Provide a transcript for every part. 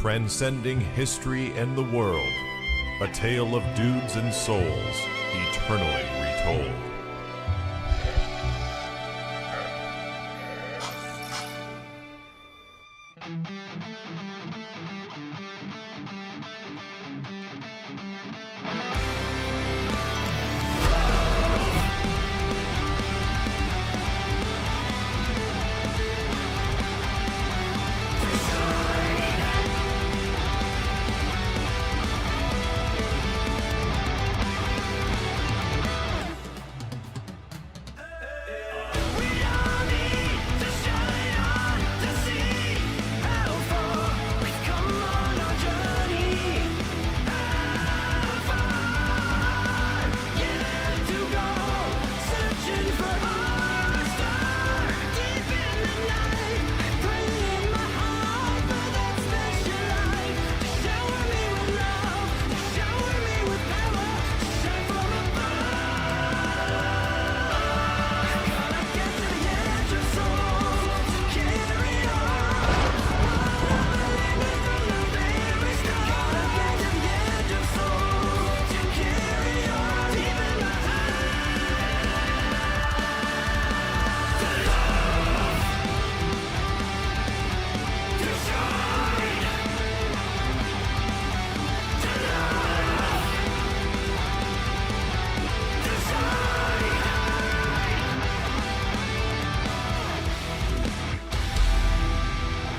transcending history and the world, a tale of dudes and souls, eternally retold.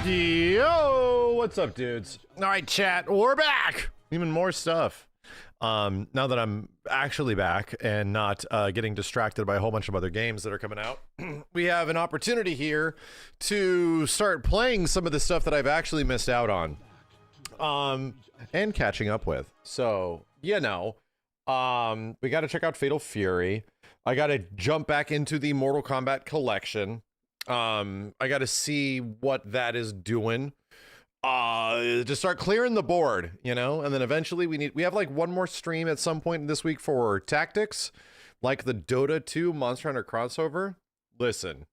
Yo, what's up, dudes? All right, chat, we're back. Even more stuff. Now that I'm actually back and not getting distracted by a whole bunch of other games that are coming out, we have an opportunity here to start playing some of the stuff that I've actually missed out on, and catching up with. So, you know, we got to check out Fatal Fury. I got to jump back into the Mortal Kombat collection. I got to see what that is doing. To start clearing the board, you know, and then eventually we have like one more stream at some point this week for tactics, like the Dota 2 Monster Hunter crossover. Listen,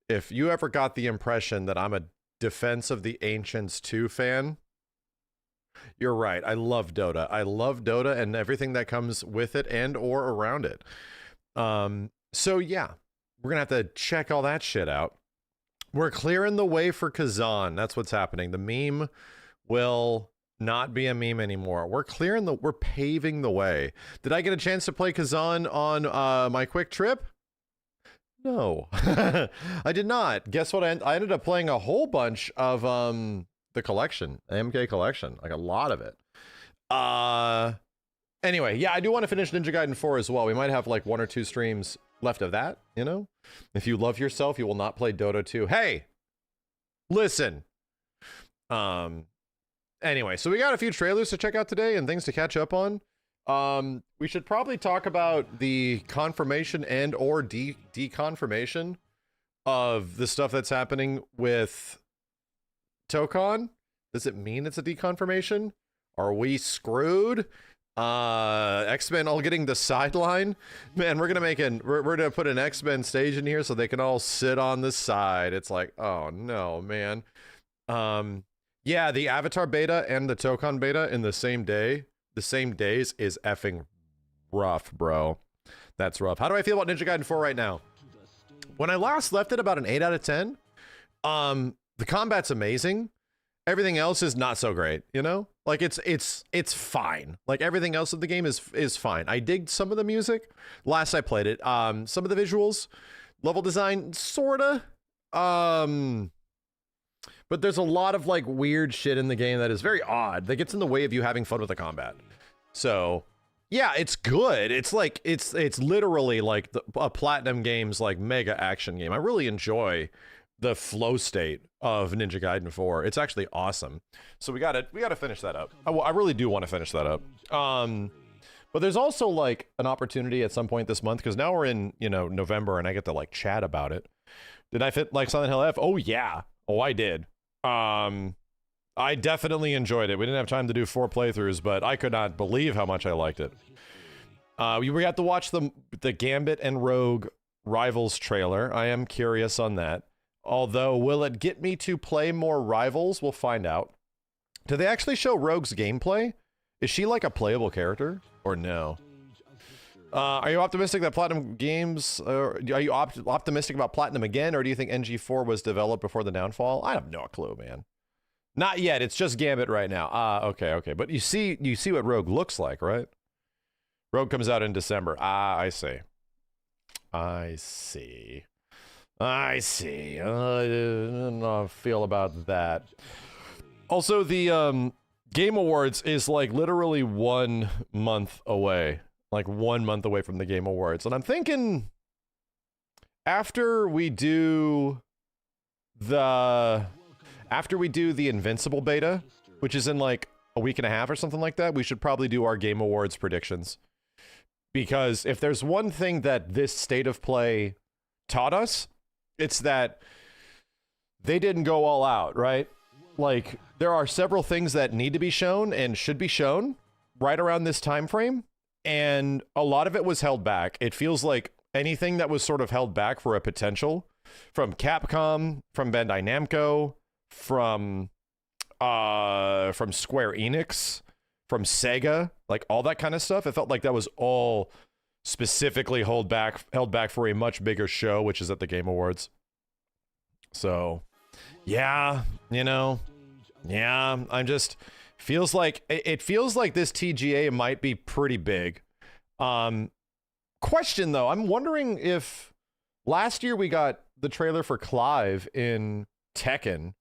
if you ever got the impression that I'm a Defense of the Ancients 2 fan, you're right. I love Dota. I love Dota and everything that comes with it and or around it. So yeah, we're gonna have to check all that shit out. We're clearing the way for Kazan. That's what's happening. The meme will not be a meme anymore. We're paving the way. Did I get a chance to play Kazan on my quick trip? No, I did not. Guess what? I ended up playing a whole bunch of the collection, MK collection, like a lot of it. Anyway, yeah, I do want to finish Ninja Gaiden 4 as well. We might have like 1 or 2 streams left of that, you know? If you love yourself, you will not play Dota 2. Hey, listen. Anyway, so we got a few trailers to check out today and things to catch up on. We should probably talk about the confirmation and or deconfirmation of the stuff that's happening with Tokon. Does it mean it's a deconfirmation? Are we screwed? X-Men all getting the sideline. Man, we're gonna put an X-Men stage in here so they can all sit on the side. It's like, oh no, man. Yeah, the Avatar beta and the Tokon beta in the same days is effing rough, bro. That's rough. How do I feel about Ninja Gaiden 4 right now? When I last left it, about an 8 out of 10. The combat's amazing. Everything else is not so great, you know? Like it's fine. Like everything else of the game is fine. I digged some of the music last I played it. Some of the visuals, level design, sorta. But there's a lot of like weird shit in the game that is very odd that gets in the way of you having fun with the combat. So yeah, it's good. It's like it's literally like a Platinum Games like mega action game. I really enjoy the flow state of Ninja Gaiden 4. It's actually awesome. So we gotta finish that up. I really do want to finish that up. But there's also like an opportunity at some point this month, because now we're in, you know, November and I get to like chat about it. Did I fit like Silent Hill F? Oh yeah. Oh, I did. I definitely enjoyed it. We didn't have time to do 4 playthroughs, but I could not believe how much I liked it. We got to watch the Gambit and Rogue Rivals trailer. I am curious on that. Although, will it get me to play more Rivals? We'll find out. Do they actually show Rogue's gameplay? Is she like a playable character or no? Are you optimistic that Platinum Games, are you optimistic about Platinum again, or do you think NG4 was developed before the downfall? I have no clue, man. Not yet. It's just Gambit right now. Okay. But you see what Rogue looks like, right? Rogue comes out in December. I see. I don't know how I feel about that. Also, the Game Awards is like literally 1 month away. Like 1 month away from the Game Awards. And I'm thinking after we do the Invincible beta, which is in like a week and a half or something like that, we should probably do our Game Awards predictions. Because if there's one thing that this state of play taught us, it's that they didn't go all out, right? Like, there are several things that need to be shown and should be shown right around this time frame, and a lot of it was held back. It feels like anything that was sort of held back for a potential from Capcom, from Bandai Namco, from Square Enix, from Sega, like all that kind of stuff. It felt like that was all specifically held back for a much bigger show, which is at the Game Awards. So, yeah, feels like this TGA might be pretty big. Question though, I'm wondering if last year we got the trailer for Clive in Tekken,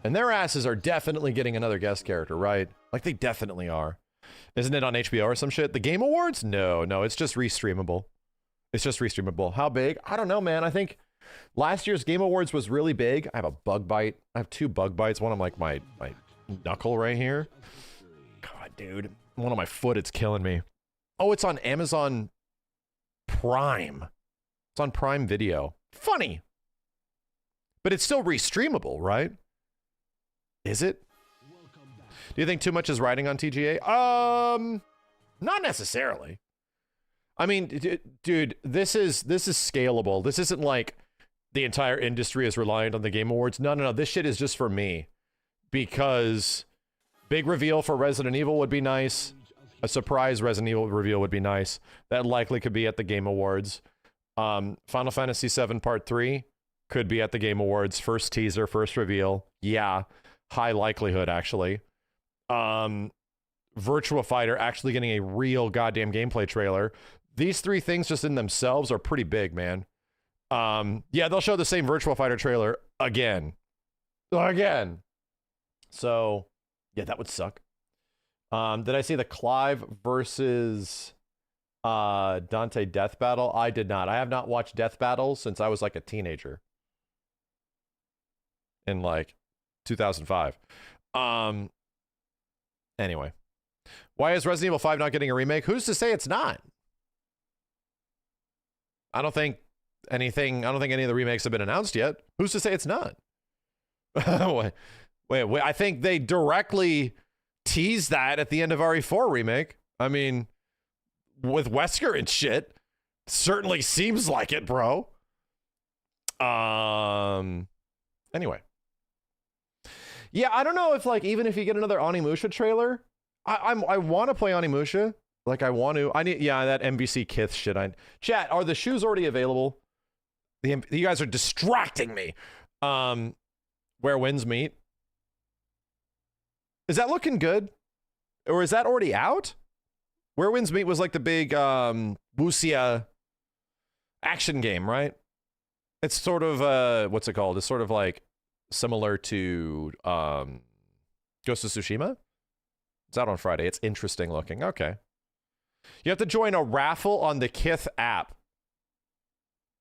and their asses are definitely getting another guest character, right? Like, they definitely are. Isn't it on HBO or some shit? The Game Awards? No, it's just restreamable. How big? I don't know, man. I think last year's Game Awards was really big. I have a bug bite. I have 2 bug bites. One on like my knuckle right here. God, dude. One on my foot. It's killing me. Oh, it's on Amazon Prime. It's on Prime Video. Funny. But it's still restreamable, right? Is it? Do you think too much is riding on TGA? Not necessarily. I mean, dude, this is scalable. This isn't like the entire industry is reliant on the Game Awards. No. This shit is just for me. Because big reveal for Resident Evil would be nice. A surprise Resident Evil reveal would be nice. That likely could be at the Game Awards. Final Fantasy VII Part 3 could be at the Game Awards. First teaser, first reveal. Yeah. High likelihood, actually. Virtua Fighter actually getting a real goddamn gameplay trailer. These 3 things just in themselves are pretty big, man. Yeah, they'll show the same Virtua Fighter trailer again. So, yeah, that would suck. Did I see the Clive versus Dante Death Battle? I did not. I have not watched Death Battle since I was like a teenager. In like 2005. Anyway. Why is Resident Evil 5 not getting a remake? Who's to say it's not? I don't think any of the remakes have been announced yet. Who's to say it's not? Wait, I think they directly teased that at the end of RE4 remake. I mean, with Wesker and shit, certainly seems like it, bro. Anyway. Yeah, I don't know if, like, even if you get another Onimusha trailer, I want to play Onimusha. Like, I need, yeah, that MVC Kith shit. Chat, are the shoes already available? You guys are distracting me. Where Winds Meet. Is that looking good? Or is that already out? Where Winds Meet was like the big Wuxia action game, right? It's sort of, what's it called? It's sort of like similar to Ghost of Tsushima. It's out on Friday. It's interesting looking. Okay. You have to join a raffle on the Kith app.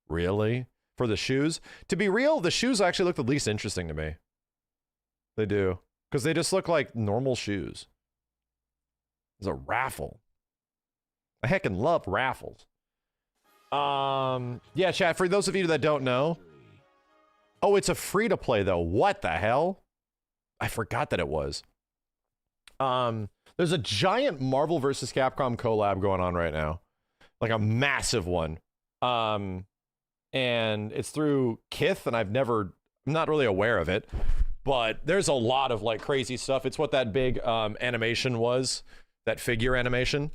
Really? For the shoes? To be real, the shoes actually look the least interesting to me. They do. Because they just look like normal shoes. It's a raffle. I heckin' love raffles. Yeah, chat, for those of you that don't know. Oh, it's a free-to-play, though. What the hell? I forgot that it was. There's a giant Marvel vs. Capcom collab going on right now. Like a massive one. And it's through Kith, and I'm not really aware of it. But there's a lot of like crazy stuff. It's what that big animation was, that figure animation.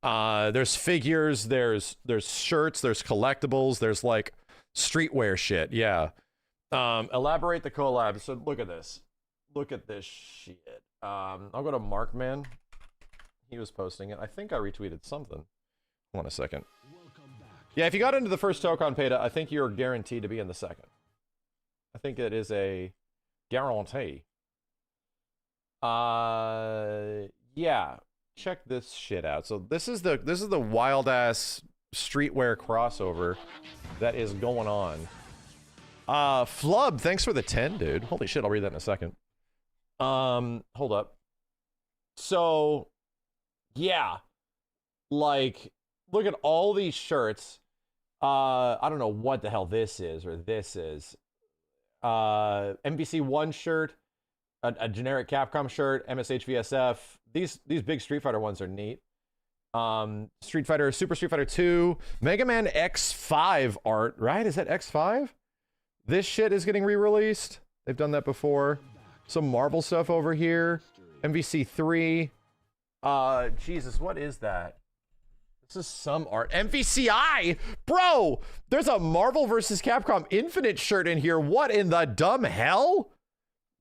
There's figures, there's shirts, there's collectibles, there's like streetwear shit. Yeah. Elaborate the collab. So look at this. Look at this shit. I'll go to Markman. He was posting it. I think I retweeted something. Hold on a second. Yeah, if you got into the first Tokon beta, I think you're guaranteed to be in the second. I think it is a guarantee. Yeah. Check this shit out. So this is the wild ass streetwear crossover that is going on. Flub, thanks for the 10, dude. Holy shit, I'll read that in a second. Hold up. So yeah, like look at all these shirts. I don't know what the hell this is or this is. MVC1 shirt, a generic Capcom shirt, MSHVSF. These big Street Fighter ones are neat. Street Fighter, Super Street Fighter 2, Mega Man X5 art, right? Is that X5? This shit is getting re-released. They've done that before. Some Marvel stuff over here. MVC3. Jesus, what is that? This is some art. MVCI! Bro! There's a Marvel vs. Capcom Infinite shirt in here. What in the dumb hell?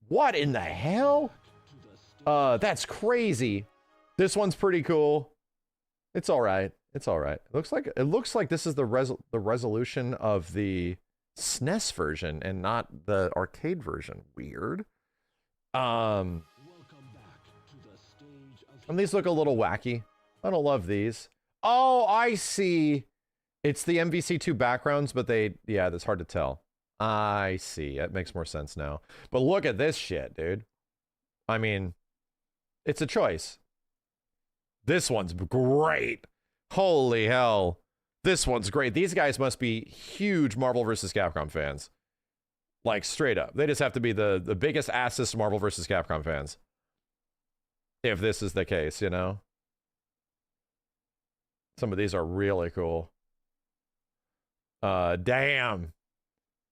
What in the hell? That's crazy. This one's pretty cool. It's all right. It's all right. It looks like this is the resolution of the SNES version and not the arcade version. Weird. And these look a little wacky. I don't love these. Oh, I see. It's the MVC2 backgrounds, but yeah, that's hard to tell. I see. That makes more sense now. But look at this shit, dude. I mean, it's a choice. This one's great. Holy hell. This one's great. These guys must be huge Marvel vs. Capcom fans. Like, straight up. They just have to be the biggest asses Marvel vs. Capcom fans. If this is the case, you know? Some of these are really cool. Damn.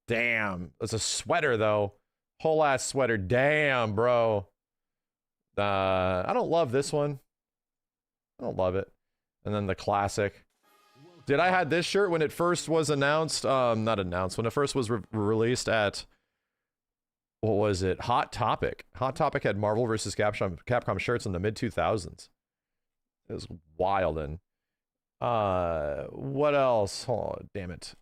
Damn. It's a sweater, though. Whole ass sweater. Damn, bro. I don't love this one. I don't love it. And then the classic. Dude, I had this shirt when it first was announced. Not announced. When it first was released at... What was it? Hot Topic. Hot Topic had Marvel vs. Capcom shirts in the mid-2000s. It was wild. And what else? Oh, damn it.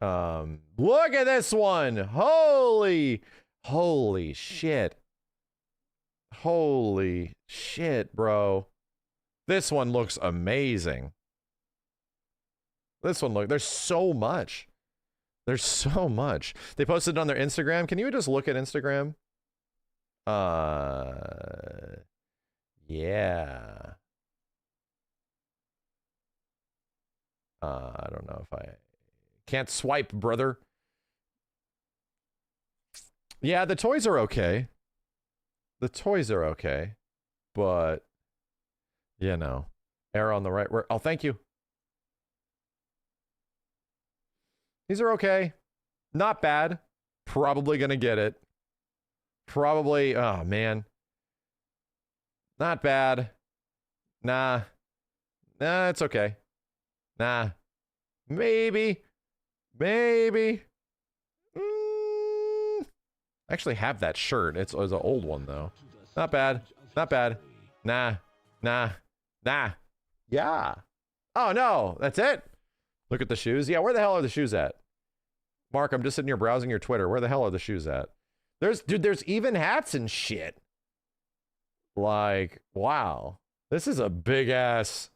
Look at this one. Holy shit. Holy shit, bro. This one looks amazing. There's so much. There's so much. They posted it on their Instagram. Can you just look at Instagram? Yeah. I don't know if I can't swipe, brother. Yeah, the toys are okay. The toys are okay. But, you know, arrow on the right. Oh, thank you. These are okay. Not bad. Probably gonna get it. Probably, oh man. Not bad. Nah, it's okay. Nah. Maybe. I actually have that shirt. It's an old one though. Not bad. Nah. Yeah. Oh no, that's it? Look at the shoes. Yeah, where the hell are the shoes at? Mark, I'm just sitting here browsing your Twitter. Where the hell are the shoes at? There's even hats and shit. Like, wow. This is a big ass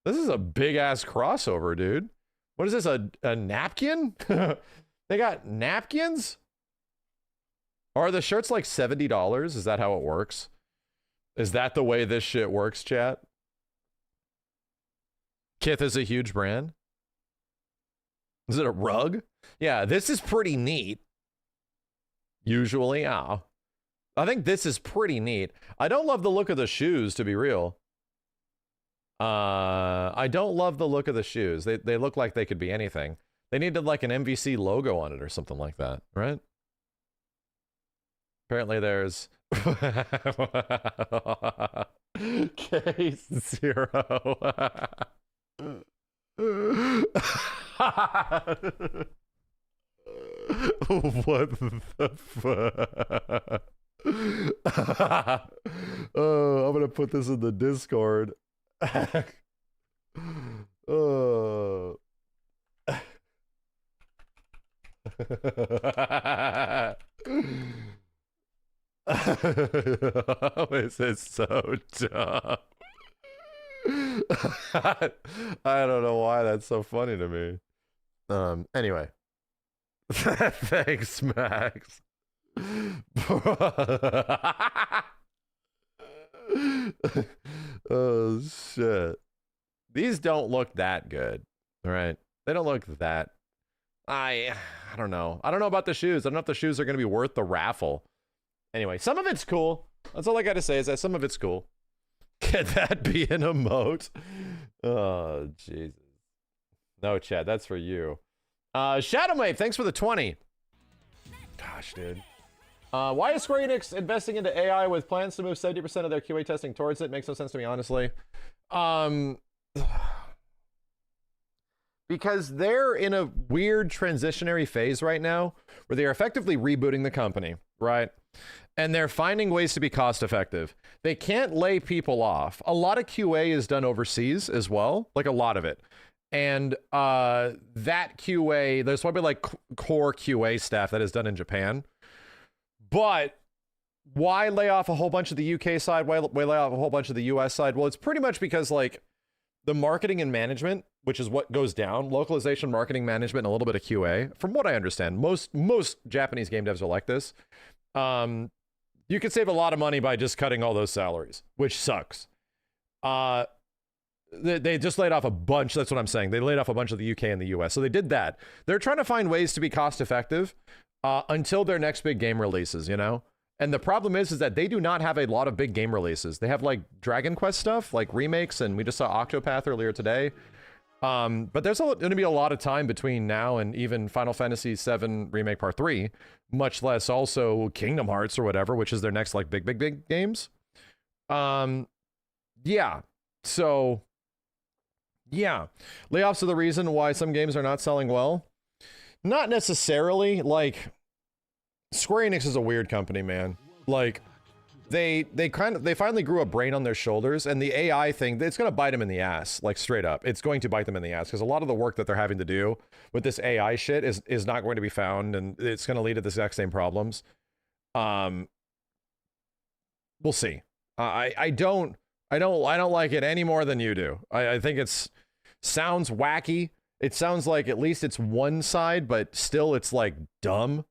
crossover, dude. What is this, a napkin? They got napkins? Are the shirts like $70? Is that how it works? Is that the way this shit works, chat? Kith is a huge brand. Is it a rug? Yeah, this is pretty neat. Usually, I think this is pretty neat. I don't love the look of the shoes, to be real. I don't love the look of the shoes. They look like they could be anything. They needed like an MVC logo on it or something like that, right? Apparently there's case 0. What the fuck? Oh, I'm gonna put this in the Discord. Oh. This is so dumb. I don't know why that's so funny to me. Anyway. Thanks, Max. Oh shit. These don't look that good. All right. They don't look that. I don't know. I don't know about the shoes. I don't know if the shoes are going to be worth the raffle. Anyway, some of it's cool. That's all I got to say is that some of it's cool. Can that be an emote? Oh, Jesus. No, Chad, that's for you. Shadowwave, thanks for the 20. Gosh, dude. Why is Square Enix investing into AI with plans to move 70% of their QA testing towards it? Makes no sense to me, honestly. Because they're in a weird transitionary phase right now where they're effectively rebooting the company, right? And they're finding ways to be cost effective. They can't lay people off. A lot of QA is done overseas as well, like a lot of it. And that QA, there's probably like core QA staff that is done in Japan. But why lay off a whole bunch of the UK side? Why lay off a whole bunch of the US side? Well, it's pretty much because like the marketing and management, which is what goes down, localization, marketing, management, and a little bit of QA. From what I understand, most Japanese game devs are like this. You could save a lot of money by just cutting all those salaries, which sucks. They just laid off a bunch. That's what I'm saying. They laid off a bunch of the UK and the US. So they did that. They're trying to find ways to be cost effective until their next big game releases, you know? And the problem is that they do not have a lot of big game releases. They have like Dragon Quest stuff, like remakes, and we just saw Octopath earlier today. But there's going to be a lot of time between now and even Final Fantasy VII Remake Part 3, much less also Kingdom Hearts or whatever, which is their next like big games. Yeah. So, yeah. Layoffs are the reason why some games are not selling well. Not necessarily. Like, Square Enix is a weird company, man. Like, they finally grew a brain on their shoulders, and the AI thing, it's going to bite them in the ass, like straight up. It's going to bite them in the ass because a lot of the work that they're having to do with this AI shit is not going to be found, and it's going to lead to the exact same problems. We'll see. I don't like it any more than you do. I think sounds wacky. It sounds like at least it's one side, but still it's like dumb.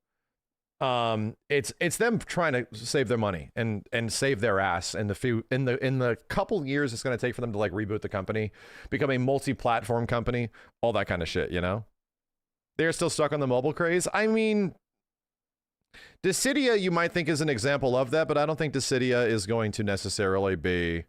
It's them trying to save their money and save their ass in the couple years it's going to take for them to like reboot the company, become a multi-platform company, all that kind of shit, you know? They're still stuck on the mobile craze. I mean, Dissidia you might think is an example of that, but I don't think Dissidia is going to necessarily be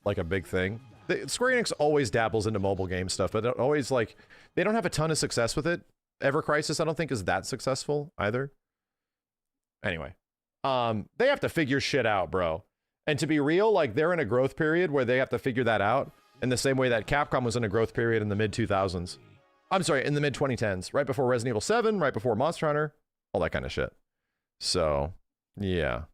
like a big thing. Square Enix always dabbles into mobile game stuff, but always like they don't have a ton of success with it. Ever Crisis, I don't think is that successful either. Anyway, they have to figure shit out, bro. And to be real, like they're in a growth period where they have to figure that out in the same way that Capcom was in a growth period in the mid 2000s. I'm sorry, in the mid 2010s, right before Resident Evil 7, right before Monster Hunter, all that kind of shit. So, yeah.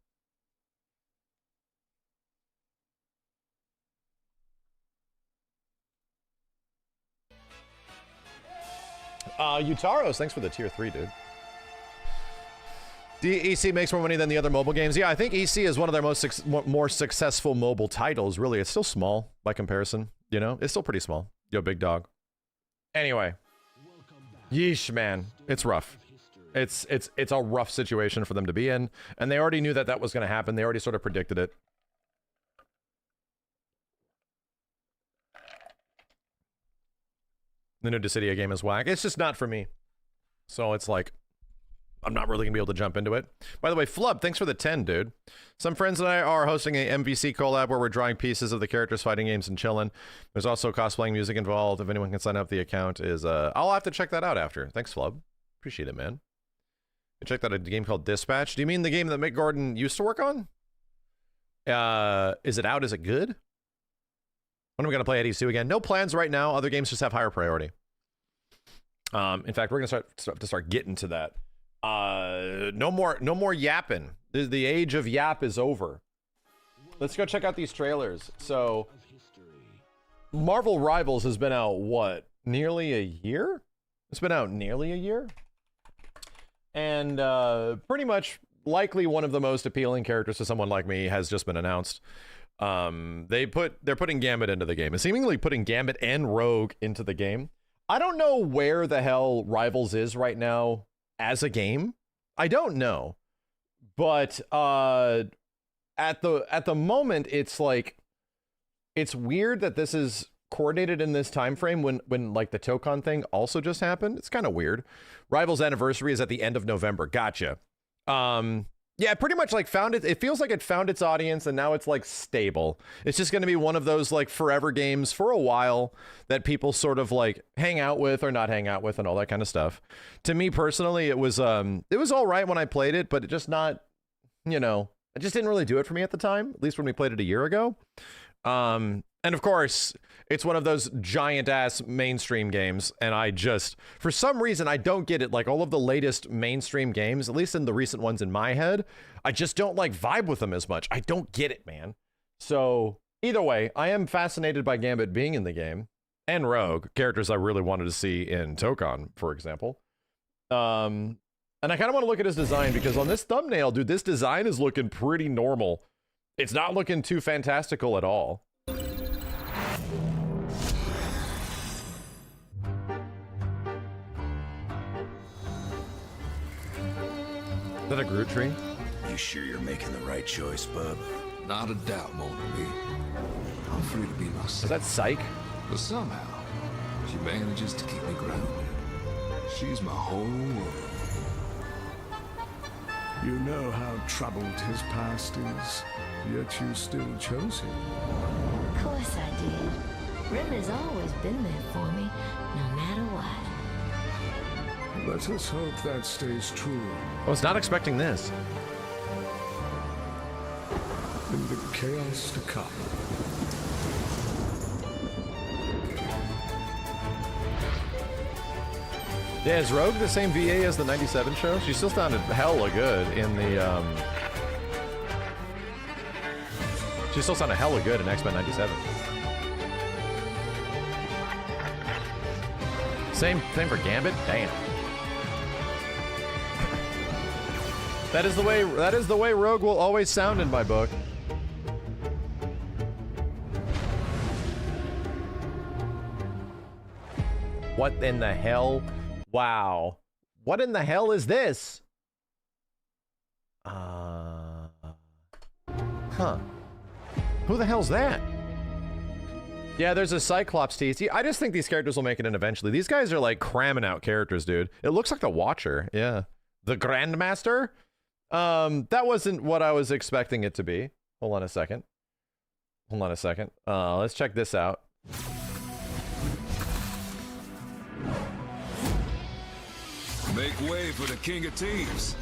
Utaros, thanks for the tier 3, dude. EC makes more money than the other mobile games. Yeah, I think EC is one of their more successful mobile titles. Really, it's still small by comparison. You know, it's still pretty small. Yo, big dog. Anyway, yeesh, man, it's rough. It's a rough situation for them to be in, and they already knew that was going to happen. They already sort of predicted it. The new Dissidia game is whack. It's just not for me. So it's like, I'm not really going to be able to jump into it. By the way, Flub, thanks for the 10, dude. Some friends and I are hosting a MVC collab where we're drawing pieces of the characters fighting games and chilling. There's also cosplaying music involved. If anyone can sign up, the account is... I'll have to check that out after. Thanks, Flub. Appreciate it, man. Check out a game called Dispatch. Do you mean the game that Mick Gordon used to work on? Is it out? Is it good? When are we going to play Eddie's 2 again? No plans right now. Other games just have higher priority. In fact, we're going to start getting to that. No more yapping. The age of yap is over. Let's go check out these trailers. So, Marvel Rivals has been out, what, nearly a year? It's been out nearly a year. And pretty much likely one of the most appealing characters to someone like me has just been announced. They're putting Gambit into the game, and seemingly putting Gambit and Rogue into the game. I don't know where the hell Rivals is right now as a game. I don't know. But at the moment, it's like, it's weird that this is coordinated in this time frame when like the Tokon thing also just happened. It's kind of weird. Rivals anniversary is at the end of November. Gotcha. Yeah, pretty much like it feels like it found its audience, and now it's like stable. It's just going to be one of those like forever games for a while that people sort of like hang out with or not hang out with and all that kind of stuff. To me personally, it was all right when I played it, but it just not, it just didn't really do it for me at the time, at least when we played it a year ago. And of course, it's one of those giant ass mainstream games, and I just, for some reason, I don't get it. Like all of the latest mainstream games, at least in the recent ones in my head, I just don't like vibe with them as much. I don't get it, man. So either way, I am fascinated by Gambit being in the game, and Rogue, characters I really wanted to see in Tokon, for example. And I kind of want to look at his design, because on this thumbnail, dude, this design is looking pretty normal. It's not looking too fantastical at all. Is that a Groot tree? You sure you're making the right choice, bub? Not a doubt, Mona B. I'm free to be myself. Is that Psych? But somehow, she manages to keep me grounded. She's my whole world. You know how troubled his past is, yet you still chose him. Of course I did. Rim has always been there for me, no matter what. Let us hope that stays true. I was not expecting this. In the chaos to come. Yeah, is Rogue the same VA as the 97 show? She still sounded hella good in the, She still sounded hella good in X-Men 97. Same for Gambit? Damn. That is the way Rogue will always sound in my book. What in the hell? Wow. What in the hell is this? Huh. Who the hell's that? Yeah, there's a Cyclops tease. I just think these characters will make it in eventually. These guys are like cramming out characters, dude. It looks like the Watcher. Yeah. The Grandmaster? That wasn't what I was expecting it to be. Hold on a second. Let's check this out. Make way for the King of Thieves.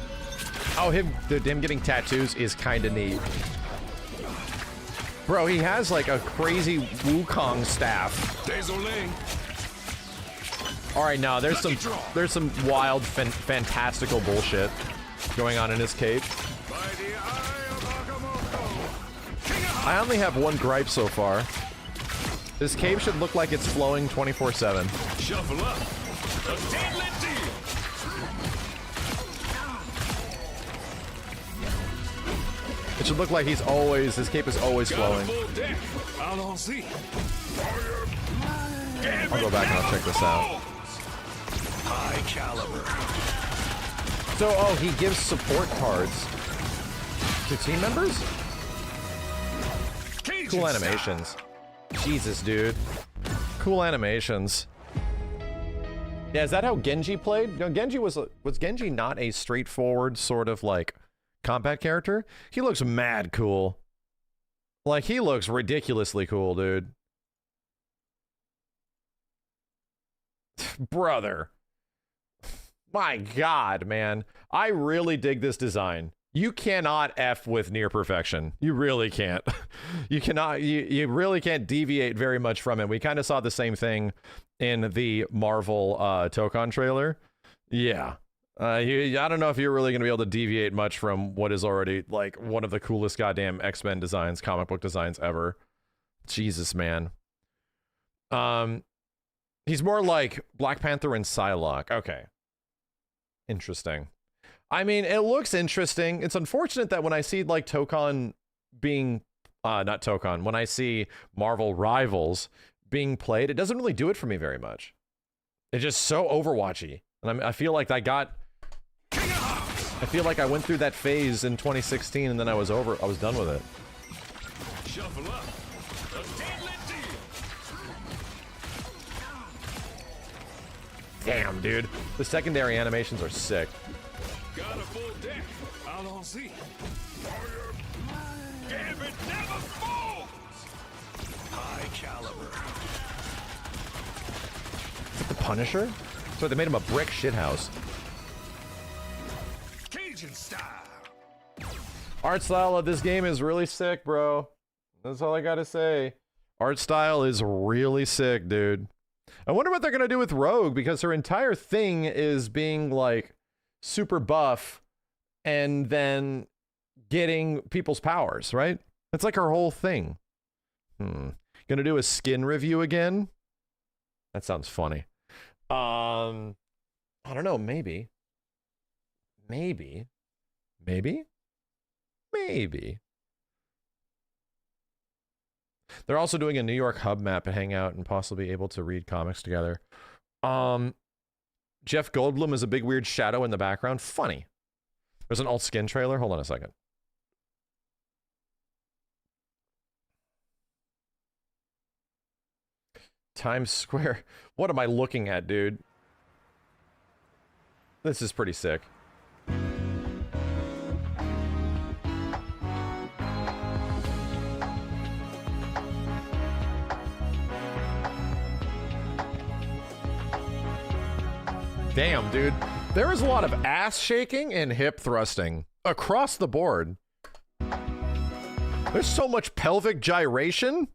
Oh, him getting tattoos is kind of neat. Bro, he has like a crazy Wukong staff. Désolé. All right, now there's some wild, fantastical bullshit going on in his cape. I only have one gripe so far. This cape should look like it's flowing 24/7. Shuffle up. A deadly deal. It should look like his cape is always flowing. I'll see. I'll go back and I'll check this out. High caliber. So, oh, he gives support cards to team members? Cool animations. Jesus, dude. Cool animations. Yeah, is that how Genji played? No, Genji was Genji not a straightforward sort of like combat character? He looks mad cool. Like, he looks ridiculously cool, dude. Brother. My God, man. I really dig this design. You cannot F with near perfection. You really can't. You cannot, you really can't deviate very much from it. We kind of saw the same thing in the Marvel Tokon trailer. Yeah. I don't know if you're really going to be able to deviate much from what is already like one of the coolest goddamn X-Men designs, comic book designs ever. Jesus, man. He's more like Black Panther and Psylocke. Okay. Interesting. I mean, it looks interesting. It's unfortunate that when I see like Tokon being, not Tokon, when I see Marvel Rivals being played, it doesn't really do it for me very much. It's just so Overwatchy. And I feel like I feel like I went through that phase in 2016 and then I was done with it. Shuffle up. A deadly deal. Damn, dude. The secondary animations are sick. Got a full deck. Out on sea. Damn, it never falls. High caliber. The Punisher? So they made him a brick shithouse. Cajun style. Art style of this game is really sick, bro. That's all I gotta say. Art style is really sick, dude. I wonder what they're gonna do with Rogue, because her entire thing is being like super buff and then getting people's powers, right? That's like her whole thing. Gonna do a skin review again? That sounds funny. I don't know, maybe. Maybe. They're also doing a New York hub map to hang out and possibly able to read comics together. Jeff Goldblum is a big weird shadow in the background. Funny. There's an alt skin trailer. Hold on a second. Times Square. What am I looking at, dude? This is pretty sick. Damn, dude. There is a lot of ass shaking and hip thrusting across the board. There's so much pelvic gyration.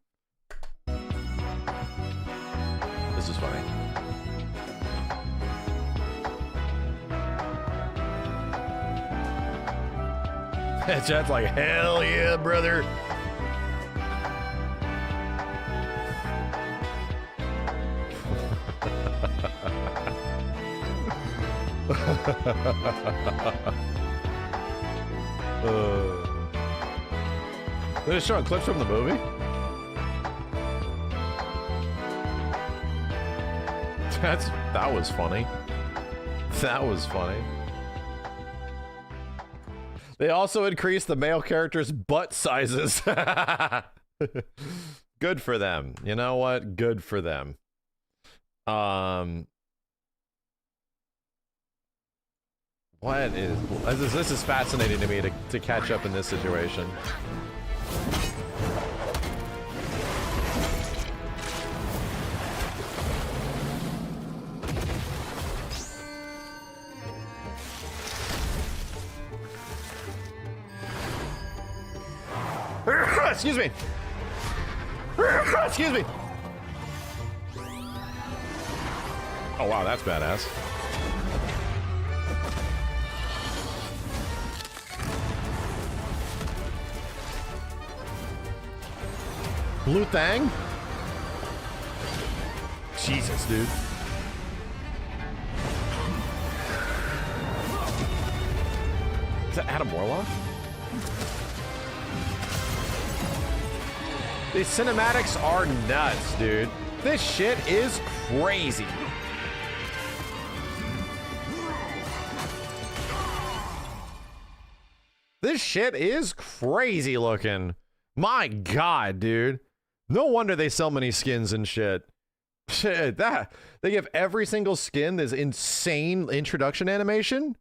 This is funny. Chad's like, hell yeah, brother. They're showing clips from the movie. That was funny. That was funny. They also increased the male characters' butt sizes. Good for them. You know what? Good for them. What is this is fascinating to me to catch up in this situation. Excuse me. Excuse me. Oh wow, that's badass. Blue Thang? Jesus, dude. Is that Adam Warlock? These cinematics are nuts, dude. This shit is crazy. This shit is crazy looking. My God, dude. No wonder they sell many skins and shit. Shit, that they give every single skin this insane introduction animation,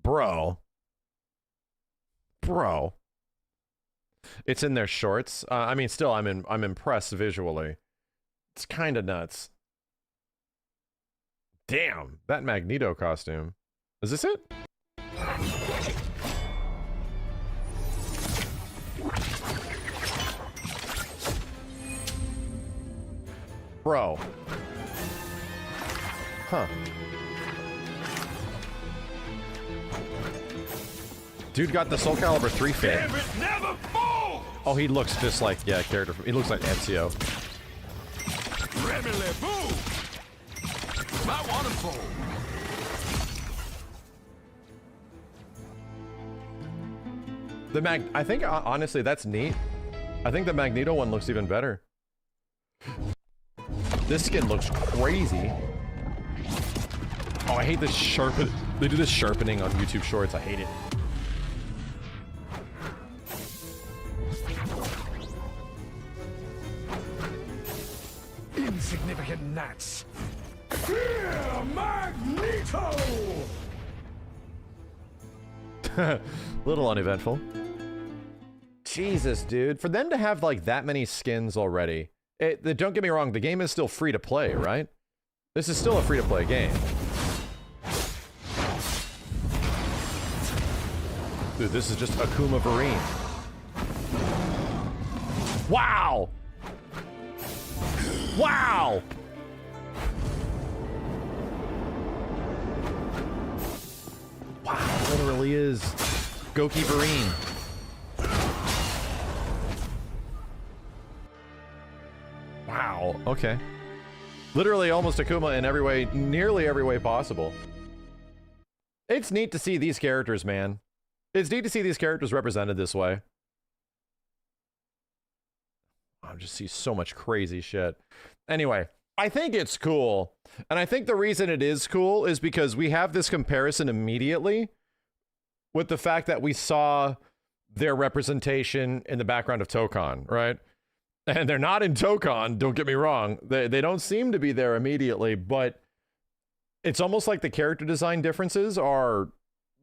bro. It's in their shorts. I mean, still, I'm impressed visually. It's kind of nuts. Damn, that Magneto costume. Is this it? Bro. Huh. Dude got the Soul Calibur 3 fit. Damn it never falls! Oh, he looks just like, yeah, character. He looks like Ezio. Remily boo! My waterfall. I think, honestly, that's neat. I think the Magneto one looks even better. This skin looks crazy. Oh, I hate this sharpen. They do this sharpening on YouTube Shorts. I hate it. Insignificant gnats. Fear Magneto! Little uneventful. Jesus, dude. For them to have like that many skins already. Don't get me wrong, the game is still free to play, right? This is still a free to play game. Dude, this is just Akuma Varine. Wow! Wow! Wow, it literally is Goki Varine. Wow, okay. Literally almost Akuma in every way, nearly every way possible. It's neat to see these characters, man. It's neat to see these characters represented this way. I just see so much crazy shit. Anyway, I think it's cool. And I think the reason it is cool is because we have this comparison immediately with the fact that we saw their representation in the background of Tokon, right? And they're not in Tokon, don't get me wrong. They don't seem to be there immediately, but it's almost like the character design differences are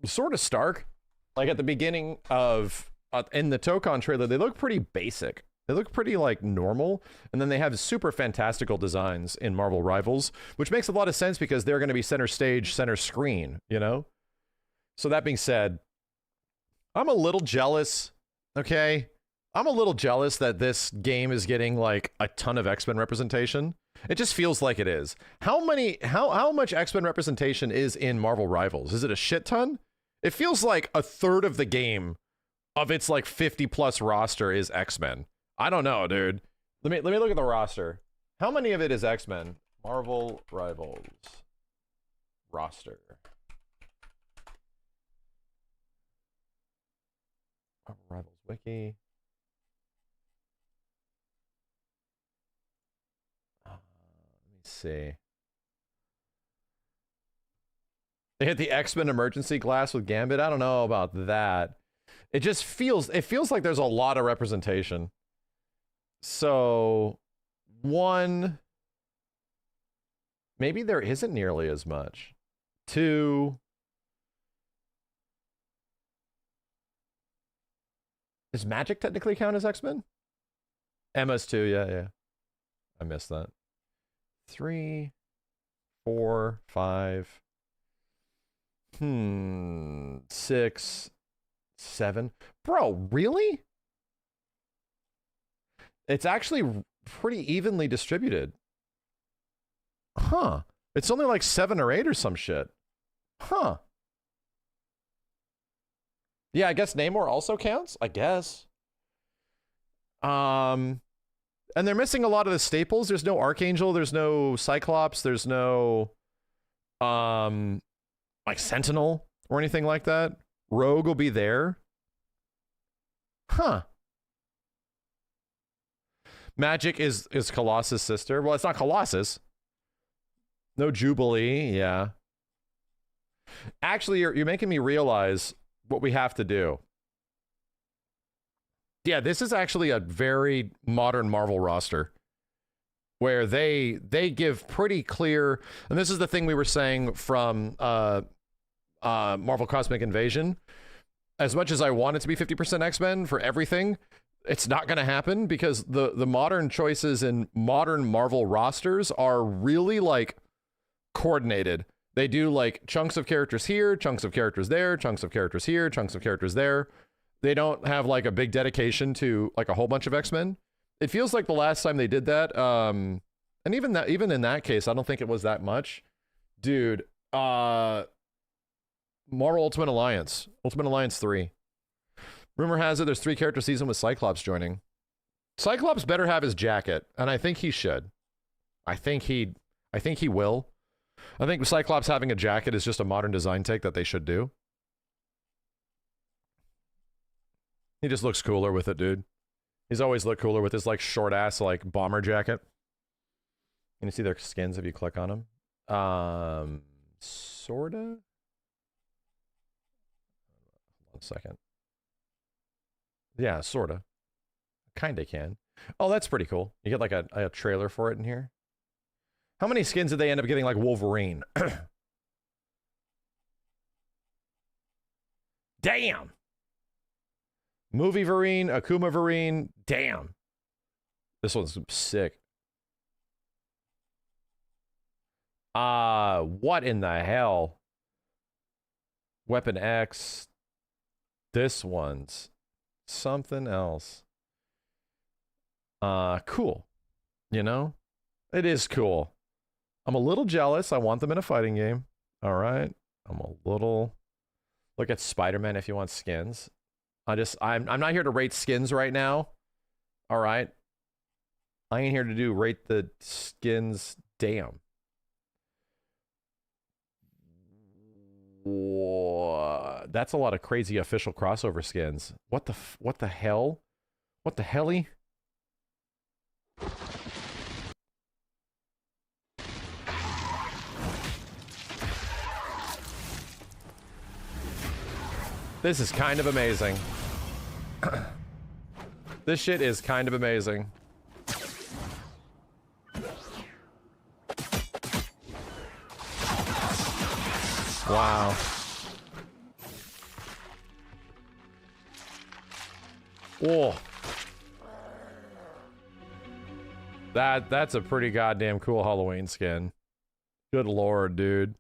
sort of stark. Like at the beginning of, in the Tokon trailer, they look pretty basic. They look pretty like normal, and then they have super fantastical designs in Marvel Rivals, which makes a lot of sense because they're going to be center stage, center screen, you know? So that being said, I'm a little jealous, okay? I'm a little jealous that this game is getting like a ton of X-Men representation. It just feels like it is. How much X-Men representation is in Marvel Rivals? Is it a shit ton? It feels like a third of the game of its like 50 plus roster is X-Men. I don't know, dude. Let me look at the roster. How many of it is X-Men? Marvel Rivals roster. Marvel Rivals wiki. Let me see. They hit the X-Men emergency glass with Gambit. I don't know about that. It just feels like there's a lot of representation. So, one, maybe there isn't nearly as much. Two, does Magic technically count as X-Men? Emma's too, yeah. I missed that. 3, 4, 5, 6, 7. Bro, really? It's actually pretty evenly distributed. Huh. It's only like 7 or 8 or some shit. Huh. Yeah, I guess Namor also counts, I guess. And they're missing a lot of the staples. There's no Archangel, there's no Cyclops, there's no like Sentinel or anything like that. Rogue will be there. Huh. Magic is Colossus' sister. Well, it's not Colossus. No Jubilee, yeah. Actually, you're making me realize what we have to do. Yeah, this is actually a very modern Marvel roster where they give pretty clear, and this is the thing we were saying from Marvel Cosmic Invasion. As much as I want it to be 50% X-Men for everything, it's not going to happen because the modern choices in modern Marvel rosters are really like coordinated. They do like chunks of characters here, chunks of characters there, chunks of characters here, chunks of characters there. They don't have like a big dedication to like a whole bunch of X-Men. It feels like the last time they did that, and even in that case, I don't think it was that much. Dude, Marvel Ultimate Alliance 3. Rumor has it there's 3 character season with Cyclops joining. Cyclops better have his jacket, and I think he should. I think he will. I think Cyclops having a jacket is just a modern design take that they should do. He just looks cooler with it, dude. He's always looked cooler with his like short ass like bomber jacket. Can you see their skins if you click on them? Sorta. 1 second. Yeah, sorta. Kinda can. Oh, that's pretty cool. You get like a trailer for it in here. How many skins did they end up getting like Wolverine? Damn. Movie Vereen, Akuma Vereen. Damn. This one's sick. What in the hell? Weapon X. This one's something else. Cool. You know? It is cool. I'm a little jealous. I want them in a fighting game. All right. I'm a little... Look at Spider-Man if you want skins. I'm not here to rate skins right now. All right. I ain't here to rate the skins. Damn. Whoa. That's a lot of crazy official crossover skins. What the hell? What the helly? This is kind of amazing. This shit is kind of amazing. Wow. Whoa. That's a pretty goddamn cool Halloween skin. Good lord, dude.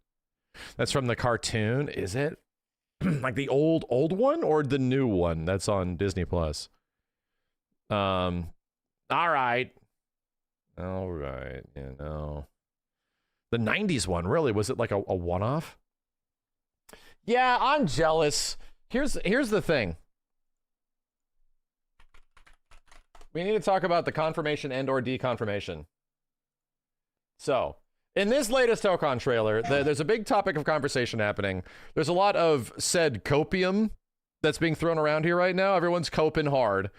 That's from the cartoon, is it? Like the old one or the new one that's on Disney Plus? All right, you know. The 90s one, really? Was it like a one-off? Yeah, I'm jealous. Here's the thing. We need to talk about the confirmation and or deconfirmation. So, in this latest Tokon trailer, there's a big topic of conversation happening. There's a lot of said copium that's being thrown around here right now. Everyone's coping hard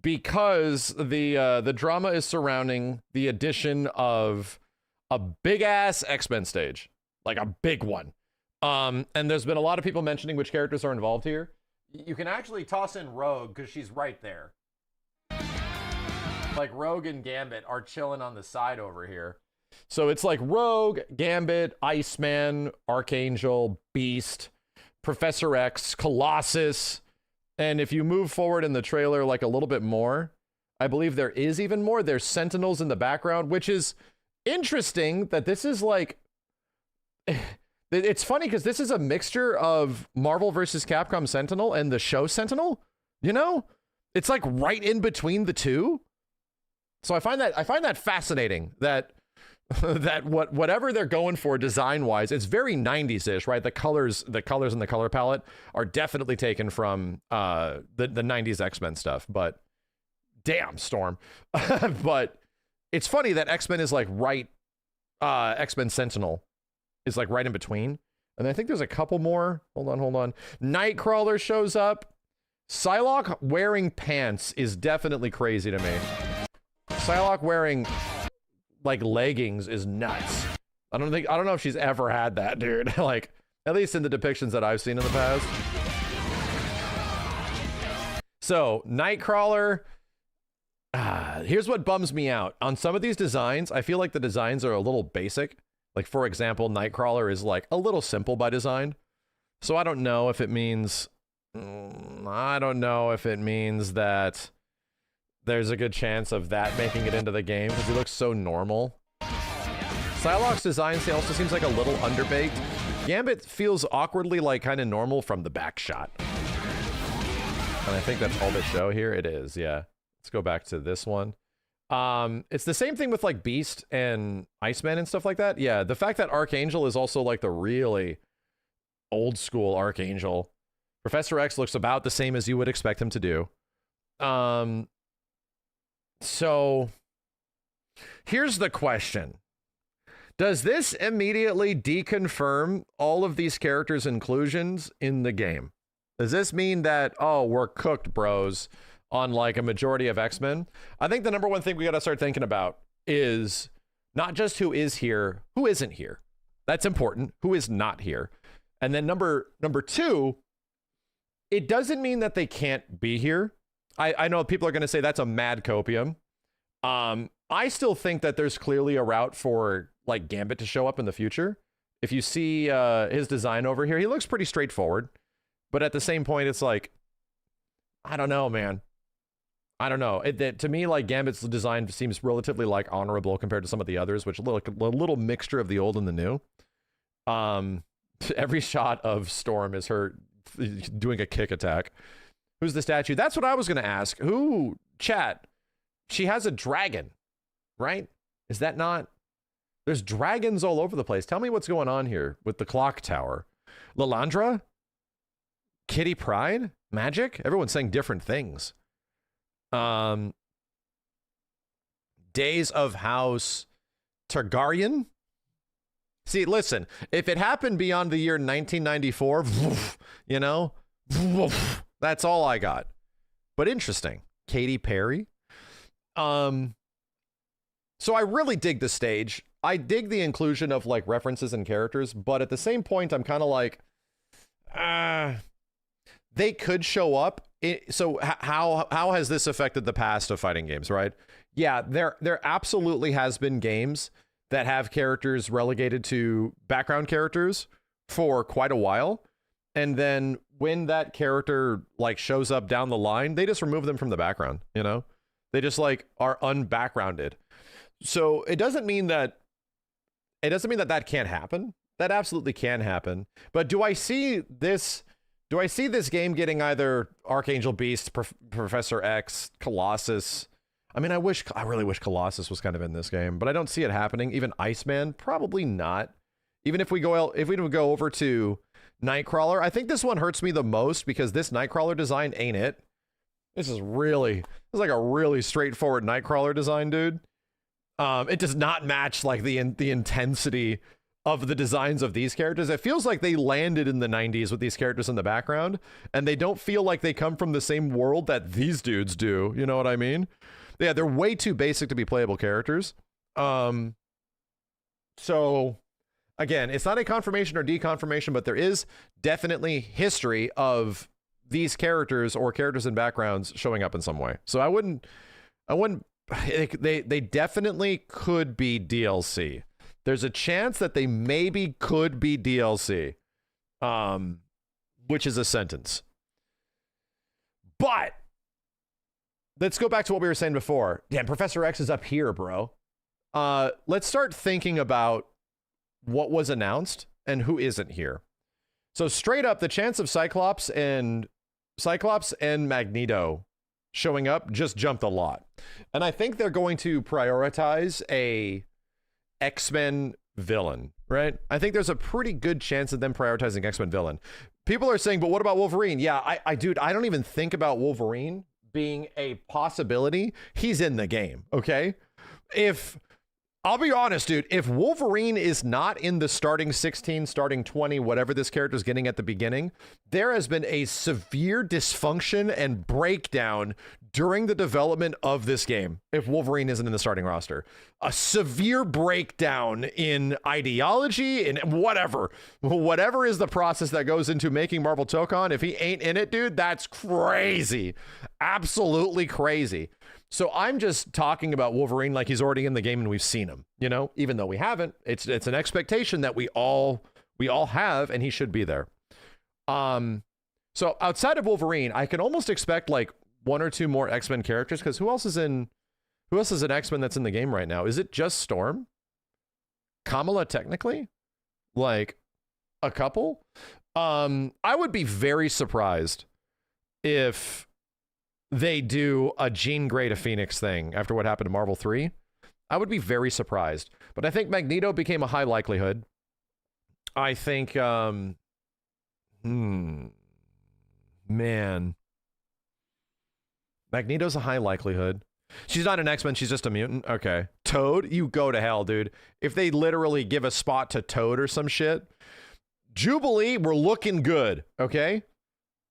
because the drama is surrounding the addition of a big-ass X-Men stage. Like a big one. And there's been a lot of people mentioning which characters are involved here. You can actually toss in Rogue because she's right there. Like Rogue and Gambit are chilling on the side over here. So it's like Rogue, Gambit, Iceman, Archangel, Beast, Professor X, Colossus. And if you move forward in the trailer like a little bit more, I believe there is even more. There's Sentinels in the background, which is interesting that this is like... It's funny because this is a mixture of Marvel vs. Capcom Sentinel and the show Sentinel. You know? It's like right in between the two. So I find that fascinating that whatever they're going for design wise, it's very 90s-ish, right? The colors in the color palette are definitely taken from the 90s X-Men stuff, but damn, Storm. But it's funny that X-Men is like right, X-Men Sentinel is like right in between. And I think there's a couple more. Hold on. Nightcrawler shows up. Psylocke wearing pants is definitely crazy to me. Psylocke wearing like leggings is nuts. I don't know if she's ever had that, dude. Like, at least in the depictions that I've seen in the past. So, Nightcrawler. Here's what bums me out. On some of these designs, I feel like the designs are a little basic. Like, for example, Nightcrawler is like a little simple by design. So I don't know if it means that there's a good chance of that making it into the game because he looks so normal. Psylocke's design also seems like a little underbaked. Gambit feels awkwardly like kind of normal from the back shot. And I think that's all they show here. It is, yeah. Let's go back to this one. It's the same thing with like Beast and Iceman and stuff like that. Yeah, the fact that Archangel is also like the really old school Archangel. Professor X looks about the same as you would expect him to do. So here's the question. Does this immediately deconfirm all of these characters' inclusions in the game? Does this mean that, oh, we're cooked, bros, on like a majority of X-Men? I think the number one thing we got to start thinking about is not just who is here, who isn't here. That's important. Who is not here? And then number two, it doesn't mean that they can't be here. I know people are going to say that's a mad copium. I still think that there's clearly a route for like Gambit to show up in the future. If you see his design over here, he looks pretty straightforward. But at the same point, it's like, I don't know, man. I don't know. To me, like Gambit's design seems relatively like honorable compared to some of the others, which a little mixture of the old and the new. Every shot of Storm is her doing a kick attack. Who's the statue? That's what I was going to ask. Who, chat? She has a dragon, right? Is that not? There's dragons all over the place. Tell me what's going on here with the clock tower. Lilandra? Kitty Pryde? Magic? Everyone's saying different things. Days of House Targaryen? See, listen, if it happened beyond the year 1994, you know, that's all I got. But interesting. Katy Perry? So I really dig the stage. I dig the inclusion of like references and characters, but at the same point, I'm kind of like, they could show up. So how has this affected the past of fighting games, right? Yeah, there absolutely has been games that have characters relegated to background characters for quite a while. And then when that character like shows up down the line, they just remove them from the background, you know? They just like are unbackgrounded. So it doesn't mean that that can't happen. That absolutely can happen. But do I see this game getting either Archangel, Beast, Professor X, Colossus? I mean, I really wish Colossus was kind of in this game, but I don't see it happening. Even Iceman, probably not. Even if we go over to Nightcrawler, I think this one hurts me the most because this Nightcrawler design ain't it. This is like a really straightforward Nightcrawler design, dude. It does not match like the intensity of the designs of these characters. It feels like they landed in the 90s with these characters in the background, and they don't feel like they come from the same world that these dudes do. You know what I mean? Yeah, they're way too basic to be playable characters. So again, it's not a confirmation or deconfirmation, but there is definitely history of these characters or characters in backgrounds showing up in some way. So I wouldn't, they definitely could be DLC. There's a chance that they maybe could be DLC, which is a sentence. But let's go back to what we were saying before. Damn, Professor X is up here, bro. Let's start thinking about what was announced and who isn't here. So straight up, the chance of Cyclops and Magneto showing up just jumped a lot. And I think they're going to prioritize a X-Men villain, right? I think there's a pretty good chance of them prioritizing X-Men villain. People are saying, but what about Wolverine? Yeah, dude, I don't even think about Wolverine being a possibility. He's in the game, okay? I'll be honest, dude, if Wolverine is not in the starting 16, starting 20, whatever this character is getting at the beginning, there has been a severe dysfunction and breakdown during the development of this game if Wolverine isn't in the starting roster. A severe breakdown in ideology and whatever is the process that goes into making Marvel Tokon. If he ain't in it, dude, that's crazy. Absolutely crazy. So I'm just talking about Wolverine like he's already in the game and we've seen him, you know, even though we haven't. It's an expectation that we all have, and he should be there. So outside of Wolverine, I can almost expect like one or two more X-Men characters, because who else is an X-Men that's in the game right now? Is it just Storm? Kamala technically, like a couple. I would be very surprised if they do a Jean Grey to Phoenix thing after what happened to Marvel 3. I would be very surprised. But I think Magneto became a high likelihood. I think, man. Magneto's a high likelihood. She's not an X-Men, she's just a mutant. Okay. Toad, you go to hell, dude. If they literally give a spot to Toad or some shit. Jubilee, we're looking good, okay?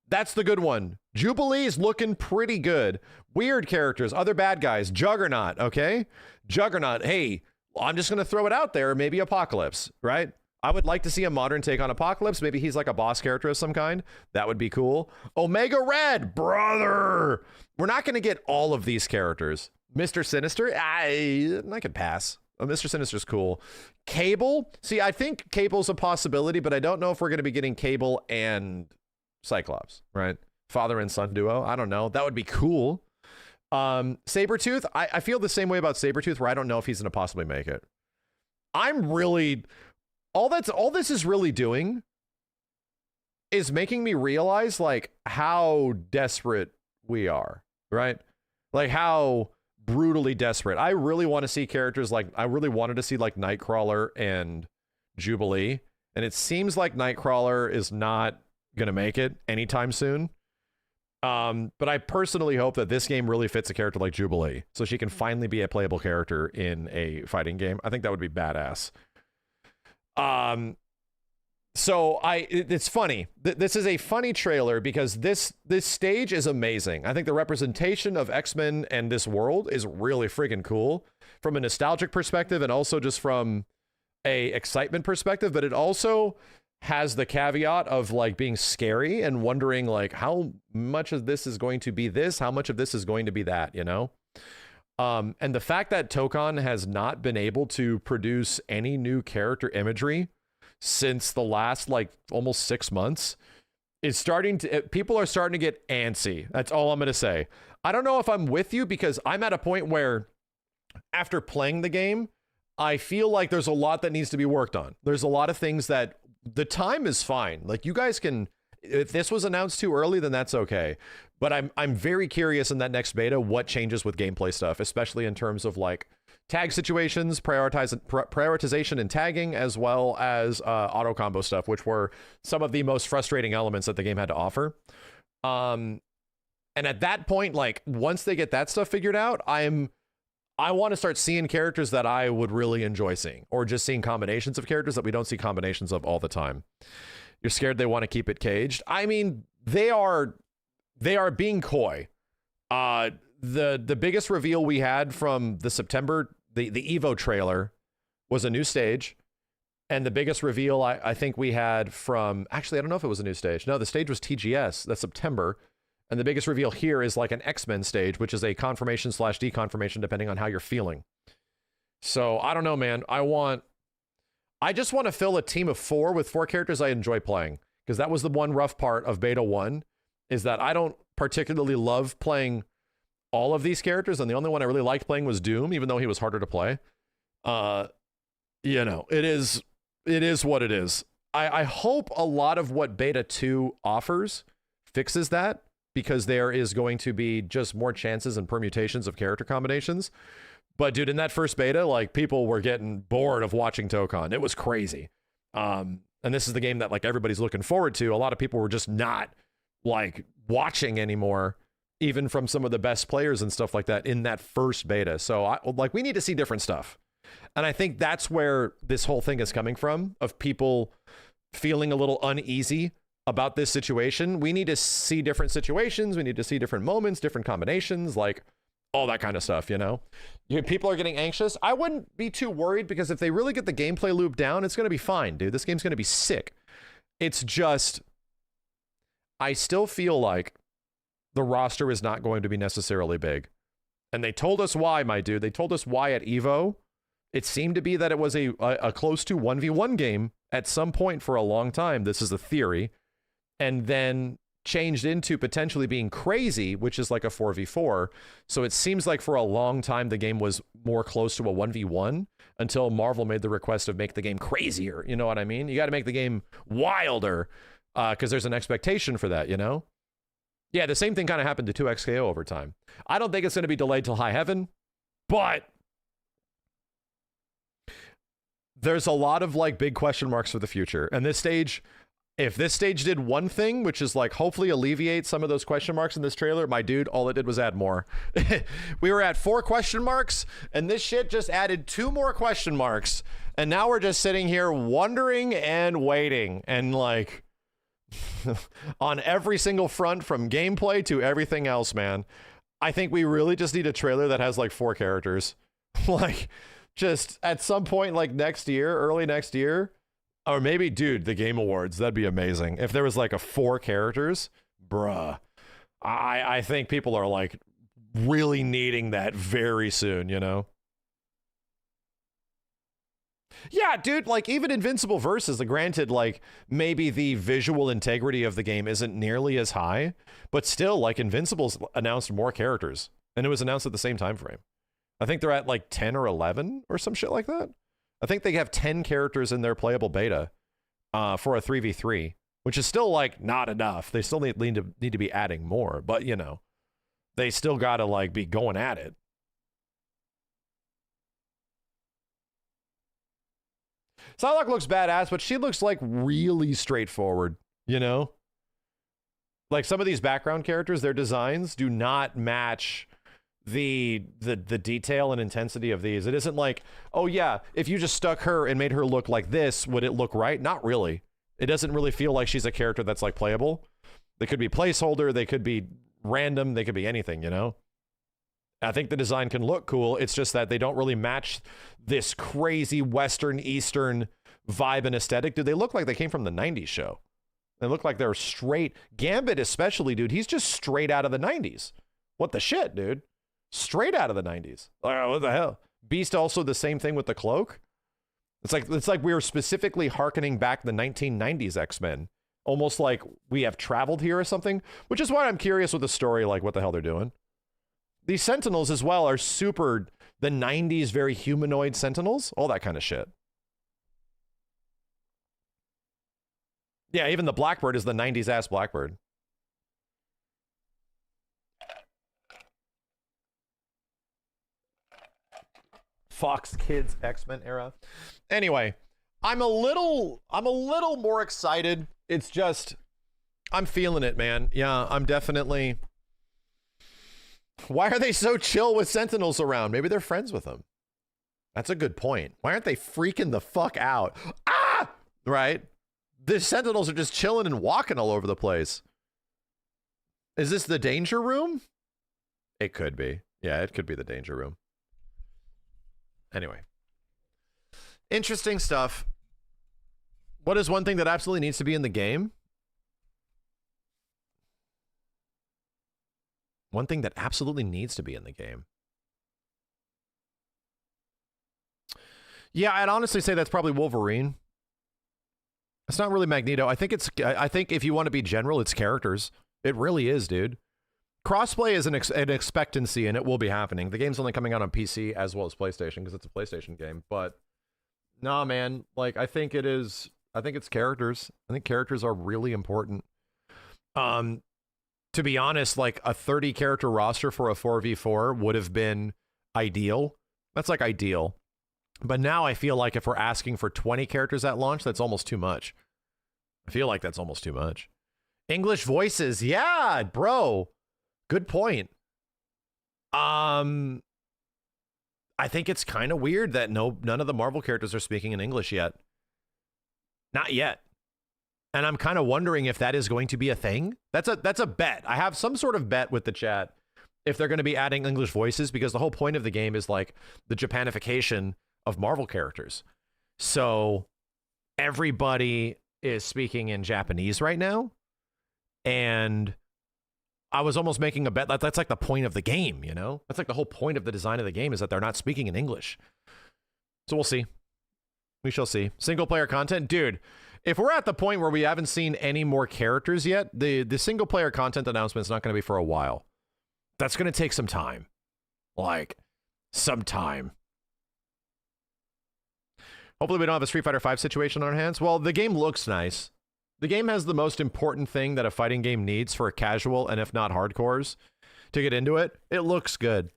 That's the good one. Jubilee is looking pretty good. Weird characters, other bad guys. Juggernaut, okay? Juggernaut, hey, I'm just going to throw it out there. Maybe Apocalypse, right? I would like to see a modern take on Apocalypse. Maybe he's like a boss character of some kind. That would be cool. Omega Red, brother. We're not going to get all of these characters. Mr. Sinister, I could pass. Oh, Mr. Sinister's cool. Cable, see, I think Cable's a possibility, but I don't know if we're going to be getting Cable and Cyclops, right? Father and son duo. I don't know. That would be cool. Sabretooth, I feel the same way about Sabretooth, where I don't know if he's going to possibly make it. I'm really... All this is really doing is making me realize, like, how desperate we are, right? Like, how brutally desperate. I really want to see characters like... I really wanted to see, like, Nightcrawler and Jubilee, and it seems like Nightcrawler is not going to make it anytime soon. But I personally hope that this game really fits a character like Jubilee, so she can finally be a playable character in a fighting game. I think that would be badass. So it's funny. This is a funny trailer because this stage is amazing. I think the representation of X-Men and this world is really freaking cool from a nostalgic perspective and also just from a excitement perspective, but it also has the caveat of like being scary and wondering like how much of this is going to be this, how much of this is going to be that, you know? And the fact that Tokon has not been able to produce any new character imagery since the last like almost 6 months is starting to, people are starting to get antsy. That's all I'm going to say. I don't know if I'm with you because I'm at a point where after playing the game, I feel like there's a lot that needs to be worked on. There's a lot of things that the time is fine. Like you guys can, if this was announced too early, then that's okay. But I'm very curious in that next beta what changes with gameplay stuff, especially in terms of like tag situations, prioritization and tagging, as well as auto combo stuff, which were some of the most frustrating elements that the game had to offer. And at that point, like once they get that stuff figured out, I want to start seeing characters that I would really enjoy seeing, or just seeing combinations of characters that we don't see combinations of all the time. You're scared they want to keep it caged. I mean, they are being coy. The biggest reveal we had from the September, the Evo trailer was a new stage. And the biggest reveal I think we had from, actually, I don't know if it was a new stage. No, the stage was TGS, that's September. And the biggest reveal here is like an X-Men stage, which is a confirmation / deconfirmation, depending on how you're feeling. So I don't know, man. I just want to fill a team of 4 with 4 characters I enjoy playing, because that was the one rough part of beta 1, is that I don't particularly love playing all of these characters, and the only one I really liked playing was Doom, even though he was harder to play. You know, it is what it is. I hope a lot of what beta 2 offers fixes that, because there is going to be just more chances and permutations of character combinations. But dude, in that first beta, like people were getting bored of watching Tokon. It was crazy. And this is the game that like everybody's looking forward to. A lot of people were just not like watching anymore, even from some of the best players and stuff like that in that first beta. So we need to see different stuff. And I think that's where this whole thing is coming from, of people feeling a little uneasy about this situation. We need to see different situations. We need to see different moments, different combinations, like all that kind of stuff, you know? People are getting anxious. I wouldn't be too worried, because if they really get the gameplay loop down, it's going to be fine, dude. This game's going to be sick. It's just, I still feel like the roster is not going to be necessarily big. And they told us why, my dude. They told us why at Evo. It seemed to be that it was a close to 1v1 game at some point for a long time. This is a theory. And then changed into potentially being crazy, which is like a 4v4. So it seems like for a long time the game was more close to a 1v1 until Marvel made the request of make the game crazier. You know what I mean? You got to make the game wilder because there's an expectation for that, you know? Yeah, the same thing kind of happened to 2XKO over time. I don't think it's going to be delayed till high heaven, but there's a lot of like big question marks for the future. And this stage, if this stage did one thing, which is like hopefully alleviate some of those question marks in this trailer, my dude, all it did was add more. We were at 4 question marks, and this shit just added 2 more question marks. And now we're just sitting here wondering and waiting, and like on every single front from gameplay to everything else, man. I think we really just need a trailer that has like 4 characters. Like, just at some point, like next year, early next year, or maybe, dude, the Game Awards. That'd be amazing. If there was like a 4 characters, bruh. I think people are like really needing that very soon, you know? Yeah, dude, like even Invincible Versus, granted, like maybe the visual integrity of the game isn't nearly as high, but still, like Invincible's announced more characters, and it was announced at the same time frame. I think they're at like 10 or 11 or some shit like that. I think they have 10 characters in their playable beta for a 3v3, which is still like not enough. They still need to be adding more, but you know, they still got to like be going at it. Psylocke looks badass, but she looks like really straightforward, you know? Like some of these background characters, their designs do not match the detail and intensity of these. It isn't like, oh yeah, if you just stuck her and made her look like this, would it look right? Not really. It doesn't really feel like she's a character that's like playable. They could be placeholder, they could be random, they could be anything, you know? I think the design can look cool. It's just that they don't really match this crazy Western, Eastern vibe and aesthetic. Dude, they look like they came from the 90s show. They look like they're straight. Gambit especially, dude, he's just straight out of the 90s. What the shit, dude? Straight out of the 90s. What the hell? Beast also the same thing with the cloak. It's like we were specifically hearkening back the 1990s X-Men. Almost like we have traveled here or something, which is why I'm curious with the story, like what the hell they're doing. These Sentinels as well are super, the 90s, very humanoid Sentinels, all that kind of shit. Yeah, even the Blackbird is the 90s ass Blackbird. Fox Kids X-Men era. Anyway, I'm a little more excited. It's just, I'm feeling it, man. Yeah, I'm definitely. Why are they so chill with Sentinels around? Maybe they're friends with them. That's a good point. Why aren't they freaking the fuck out? Ah! Right? The Sentinels are just chilling and walking all over the place. Is this the danger room? It could be. Yeah, it could be the danger room. Anyway. Interesting stuff. What is one thing that absolutely needs to be in the game? One thing that absolutely needs to be in the game. Yeah, I'd honestly say that's probably Wolverine. It's not really Magneto. I think if you want to be general, it's characters. It really is, dude. Crossplay is an expectancy, and it will be happening. The game's only coming out on PC as well as PlayStation because it's a PlayStation game. But nah, man, like I think it's characters. I think characters are really important. To be honest, like a 30 character roster for a 4v4 would have been ideal. That's like ideal. But now I feel like if we're asking for 20 characters at launch, that's almost too much. I feel like that's almost too much. English voices. Yeah, bro. Good point. I think it's kind of weird that none of the Marvel characters are speaking in English yet. Not yet. And I'm kind of wondering if that is going to be a thing. That's a bet. I have some sort of bet with the chat if they're going to be adding English voices, because the whole point of the game is like the Japanification of Marvel characters. So everybody is speaking in Japanese right now. And I was almost making a bet that that's like the point of the game, you know? That's like the whole point of the design of the game is that they're not speaking in English. So we'll see. We shall see. Single player content, dude. if we're at the point where we haven't seen any more characters yet, the single player content announcement is not going to be for a while. That's going to take some time. Like, some time. Hopefully we don't have a Street Fighter V situation on our hands. Well, the game looks nice. The game has the most important thing that a fighting game needs for a casual and if not hardcores to get into it. It looks good.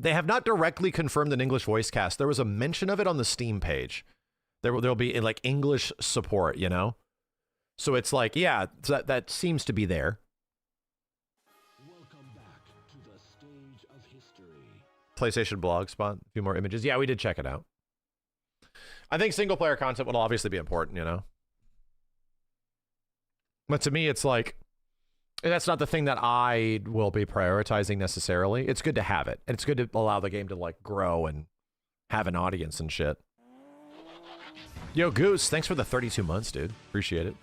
They have not directly confirmed an English voice cast. There was a mention of it on the Steam page. There'll be like English support, you know? So it's like, yeah, that seems to be there. Welcome back to the stage of history. PlayStation blog spot, a few more images. Yeah, we did check it out. I think single player content will obviously be important, you know? But to me, it's like, that's not the thing that I will be prioritizing necessarily. It's good to have it. And it's good to allow the game to like grow and have an audience and shit. Yo, Goose, thanks for the 32 months, dude. Appreciate it.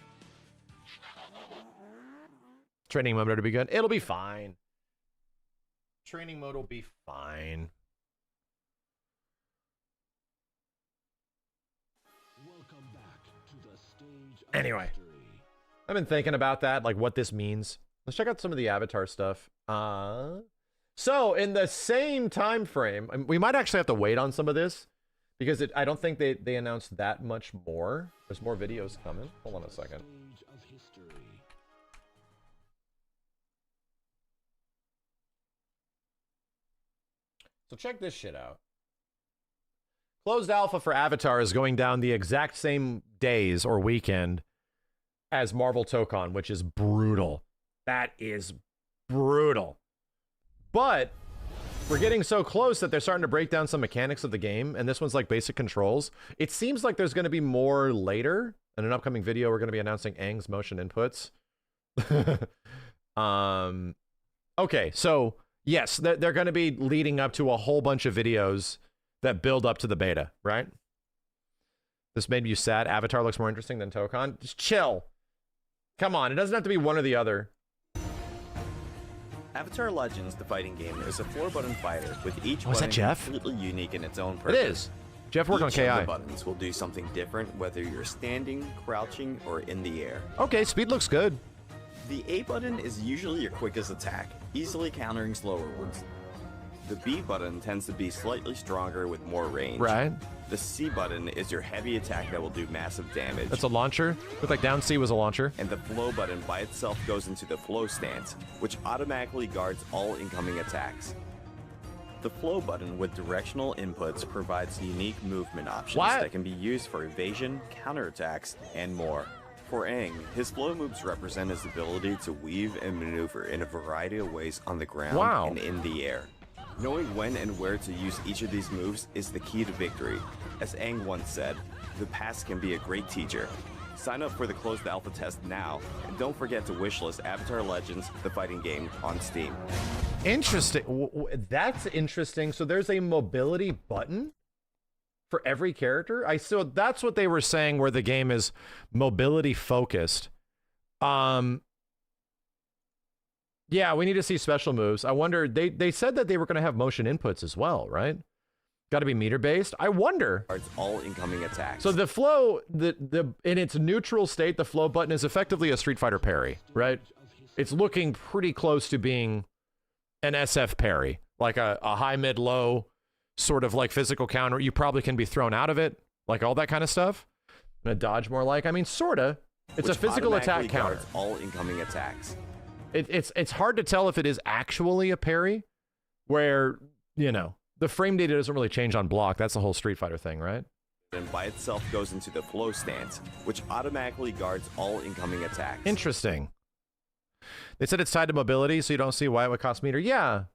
Training mode to be good. It'll be fine. Training mode will be fine. Welcome back to the stage of Anyway. history. I've been thinking about that, like what this means. Let's check out some of the Avatar stuff. So in the same time frame, we might actually have to wait on some of this because I don't think they announced that much more. There's more videos coming. Hold on a second. Stage of history. So check this shit out. Closed alpha for Avatar is going down the exact same days or weekend as Marvel Tokon, which is brutal. That is brutal. But we're getting so close that they're starting to break down some mechanics of the game, and this one's like basic controls. It seems like there's going to be more later. In an upcoming video, we're going to be announcing Aang's motion inputs. Okay, so yes, they're going to be leading up to a whole bunch of videos that build up to the beta, right? This made you sad. Avatar looks more interesting than Tokon. Just chill. Come on, it doesn't have to be one or the other. Avatar Legends, the fighting game, is a 4-button fighter with each Oh, is that button Jeff? completely unique in its own It purpose. is. Jeff worked on Each of KI. the buttons will do something different whether you're standing, crouching, or in the air. Okay, speed looks good. The A button is usually your quickest attack, easily countering slower ones. The B button tends to be slightly stronger with more range. Right. The C button is your heavy attack that will do massive damage. That's a launcher. Looked like down C was a launcher. And the flow button by itself goes into the flow stance, which automatically guards all incoming attacks. The flow button with directional inputs provides unique movement options What? that can be used for evasion, counterattacks, and more. For Aang, his flow moves represent his ability to weave and maneuver in a variety of ways on the ground Wow. and in the air. Knowing when and where to use each of these moves is the key to victory. As Aang once said, the past can be a great teacher. Sign up for the closed alpha test now, and don't forget to wishlist Avatar Legends, the fighting game, on Steam. Interesting. That's interesting. So there's a mobility button for every character. So that's what they were saying, where the game is mobility focused. Yeah, we need to see special moves. I wonder, they said that they were going to have motion inputs as well, right? Got to be meter based. I wonder. Guards all incoming attacks. So the flow, the in its neutral state, the flow button is effectively a Street Fighter parry, right? It's looking pretty close to being an SF parry, like a high, mid, low sort of like physical counter. You probably can be thrown out of it, like all that kind of stuff. And a dodge more like, I mean, sorta. It's which a physical attack automatically counter. guards all incoming attacks. It's hard to tell if it is actually a parry, where, you know, the frame data doesn't really change on block. That's the whole Street Fighter thing, right? And by itself goes into the flow stance, which automatically guards all incoming attacks. Interesting. They said it's tied to mobility, so you don't see why it would cost meter. Yeah.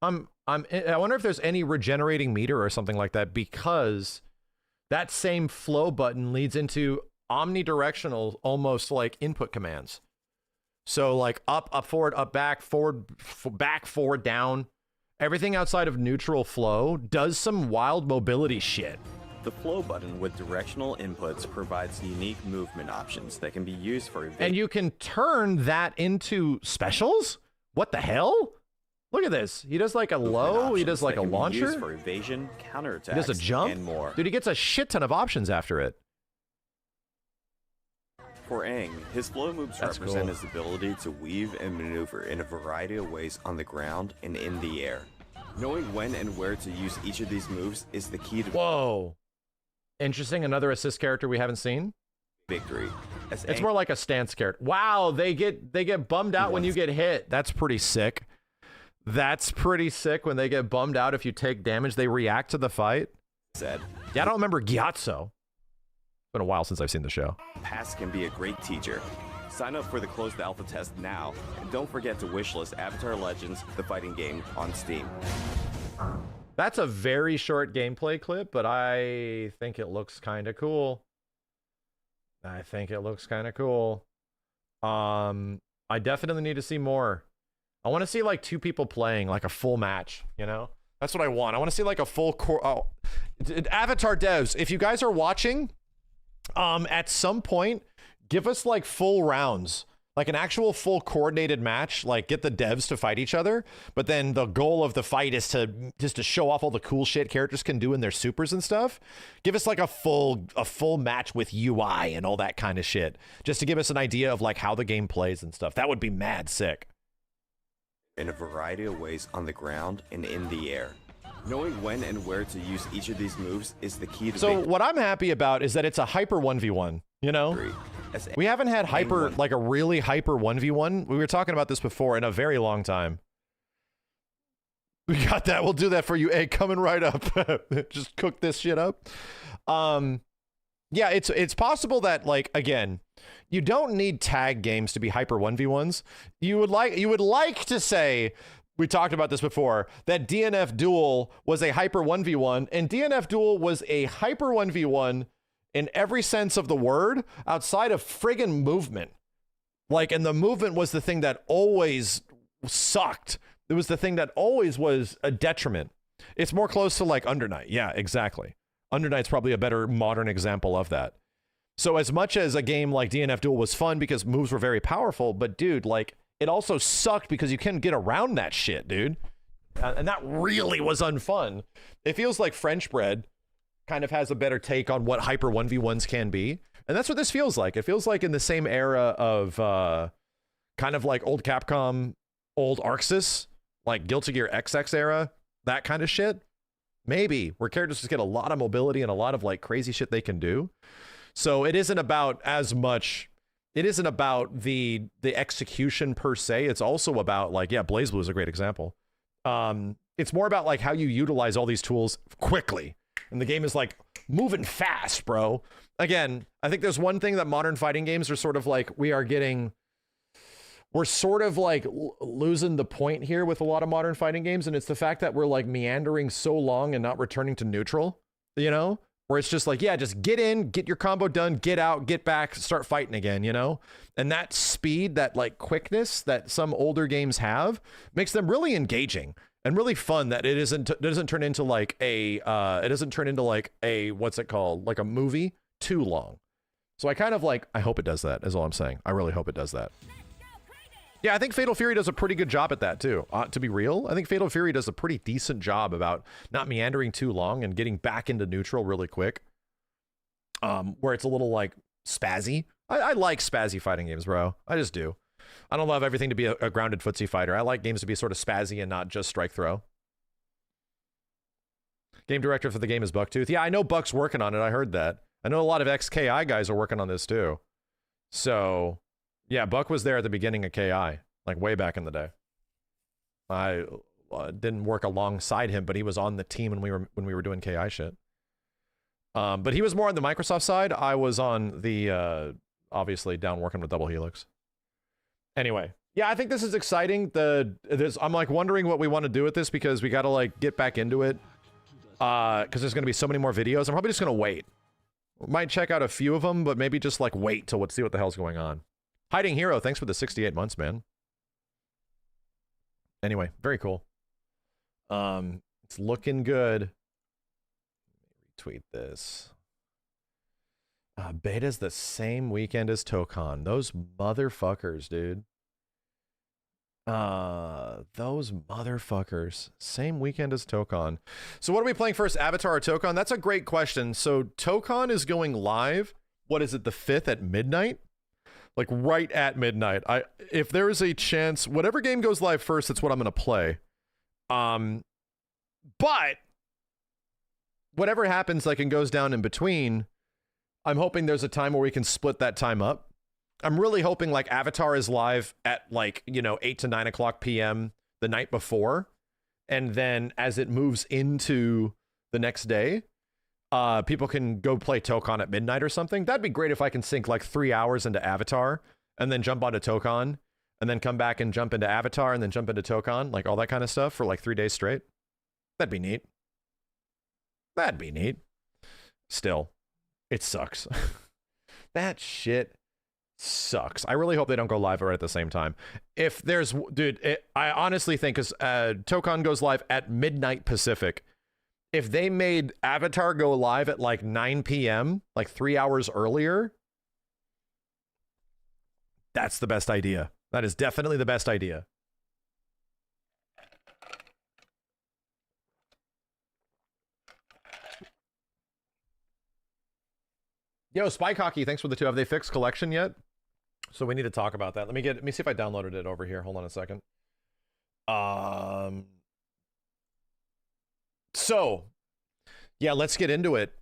I wonder if there's any regenerating meter or something like that, because that same flow button leads into omnidirectional, almost like input commands. So like up, forward, back, forward, down. Everything outside of neutral flow does some wild mobility shit. The flow button with directional inputs provides unique movement options that can be used for evasion. And you can turn that into specials? What the hell? Look at this. He does like a low, he does like a launcher. Used for evasion, counterattacks, He does a jump, and more. Dude, he gets a shit ton of options after it. For Aang, his flow moves That's represent cool. his ability to weave and maneuver in a variety of ways on the ground and in the air. Knowing when and where to use each of these moves is the key to Whoa. Interesting. Another assist character we haven't seen. victory. As It's Aang more like a stance character. Wow, they get bummed out when you get hit. That's pretty sick. That's pretty sick when they get bummed out if you take damage. They react to the fight. said, Yeah, I don't remember Gyatso. It's been a while since I've seen the show. past can be a great teacher. Sign up for the closed alpha test now, and don't forget to wishlist Avatar Legends, the fighting game, on Steam. That's a very short gameplay clip, but I think it looks kind of cool. I definitely need to see more. I want to see like 2 people playing like a full match, you know? That's what I want. I want to see like a full core. Oh, Avatar devs, if you guys are watching, at some point, give us like full rounds, like an actual full coordinated match, like get the devs to fight each other. But then the goal of the fight is to just to show off all the cool shit characters can do in their supers and stuff. Give us like a full match with UI and all that kind of shit, just to give us an idea of like how the game plays and stuff. That would be mad sick. In a variety of ways on the ground and in the air. Knowing when and where to use each of these moves is the key to So victory. what I'm happy about is that it's a hyper 1v1, you know? As We haven't had hyper, like a really hyper 1v1. We were talking about this before in a very long time. We got that. We'll do that for you. Hey, coming right up. Just cook this shit up. Yeah, it's possible that, like, again, you don't need tag games to be hyper 1v1s. You would like to say, we talked about this before, that DNF Duel was a hyper 1v1, and DNF Duel was a hyper 1v1 in every sense of the word, outside of friggin' movement. Like, and the movement was the thing that always sucked. It was the thing that always was a detriment. It's more close to like Undernight. Yeah, exactly. Undernight's probably a better modern example of that. So as much as a game like DNF Duel was fun because moves were very powerful, but dude, like, it also sucked because you couldn't get around that shit, dude. And that really was unfun. It feels like French Bread kind of has a better take on what hyper 1v1s can be. And that's what this feels like. It feels like in the same era of kind of like old Capcom, old Arxis, like Guilty Gear XX era, that kind of shit. Maybe, where characters just get a lot of mobility and a lot of like crazy shit they can do. So it isn't about as much, it isn't about the execution per se. It's also about like, yeah, BlazBlue is a great example. It's more about like how you utilize all these tools quickly. And the game is like moving fast, bro. Again, I think there's one thing that modern fighting games are sort of like, we're sort of like losing the point here with a lot of modern fighting games. And it's the fact that we're like meandering so long and not returning to neutral, you know, where it's just like, yeah, just get in, get your combo done, get out, get back, start fighting again, you know? And that speed, that like quickness that some older games have makes them really engaging and really fun, that it doesn't turn into like a, what's it called? Like a movie too long. So I kind of like, I hope it does that is all I'm saying. I really hope it does that. Yeah, I think Fatal Fury does a pretty good job at that too. To be real, I think Fatal Fury does a pretty decent job about not meandering too long and getting back into neutral really quick. Where it's a little like spazzy. I like spazzy fighting games, bro. I just do. I don't love everything to be a grounded footsie fighter. I like games to be sort of spazzy and not just strike throw. Game director for the game is Bucktooth. Yeah, I know Buck's working on it. I heard that. I know a lot of XKI guys are working on this too. So yeah, Buck was there at the beginning of KI, like way back in the day. I didn't work alongside him, but he was on the team when we were doing KI shit. But he was more on the Microsoft side. I was on the obviously down working with Double Helix. Anyway, yeah, I think this is exciting. I'm like wondering what we want to do with this because we got to like get back into it. Because there's going to be so many more videos. I'm probably just going to wait. Might check out a few of them, but maybe just like wait till see what the hell's going on. Hiding Hero, thanks for the 68 months, man. Anyway, very cool. It's looking good. Retweet this. Beta's the same weekend as Tokon. Those motherfuckers, dude. Those motherfuckers. Same weekend as Tokon. So what are we playing first, Avatar or Tokon? That's a great question. So Tokon is going live. What is it, the 5th at midnight? Like right at midnight. If there is a chance, whatever game goes live first, that's what I'm going to play. But whatever happens, like, and goes down in between, I'm hoping there's a time where we can split that time up. I'm really hoping like Avatar is live at like, 8 to 9 o'clock p.m. the night before. And then as it moves into the next day, people can go play Tokon at midnight or something. That'd be great if I can sink like 3 hours into Avatar and then jump onto Tokon and then come back and jump into Avatar and then jump into Tokon, like all that kind of stuff for like 3 days straight. That'd be neat. That'd be neat. Still, it sucks. That shit sucks. I really hope they don't go live right at the same time. If there's, dude, I honestly think, because Tokon goes live at midnight Pacific. If they made Avatar go live at like 9 p.m., like 3 hours earlier, that's the best idea. That is definitely the best idea. Yo, Spike Hockey, thanks for the 2. Have they fixed Kollection yet? So we need to talk about that. Let me see if I downloaded it over here. Hold on a second. So yeah, let's get into it.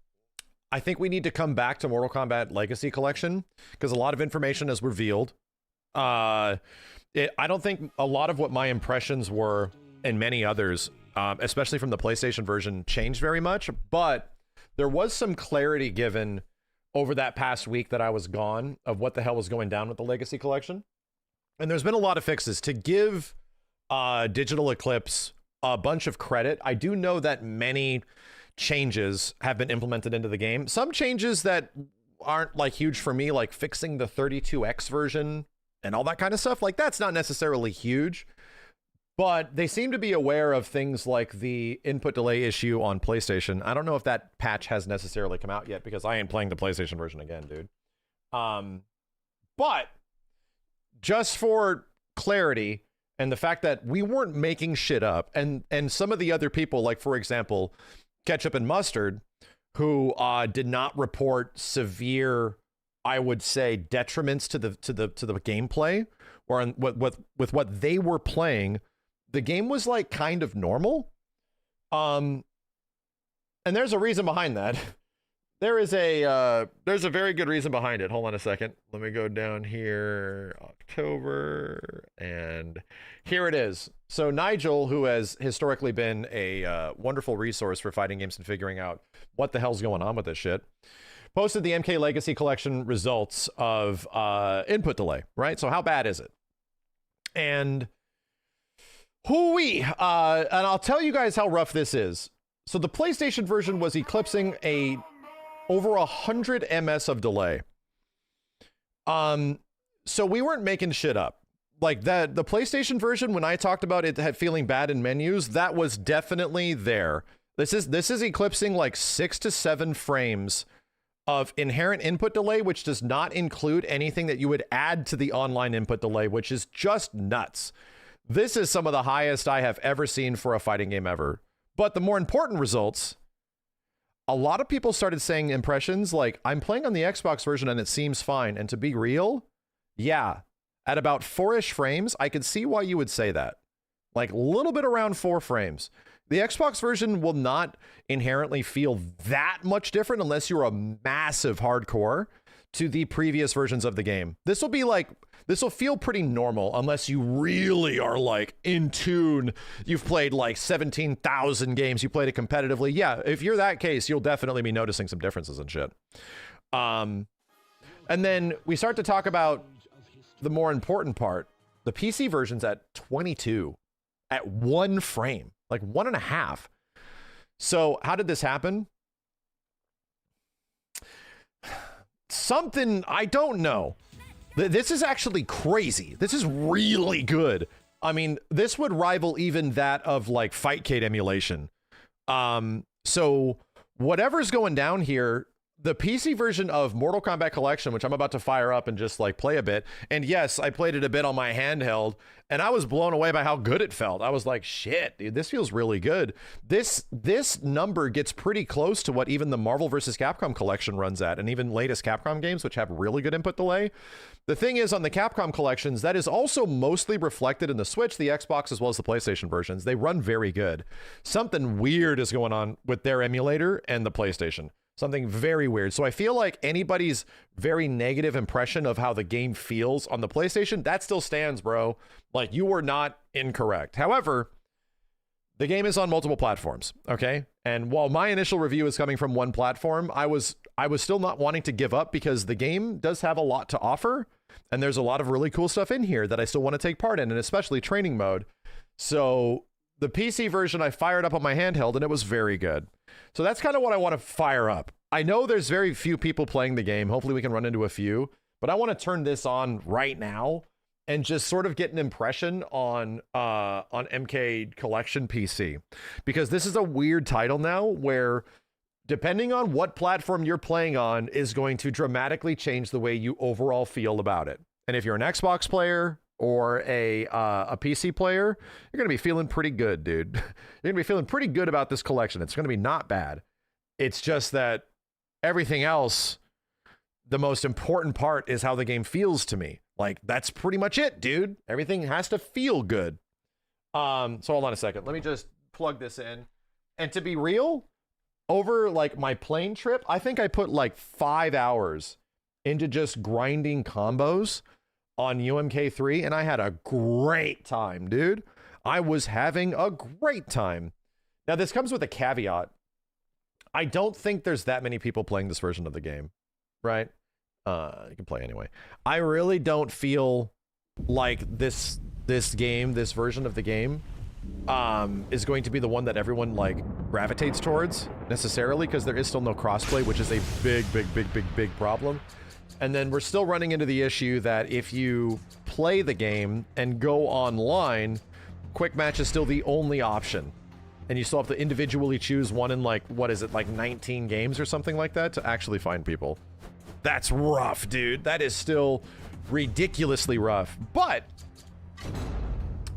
I think we need to come back to Mortal Kombat Legacy Collection because a lot of information is revealed. I don't think a lot of what my impressions were and many others, especially from the PlayStation version, changed very much, but there was some clarity given over that past week that I was gone of what the hell was going down with the Legacy Collection. And there's been a lot of fixes. To give Digital Eclipse a bunch of credit, I do know that many changes have been implemented into the game. Some changes that aren't like huge for me, like fixing the 32X version and all that kind of stuff. Like, that's not necessarily huge, but they seem to be aware of things like the input delay issue on PlayStation. I don't know if that patch has necessarily come out yet because I ain't playing the PlayStation version again, dude. But just for clarity and the fact that we weren't making shit up, and some of the other people, like for example, Ketchup and Mustard, who did not report severe, I would say, detriments to the gameplay, or with what they were playing. The game was like kind of normal. And there's a reason behind that. There's a very good reason behind it. Hold on a second. Let me go down here. October, and here it is. So Nigel, who has historically been a wonderful resource for fighting games and figuring out what the hell's going on with this shit, posted the MK Legacy Collection results of input delay, right? So how bad is it? And hoo-wee, and I'll tell you guys how rough this is. So the PlayStation version was eclipsing over 100 ms of delay. So we weren't making shit up. Like that, the PlayStation version, when I talked about it had feeling bad in menus, that was definitely there. This is eclipsing like 6 to 7 frames of inherent input delay, which does not include anything that you would add to the online input delay, which is just nuts. This is some of the highest I have ever seen for a fighting game ever. But the more important results, a lot of people started saying impressions like, I'm playing on the Xbox version and it seems fine. And to be real, yeah, at about 4-ish frames, I could see why you would say that. Like a little bit around 4 frames. The Xbox version will not inherently feel that much different unless you're a massive hardcore to the previous versions of the game. This will feel pretty normal unless you really are like in tune. You've played like 17,000 games. You played it competitively. Yeah, if you're that case, you'll definitely be noticing some differences and shit. And then we start to talk about the more important part. The PC version's at 22 at 1 frame, like 1.5. So how did this happen? Something, I don't know. This is actually crazy. This is really good. I mean, this would rival even that of like Fightcade emulation. So whatever's going down here, the PC version of Mortal Kombat Collection, which I'm about to fire up and just like play a bit. And yes, I played it a bit on my handheld and I was blown away by how good it felt. I was like, shit, dude, this feels really good. This number gets pretty close to what even the Marvel vs. Capcom Collection runs at, and even latest Capcom games, which have really good input delay. The thing is, on the Capcom collections, that is also mostly reflected in the Switch, the Xbox, as well as the PlayStation versions. They run very good. Something weird is going on with their emulator and the PlayStation. Something very weird. So I feel like anybody's very negative impression of how the game feels on the PlayStation, that still stands, bro. Like, you were not incorrect. However, the game is on multiple platforms, okay? And while my initial review is coming from one platform, I was still not wanting to give up because the game does have a lot to offer. And there's a lot of really cool stuff in here that I still want to take part in, and especially training mode. So the PC version I fired up on my handheld, and it was very good. So that's kind of what I want to fire up. I know there's very few people playing the game. Hopefully we can run into a few, but I want to turn this on right now and just sort of get an impression on MK Collection PC, because this is a weird title now where depending on what platform you're playing on is going to dramatically change the way you overall feel about it. And if you're an Xbox player or a PC player, you're going to be feeling pretty good, dude. You're going to be feeling pretty good about this collection. It's going to be not bad. It's just that everything else, the most important part is how the game feels to me. Like, that's pretty much it, dude. Everything has to feel good. So hold on a second. Let me just plug this in. And to be real, over like my plane trip, I think I put like 5 hours into just grinding combos on UMK3, and I had a great time, dude. I was having a great time. Now, this comes with a caveat. I don't think there's that many people playing this version of the game, right? You can play anyway. I really don't feel like this version of the game is going to be the one that everyone like gravitates towards necessarily, because there is still no crossplay, which is a big problem. And then we're still running into the issue that if you play the game and go online, quick match is still the only option. And you still have to individually choose one in like, what is it, like 19 games or something like that to actually find people. That's rough, dude. That is still ridiculously rough. But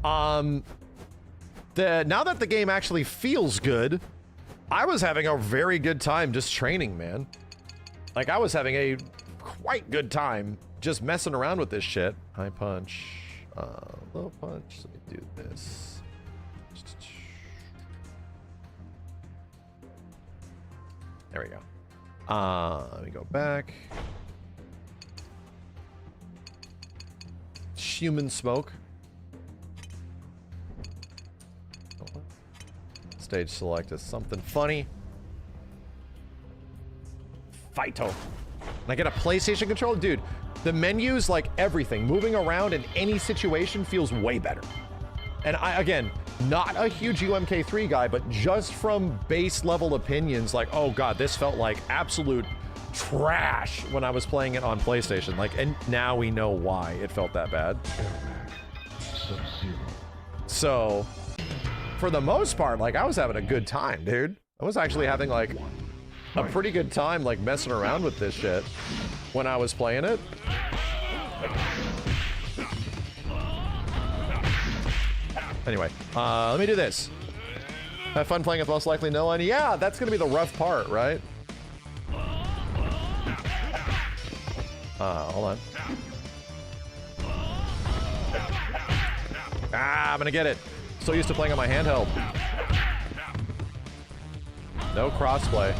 now that the game actually feels good, I was having a very good time just training, man. Like, I was having a quite good time just messing around with this shit. High punch, low punch. Let me do this. There we go. Let me go back. Human smoke. Stage select is something funny. Fighto. And I get a PlayStation controller? Dude, the menus, like everything, moving around in any situation feels way better. And I, again, not a huge UMK3 guy, but just from base level opinions, like, oh god, this felt like absolute trash when I was playing it on PlayStation. Like, and now we know why it felt that bad. So, for the most part, like, I was having a good time, dude. I was actually having, like, a pretty good time, like, messing around with this shit when I was playing it. Anyway, let me do this. Have fun playing with most likely no one. Yeah, that's gonna be the rough part, right? Hold on. Ah, I'm gonna get it. So used to playing on my handheld. No crossplay.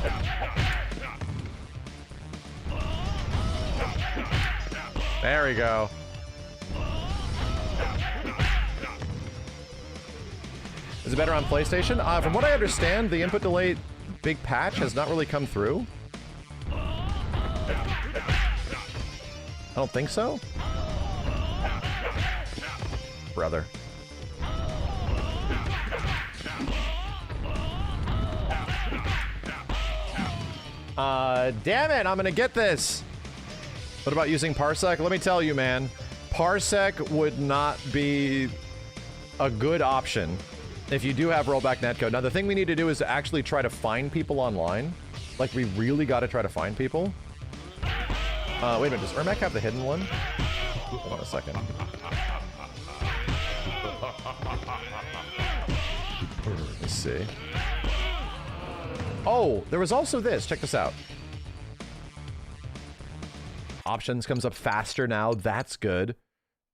There we go. Is it better on PlayStation? From what I understand, the input delay big patch has not really come through. I don't think so. Brother. Damn it, I'm gonna get this. What about using Parsec? Let me tell you, man. Parsec would not be a good option if you do have rollback netcode. Now, the thing we need to do is to actually try to find people online Like, we really got to try to find people. Wait a minute, does Ermac have the hidden one? Hold on a second. Let's see. Oh, there was also this. Check this out. Options comes up faster now. That's good.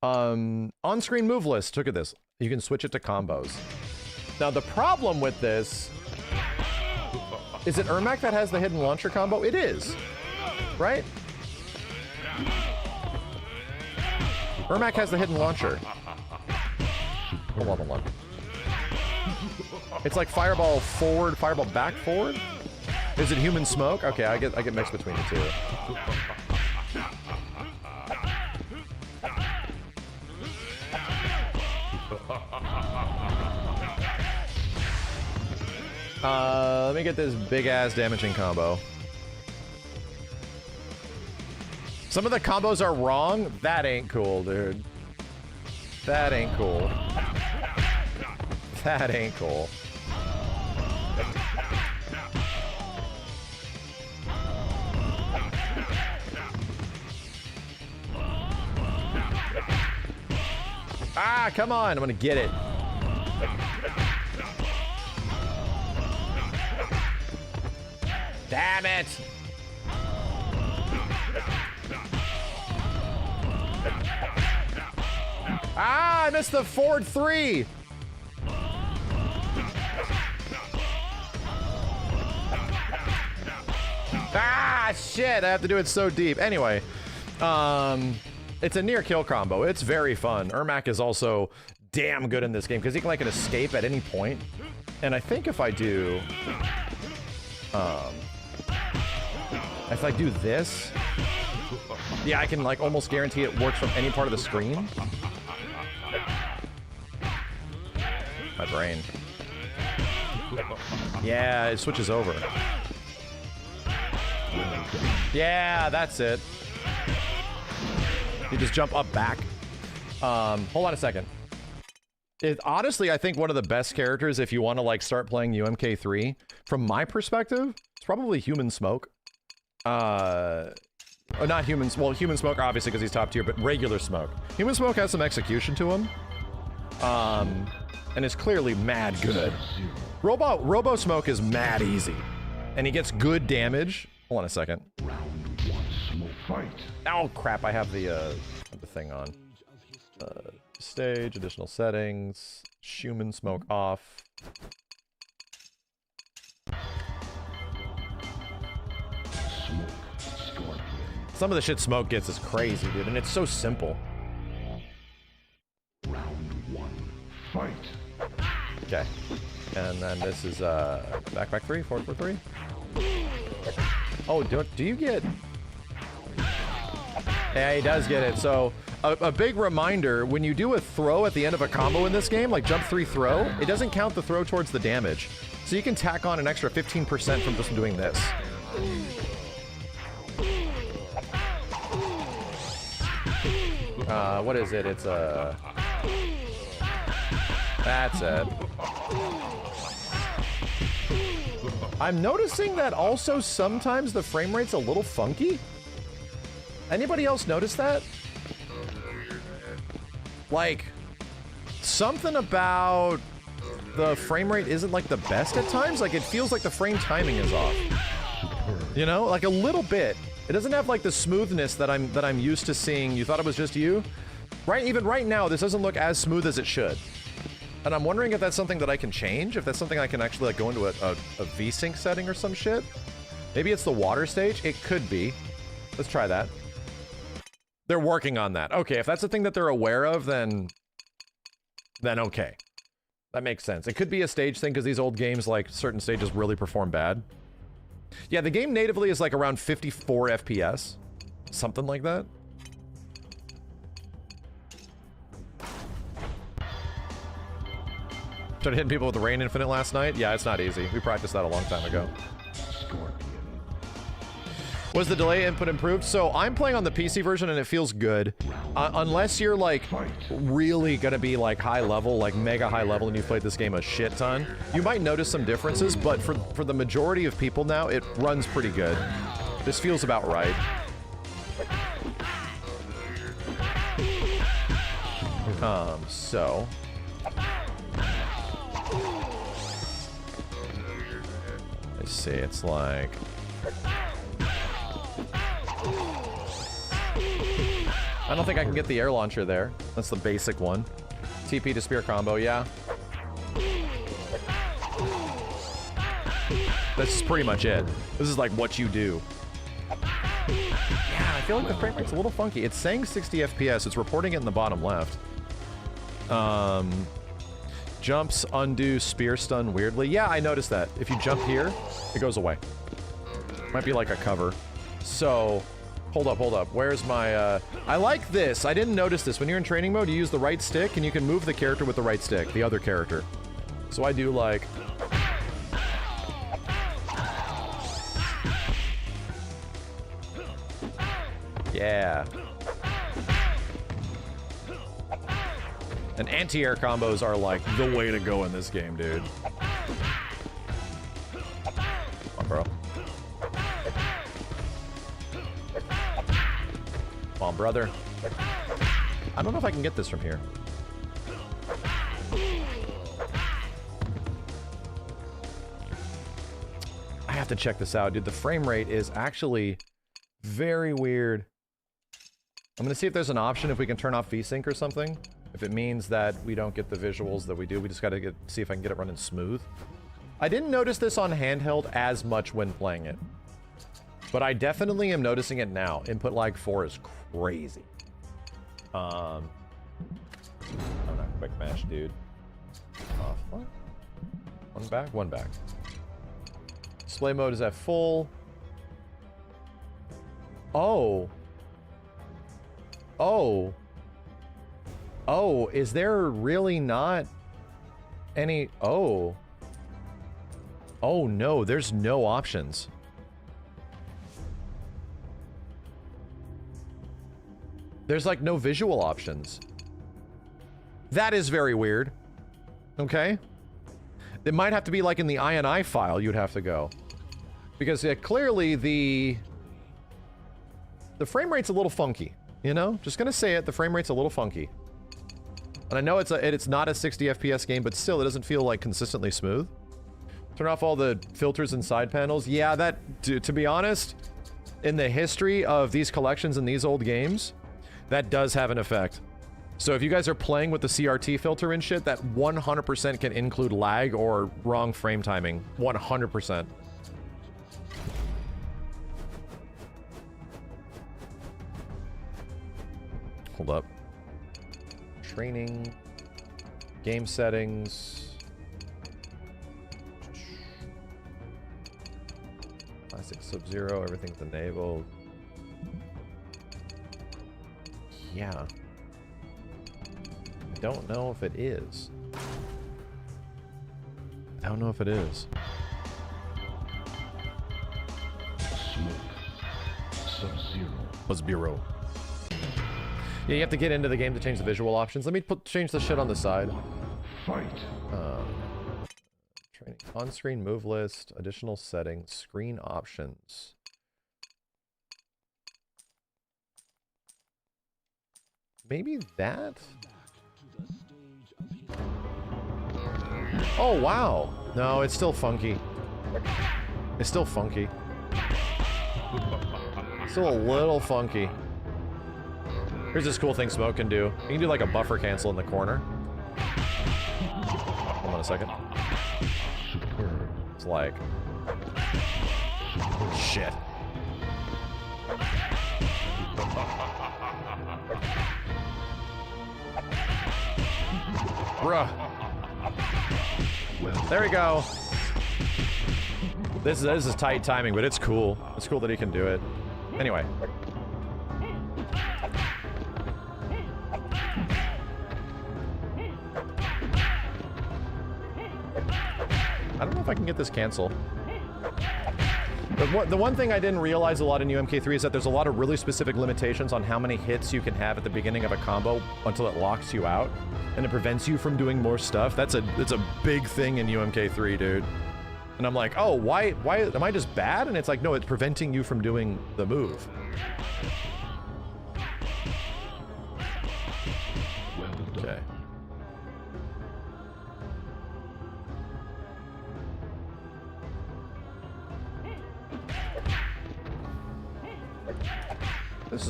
On-screen move list. Look at this. You can switch it to combos. Now, the problem with this... Is it Ermac that has the hidden launcher combo? It is. Right? Ermac has the hidden launcher. Hold on. It's like fireball forward, fireball back forward? Is it human smoke? Okay, I get mixed between the two. Let me get this big-ass damaging combo. Some of the combos are wrong? That ain't cool, dude. That ain't cool. That ain't cool. Ah, come on. I'm gonna get it. Damn it. Ah, I missed the forward 3. Ah, shit. I have to do it so deep. Anyway, it's a near kill combo. It's very fun. Ermac is also damn good in this game because he can like an escape at any point. And I think if I do, if I do this, yeah, I can like almost guarantee it works from any part of the screen. My brain. Yeah, it switches over. Yeah, that's it. You just jump up back. Hold on a second. Honestly, I think one of the best characters if you want to like start playing UMK3, from my perspective, it's probably Human Smoke. Not Human, well, Human Smoke obviously because he's top tier, but regular Smoke. Human Smoke has some execution to him. And is clearly mad good. Robo Smoke is mad easy. And he gets good damage. Hold on a second. Oh crap, I have the thing on. Stage, additional settings, Human Smoke off. Some of the shit Smoke gets is crazy, dude, and it's so simple. Round 1, fight. Okay. And then this is back 3, forward 3. Oh, do you get? Yeah, he does get it. So a big reminder, when you do a throw at the end of a combo in this game, like jump 3 throw, it doesn't count the throw towards the damage. So you can tack on an extra 15% from just doing this. What is it? It's that's it. I'm noticing that also sometimes the frame rate's a little funky. Anybody else notice that? Like, something about the frame rate isn't like the best at times. Like, it feels like the frame timing is off. You know, like a little bit. It doesn't have like the smoothness that I'm used to seeing. You thought it was just you? Right, even right now, this doesn't look as smooth as it should. And I'm wondering if that's something that I can change, if that's something I can actually like go into a VSync setting or some shit. Maybe it's the water stage. It could be. Let's try that. They're working on that. Okay, if that's the thing that they're aware of, then okay. That makes sense. It could be a stage thing because these old games, like certain stages really perform bad. Yeah, the game natively is like around 54 FPS. Something like that. Started hitting people with the Rain Infinite last night. Yeah, it's not easy. We practiced that a long time ago. Was the delay input improved? So I'm playing on the PC version and it feels good. Unless you're like really gonna be like high level, like mega high level, and you've played this game a shit ton, you might notice some differences, but for the majority of people now, it runs pretty good. This feels about right. So... let's see, it's like... I don't think I can get the air launcher there. That's the basic one. TP to spear combo, yeah. This is pretty much it. This is like what you do. Yeah, I feel like the frame rate's a little funky. It's saying 60 FPS. It's reporting it in the bottom left. Jumps, undo, spear stun weirdly. Yeah, I noticed that. If you jump here, it goes away. Might be like a cover. So... hold up. Where's my, I like this. I didn't notice this. When you're in training mode, you use the right stick, and you can move the character with the right stick, the other character. So I do, like... yeah. And anti-air combos are, like, the way to go in this game, dude. Come on, bro. Come on, brother. I don't know if I can get this from here. I have to check this out, dude. The frame rate is actually very weird. I'm gonna see if there's an option if we can turn off VSync or something. If it means that we don't get the visuals that we do, we just gotta see if I can get it running smooth. I didn't notice this on handheld as much when playing it. But I definitely am noticing it now. Input lag 4 is crazy. Oh, not quick mash, dude. What? One back. Display mode is at full. Oh, is there really not any... oh no, there's no options. There's like no visual options. That is very weird. Okay. It might have to be like in the INI file you'd have to go. Because clearly the frame rate's a little funky, you know? Just gonna say it, the frame rate's a little funky. And I know it's not a 60 FPS game, but still, it doesn't feel like consistently smooth. Turn off all the filters and side panels. Yeah, that, to be honest, in the history of these collections and these old games, that does have an effect. So if you guys are playing with the CRT filter and shit, that 100% can include lag or wrong frame timing. 100%. Hold up. Training. Game settings. Classic Sub-Zero, everything's enabled. Yeah. I don't know if it is. I don't know if it is. Sub-Zero. Yeah, you have to get into the game to change the visual options. Let me change the shit on the side. Fight. Training. On-screen move list, additional settings, screen options. Maybe that? Oh, wow. No, it's still funky. It's still funky. Still a little funky. Here's this cool thing Smoke can do. You can do like a buffer cancel in the corner. Hold on a second. It's like... shit. Bruh. There we go. This is tight timing, but it's cool. It's cool that he can do it. Anyway. I don't know if I can get this cancel. The one thing I didn't realize a lot in UMK3 is that there's a lot of really specific limitations on how many hits you can have at the beginning of a combo until it locks you out, and it prevents you from doing more stuff. That's a big thing in UMK3, dude. And I'm like, oh, why am I just bad? And it's like, no, it's preventing you from doing the move. Okay.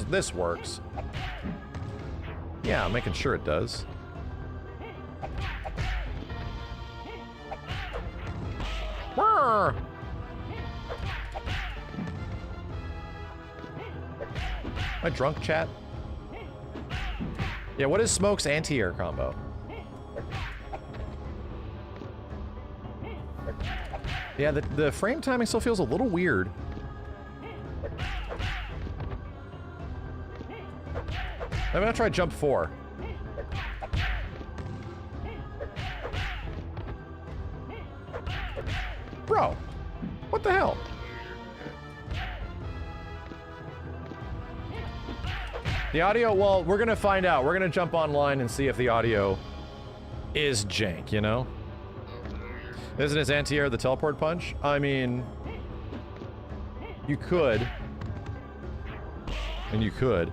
This works. Yeah, I'm making sure it does. Am I drunk, chat? Yeah, what is Smoke's anti-air combo? Yeah, the frame timing still feels a little weird. I'm gonna try jump 4. Bro, what the hell? The audio, well, we're gonna find out. We're gonna jump online and see if the audio is jank, you know? Isn't his anti-air the teleport punch? I mean, you could. And you could.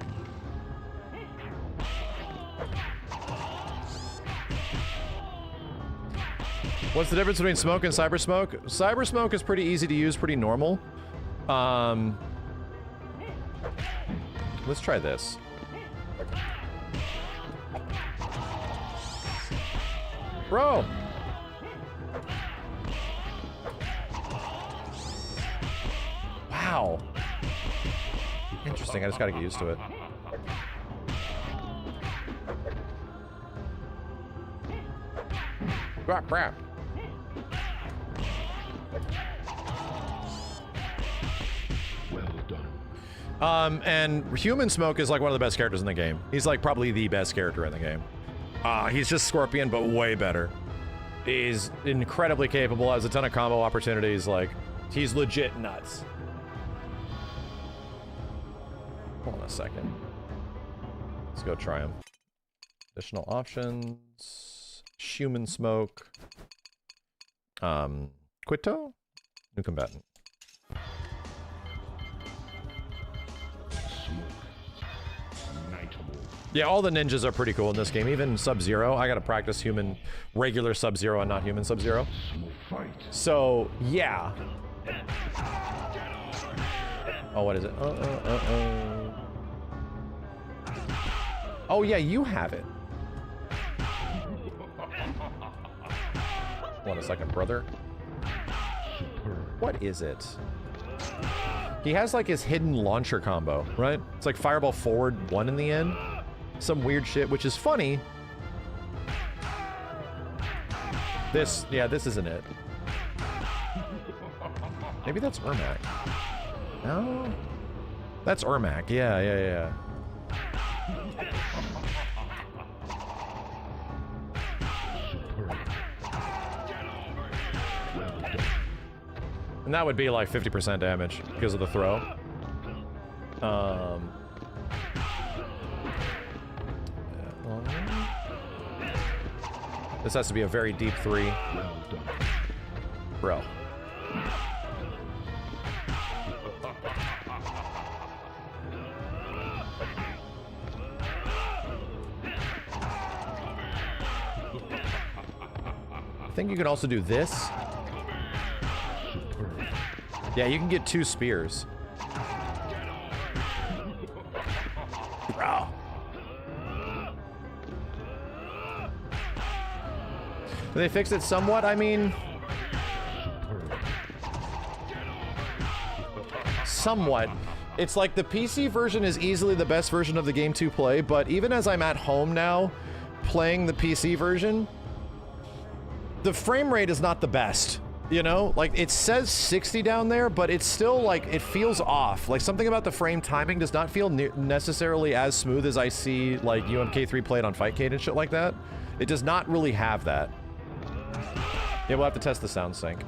What's the difference between Smoke and Cyber Smoke? Cyber Smoke is pretty easy to use, pretty normal. Let's try this. Bro! Wow. Interesting, I just gotta get used to it. Brap, brap. And Human Smoke is like one of the best characters in the game. He's like probably the best character in the game. He's just Scorpion, but way better. He's incredibly capable, has a ton of combo opportunities, like, he's legit nuts. Hold on a second. Let's go try him. Additional options. Human Smoke. Quito? New combatant. Yeah, all the ninjas are pretty cool in this game. Even Sub-Zero. I gotta practice regular Sub-Zero and not human Sub-Zero. So, yeah. Oh, what is it? Oh, yeah, you have it. Hold on a second, brother. What is it? He has like his hidden launcher combo, right? It's like Fireball forward 1 in the end. Some weird shit, which is funny. This isn't it. Maybe that's Ermac. No? That's Ermac, yeah. And that would be like 50% damage because of the throw. This has to be a very deep 3. Bro. I think you can also do this. Yeah, you can get 2 spears. Bro. They fixed it somewhat, I mean... Somewhat. It's like the PC version is easily the best version of the game to play, but even as I'm at home now, playing the PC version, the frame rate is not the best. You know, like it says 60 down there, but it's still like, it feels off. Like something about the frame timing does not feel necessarily as smooth as I see like UMK3 played on Fightcade and shit like that. It does not really have that. Yeah, we'll have to test the sound sync.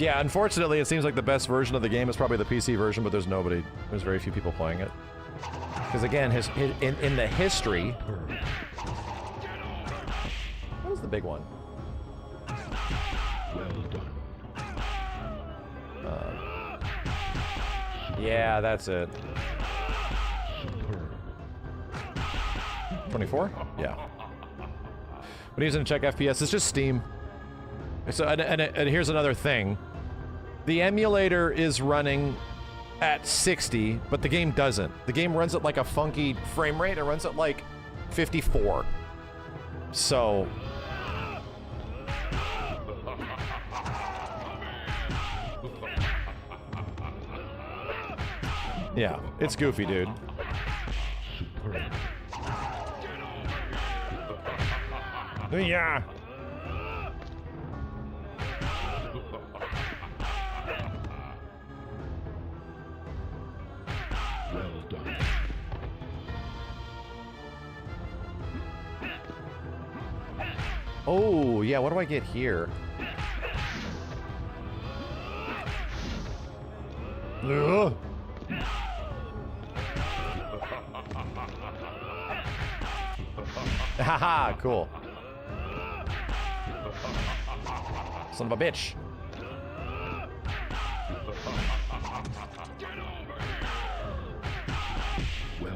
Yeah, unfortunately, it seems like the best version of the game is probably the PC version, but there's very few people playing it. Because again, in the history... What was the big one? Yeah, that's it. 24? Yeah. When using to check FPS, it's just Steam. So, and here's another thing. The emulator is running at 60, but the game doesn't. The game runs at like a funky frame rate. It runs at like 54. So... yeah, it's goofy, dude. Yeah. Well done. Oh, yeah, what do I get here? Ugh. Haha, cool. Son of a bitch.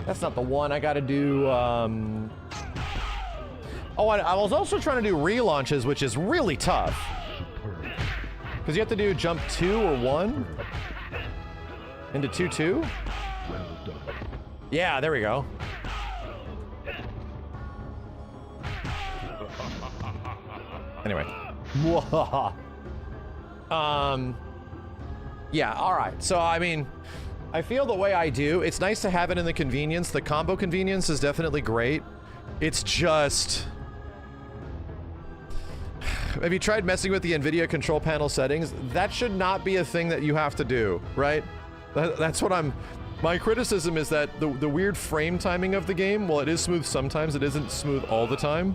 That's not the one. I gotta do, oh, I was also trying to do relaunches, which is really tough. Because you have to do jump 2 or 1 into 2-2. Well done. Yeah, there we go. Anyway. Yeah, alright. So, I mean, I feel the way I do. It's nice to have it in the convenience. The combo convenience is definitely great. It's just... Have you tried messing with the NVIDIA control panel settings? That should not be a thing that you have to do, right? That's what I'm... My criticism is that the weird frame timing of the game, while it is smooth sometimes, it isn't smooth all the time.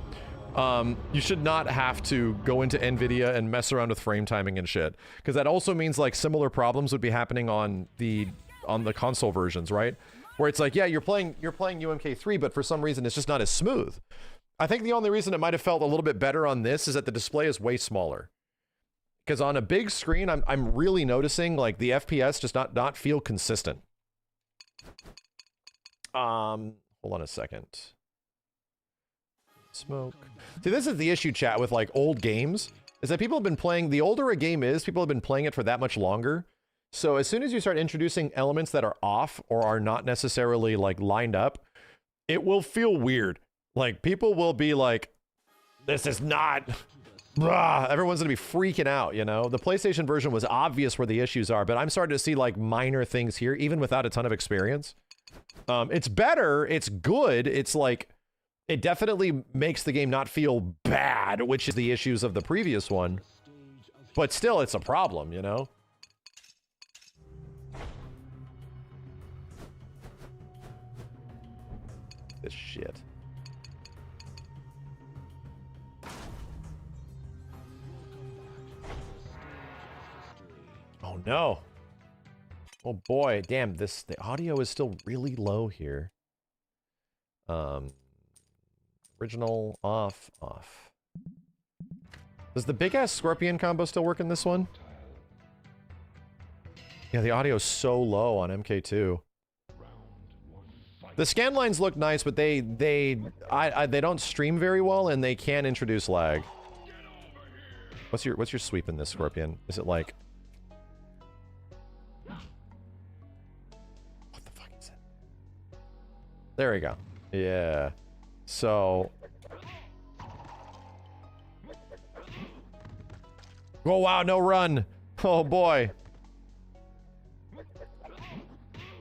You should not have to go into NVIDIA and mess around with frame timing and shit. Because that also means, like, similar problems would be happening on the console versions, right? Where it's like, yeah, you're playing UMK3, but for some reason it's just not as smooth. I think the only reason it might have felt a little bit better on this is that the display is way smaller. Because on a big screen, I'm really noticing, like, the FPS just not feel consistent. Hold on a second. Smoke. See, this is the issue, chat, with, like, old games, is that people have been playing, the older a game is, people have been playing it for that much longer. So as soon as you start introducing elements that are off or are not necessarily, like, lined up, it will feel weird. Like, people will be like, this is not... Blah. Everyone's gonna be freaking out, you know? The PlayStation version was obvious where the issues are, but I'm starting to see, like, minor things here, even without a ton of experience. It's better, it's good, it's like... It definitely makes the game not feel bad, which is the issues of the previous one. But still, it's a problem, you know? This shit. Oh no. Oh boy, damn, the audio is still really low here. Original, off. Does the big-ass scorpion combo still work in this one? Yeah, the audio is so low on MK2. The scan lines look nice, but they don't stream very well, and they can introduce lag. What's your sweep in this, Scorpion? Is it like... What the fuck is it? There we go. Yeah. So... Oh wow, no run! Oh boy!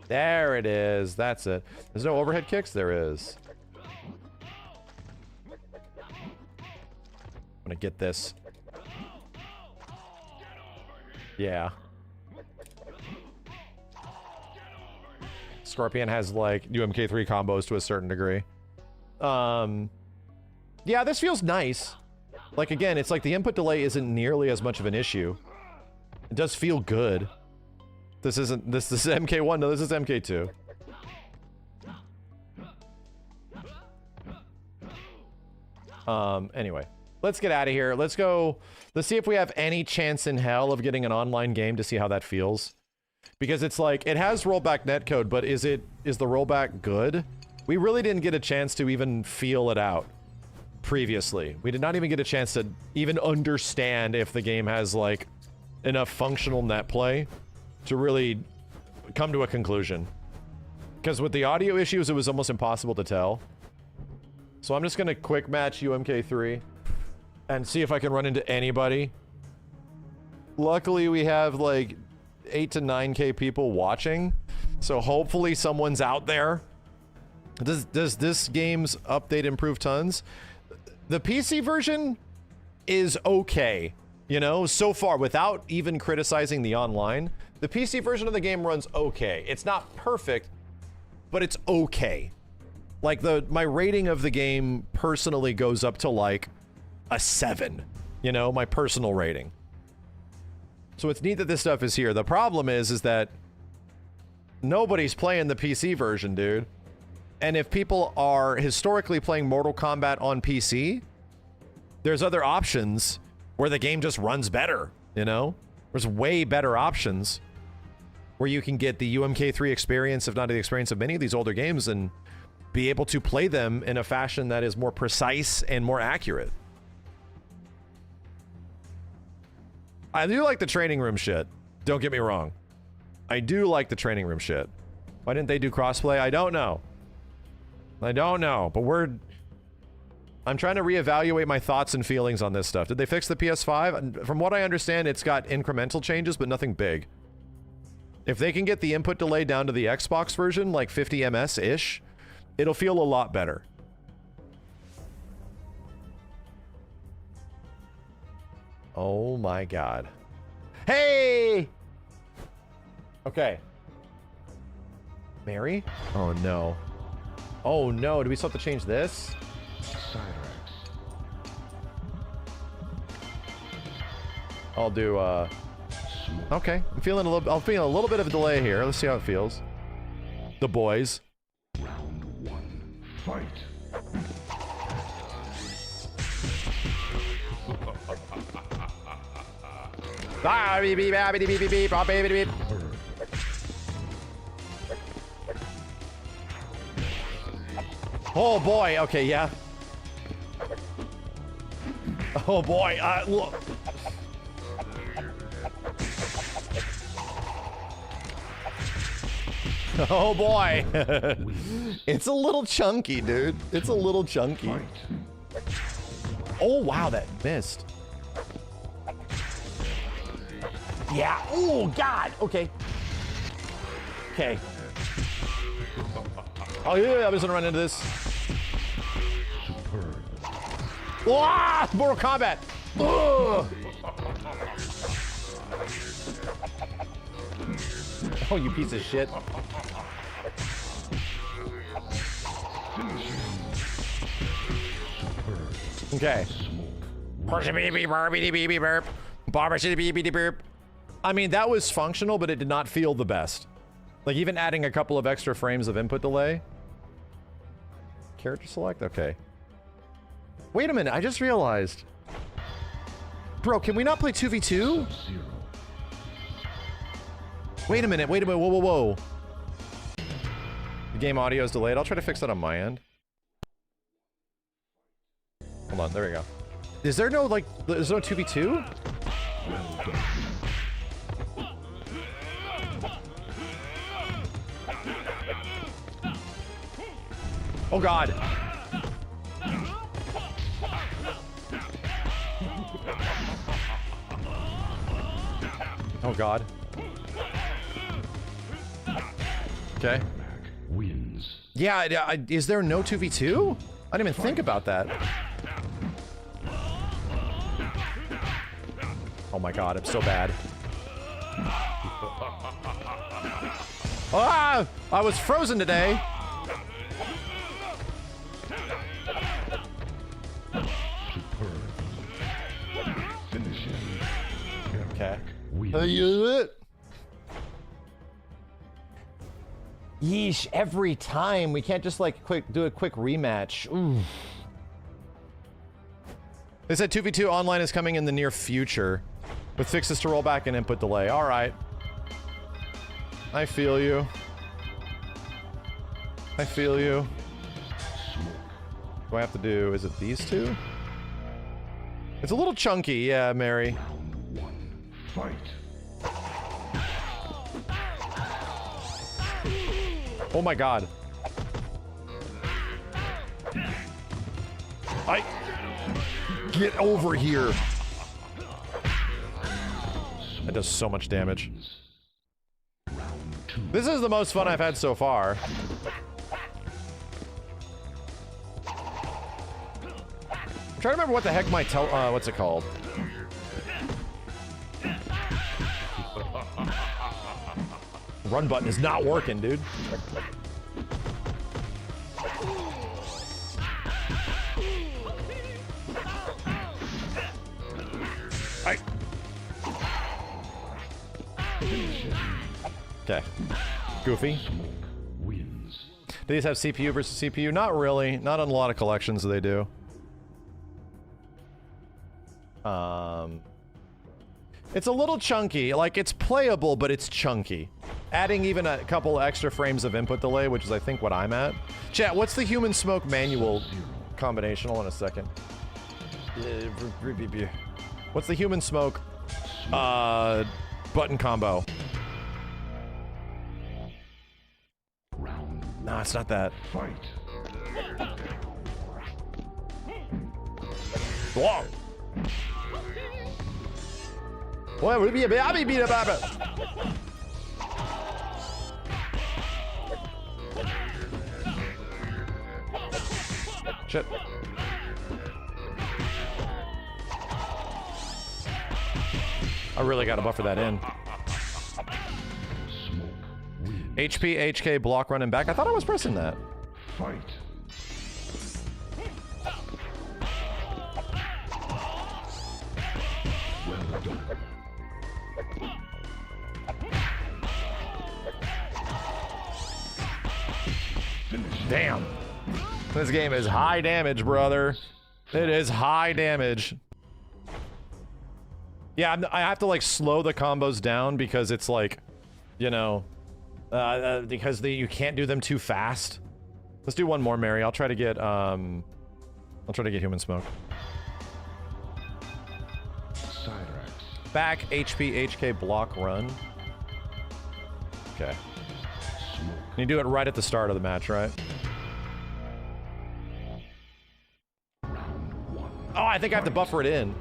There it is, that's it. There's no overhead kicks? There is. I'm gonna get this. Yeah. Scorpion has, like, UMK3 combos to a certain degree. Yeah, this feels nice. Like, again, it's like the input delay isn't nearly as much of an issue. It does feel good. This is MK1. No, this is MK2. Anyway, let's get out of here. Let's go. Let's see if we have any chance in hell of getting an online game to see how that feels. Because it's like, it has rollback netcode, but is the rollback good? We really didn't get a chance to even feel it out previously. We did not even get a chance to even understand if the game has like enough functional net play to really come to a conclusion. Because with the audio issues, it was almost impossible to tell. So I'm just gonna quick match UMK3 and see if I can run into anybody. Luckily, we have like 8 to 9K people watching, so hopefully someone's out there. Does this game's update improve tons? The PC version is okay, you know, so far, without even criticizing the online. The PC version of the game runs okay. It's not perfect, but it's okay. Like, my rating of the game personally goes up to like a 7, you know, my personal rating. So it's neat that this stuff is here. The problem is that nobody's playing the PC version, dude. And if people are historically playing Mortal Kombat on PC, there's other options where the game just runs better, you know? There's way better options where you can get the UMK3 experience, if not the experience of many of these older games, and be able to play them in a fashion that is more precise and more accurate. I do like the training room shit. Don't get me wrong. I do like the training room shit. Why didn't they do crossplay? I don't know. I don't know, but I'm trying to reevaluate my thoughts and feelings on this stuff. Did they fix the PS5? From what I understand, it's got incremental changes, but nothing big. If they can get the input delay down to the Xbox version, like 50 ms-ish, it'll feel a lot better. Oh my god. Hey! Okay. Mary? Oh no. Oh no, do we still have to change this? I'll do, okay. I'm feeling a little bit of a delay here. Let's see how it feels. The boys. Round 1. Fight. Ah, beep, beep, beep, beep, beep, beep, beep, beep. Oh boy, okay, yeah. Oh boy, look. Oh boy. It's a little chunky, dude. It's a little chunky. Oh wow, that missed. Yeah. Oh god. Okay. Okay. Oh yeah, I'm just gonna run into this. Ah! Mortal Kombat. Ugh. Oh, you piece of shit. Okay. I mean, that was functional, but it did not feel the best. Like, even adding a couple of extra frames of input delay. Character select? Okay. Wait a minute, I just realized. Bro, can we not play 2v2? Wait a minute, whoa, whoa, whoa. The game audio is delayed. I'll try to fix that on my end. Hold on, there we go. Is there no, like, there's no 2v2? Oh god. Oh god. Okay. Wins. Yeah, is there no 2v2? I didn't even think about that. Oh my god, I'm so bad. Ah! I was frozen today. Okay. Yeesh, every time. We can't just like do a quick rematch. Ooh. They said 2v2 online is coming in the near future with fixes to roll back and input delay. All right. I feel you. I feel you. What do I have to do? Is it these two? It's a little chunky, yeah, Mary. Fight. Oh my god. Get over here. That does so much damage. This is the most fun I've had so far. I'm trying to remember what the heck my what's it called? Run button is not working, dude. Okay. Goofy. Do these have CPU versus CPU? Not really. Not on a lot of collections they do. It's a little chunky. Like, it's playable, but it's chunky. Adding even a couple extra frames of input delay, which is, I think, what I'm at. Chat, what's the human smoke manual combination? Hold on a second. What's the human smoke button combo? No, it's not that. Fight. Whoa! What would it be a baby beat a baby? Shit. I really gotta buffer that in. HP, HK, block, running back. I thought I was pressing that. Fight. Well done. Damn. This game is high damage, brother. It is high damage. Yeah, I have to like slow the combos down because it's like, you know, because you can't do them too fast. Let's do one more, Mary. I'll try to get human smoke. Back, HP, HK, block, run. Okay. You do it right at the start of the match, right? Oh, I think I have to buffer it in.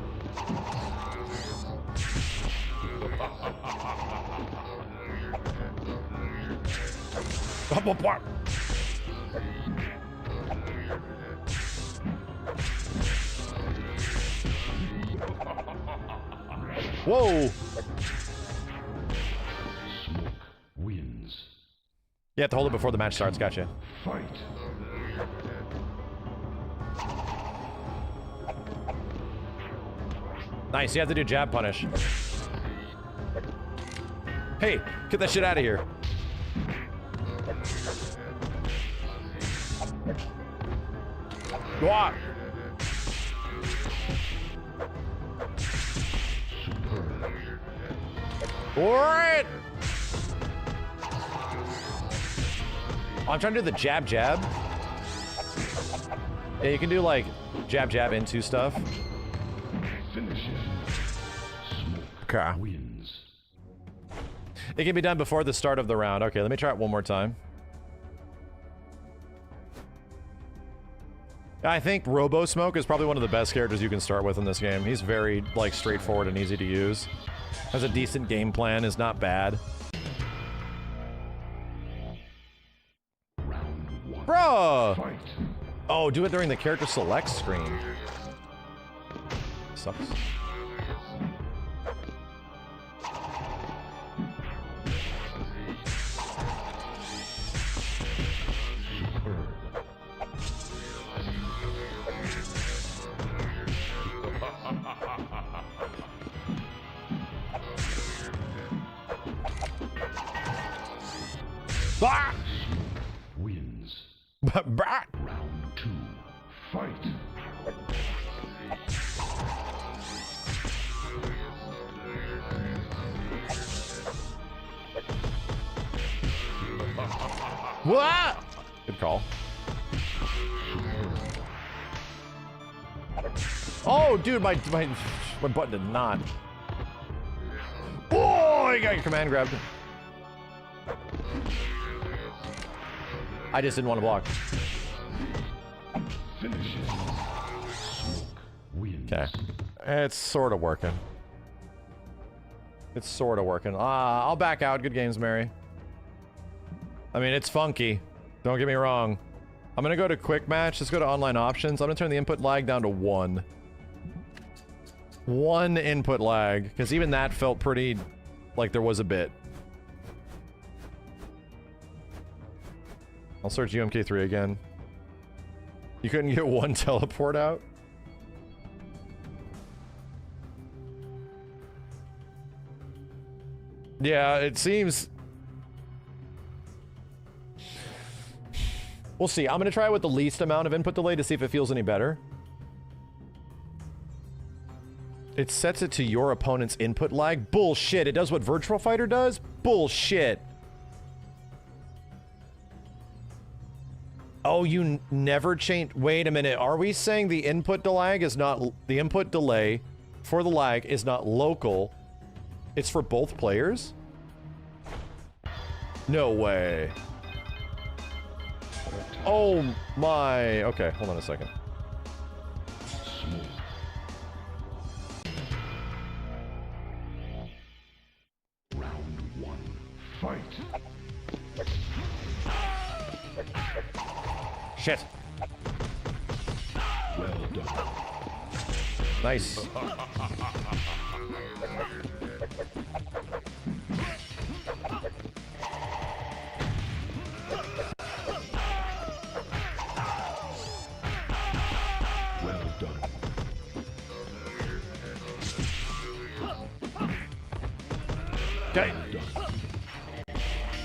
Whoa! Wins. You have to hold it before the match starts, gotcha. Fight. Nice, you have to do jab punish. Hey, get that shit out of here. Go on. Alright. Oh, I'm trying to do the jab jab. Yeah, you can do like jab jab into stuff. Finish it. Okay. Wins. It can be done before the start of the round. Okay, let me try it one more time. I think Robo Smoke is probably one of the best characters you can start with in this game. He's very, like, straightforward and easy to use. Has a decent game plan, is not bad. Bruh! Oh, do it during the character select screen. Sucks. Ah! Wins. Bah! Round 2. Fight. What? Good call. Oh, dude, my button did not. Oh, you got your command grabbed. I just didn't want to block. Finish it. Smoke wins. Okay. It's sort of working. It's sort of working. I'll back out. Good games, Mary. I mean, it's funky. Don't get me wrong. I'm gonna go to quick match. Let's go to online options. I'm gonna turn the input lag down to 1. 1 input lag, because even that felt pretty like there was a bit. I'll search UMK3 again. You couldn't get 1 teleport out? Yeah, it seems... We'll see. I'm gonna try it with the least amount of input delay to see if it feels any better. It sets it to your opponent's input lag? Bullshit. It does what Virtual Fighter does? Bullshit. Oh, you never change... Wait a minute. Are we saying the input delay is not... The input delay for the lag is not local? It's for both players? No way. Oh my... Okay, hold on a second. Round 1. Fight. Shit. Well done. Nice. Well done. Okay. Well done.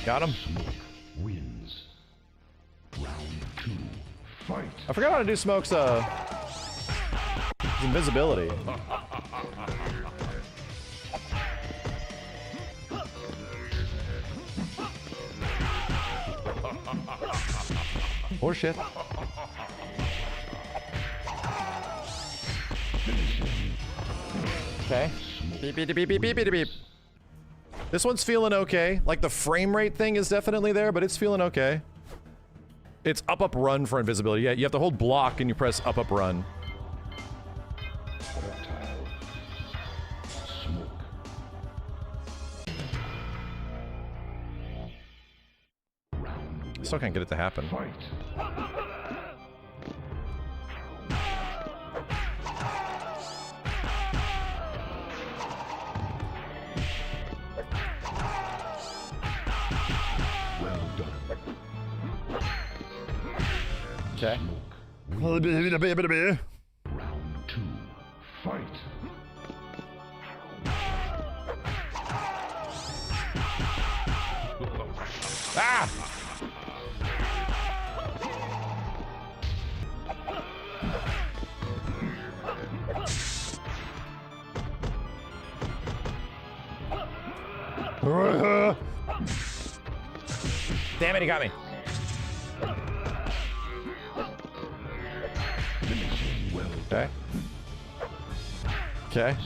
Got him. Smoke wins. Round 2. Fight. I forgot how to do Smoke's, his invisibility. Oh shit. Okay. Beep, beep, beep, beep, beep, beep, beep. This one's feeling okay. Like, the frame rate thing is definitely there, but it's feeling okay. It's up, up, run for invisibility. Yeah, you have to hold block and you press up, up, run. Reptile. Smoke. Round Still can't get it to happen. fight. Well done. Okay. Round 2. Fight. Ah! Damn it, he got me. Okay. Okay.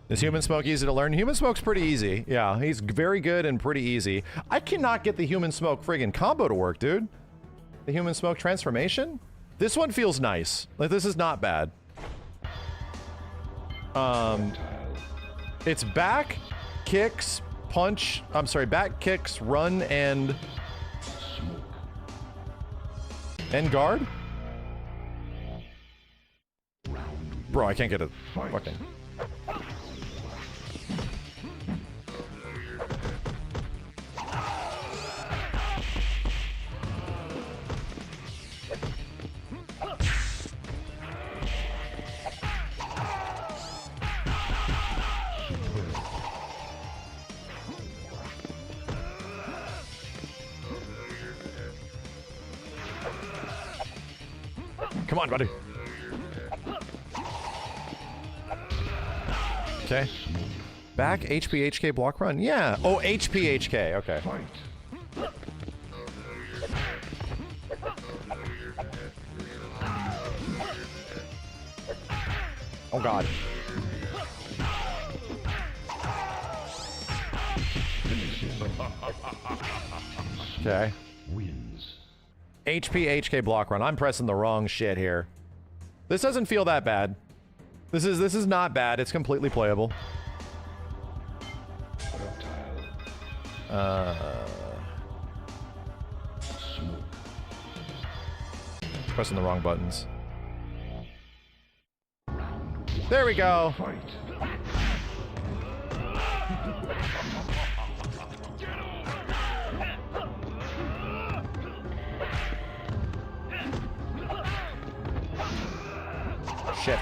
Is Human Smoke easy to learn? Human Smoke's pretty easy. Yeah, he's very good and pretty easy. I cannot get the Human Smoke friggin' combo to work, dude. The Human Smoke transformation? This one feels nice. Like, this is not bad. It's back, kicks, punch, I'm sorry, back, kicks, run, and guard? Bro, I can't get it. Fucking. Come on, buddy. Okay. Back HP HK block run? Yeah. Oh, HP HK. Okay. Oh god. Okay. Wins. HP HK block run. I'm pressing the wrong shit here. This doesn't feel that bad. This is not bad. It's completely playable. Pressing the wrong buttons. There we go. Shit.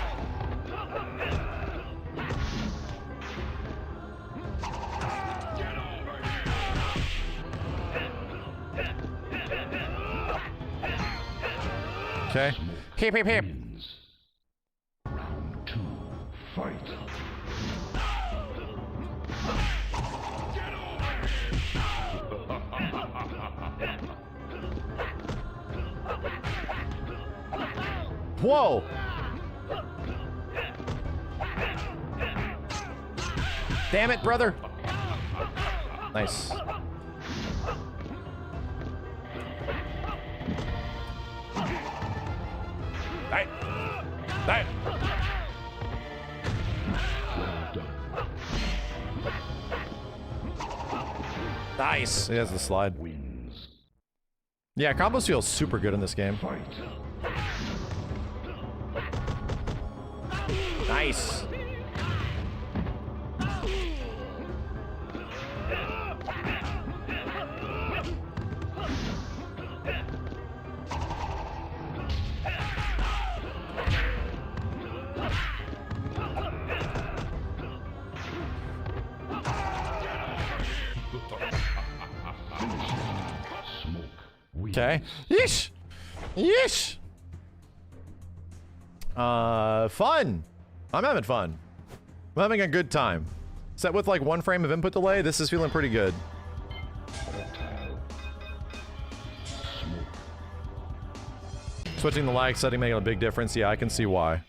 Okay. Hip, hip, hip. Round 2. Fight. Whoa! Damn it, brother! Nice. Die! Die! Nice! He has the slide. Yeah, combos feel super good in this game. Nice! Okay. Yeesh! Yeesh! Fun! I'm having fun. I'm having a good time. Set with like 1 frame of input delay, this is feeling pretty good. Switching the lag setting making a big difference. Yeah, I can see why.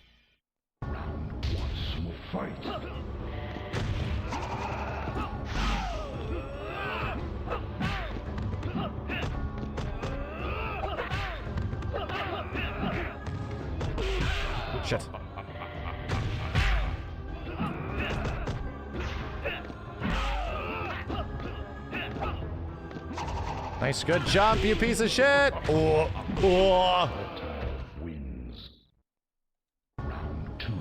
Shit. Nice, good jump, you piece of shit! Oh, oh. Wins. Round 2.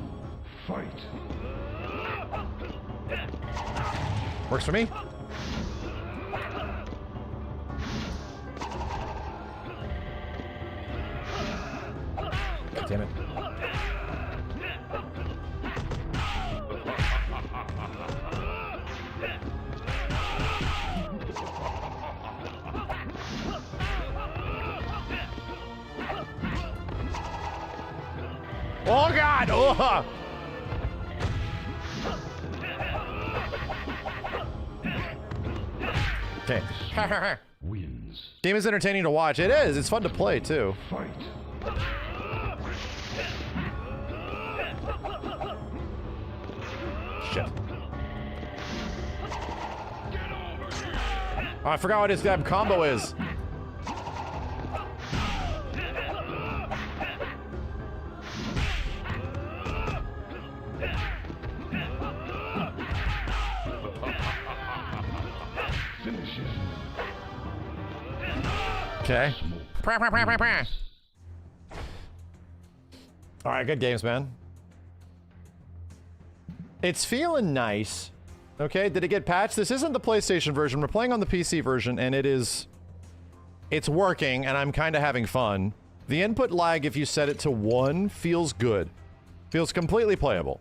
Fight. Works for me. God damn it. Oh god! Oh! Okay. Wins. Game is entertaining to watch. It is. It's fun to play too. Fight. Shit. Oh, I forgot what his damn combo is. Okay. All right, good games, man. It's feeling nice. Okay, did it get patched? This isn't the PlayStation version. We're playing on the PC version, and it's working, and I'm kind of having fun. The input lag, if you set it to 1, feels good. Feels completely playable.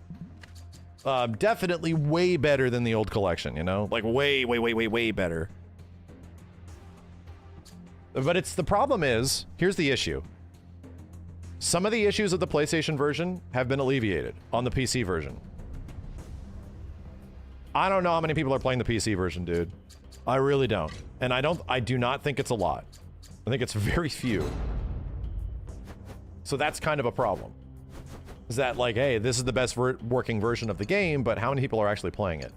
Definitely way better than the old collection, you know? Like way better. But the problem is, here's the issue. Some of the issues of the PlayStation version have been alleviated on the PC version. I don't know how many people are playing the PC version, dude. I really don't. And I do not think it's a lot. I think it's very few. So that's kind of a problem. Is that like, hey, this is the best working version of the game, but how many people are actually playing it?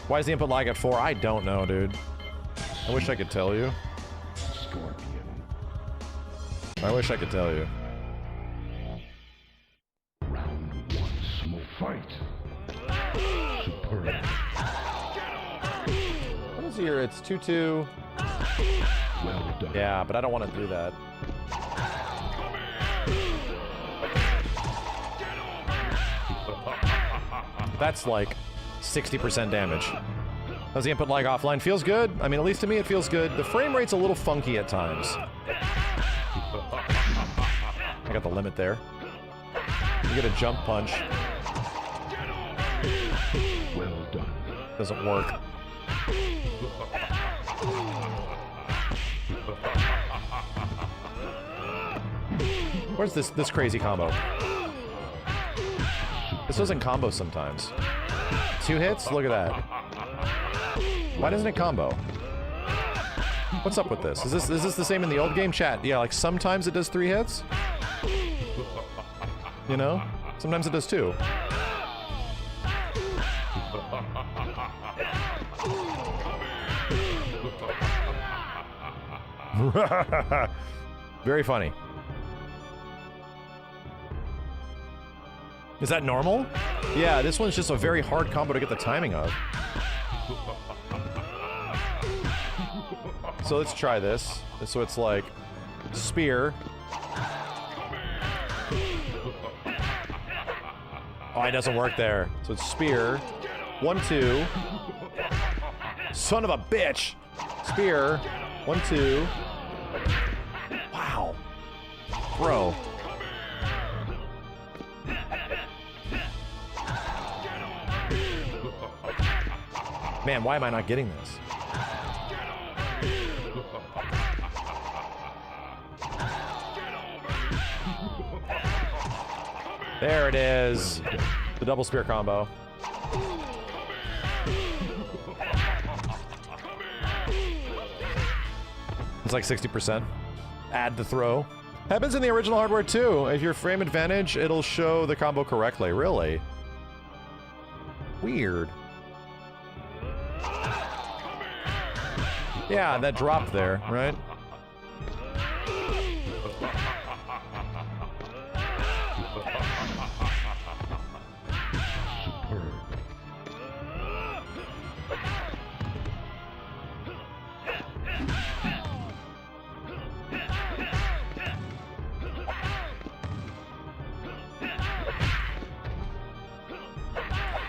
Why is the input lag at 4? I don't know, dude. I wish I could tell you. I wish I could tell you. Round 1, small fight. Superb. What is here? It's 2-2. Well done. Yeah, but I don't want to do that. That's like 60% damage. How's the input lag offline? Feels good. I mean, at least to me it feels good. The frame rate's a little funky at times. I got the limit there. You get a jump punch. Well done. Doesn't work. Where's this crazy combo? This doesn't combo sometimes. 2 hits? Look at that. Why doesn't it combo? What's up with this? Is this the same in the old game? Chat, yeah, like sometimes it does 3 hits? You know? Sometimes it does 2. Very funny. Is that normal? Yeah, this one's just a very hard combo to get the timing of. So let's try this. So it's like spear. Oh, it doesn't work there. So it's spear. 1-2. Son of a bitch. Spear. 1-2. Wow. Bro. Man, why am I not getting this? There it is. The double spear combo. It's like 60%. Add the throw. Happens in the original hardware too. If you're frame advantage, it'll show the combo correctly. Really? Weird. Yeah, that dropped there, right?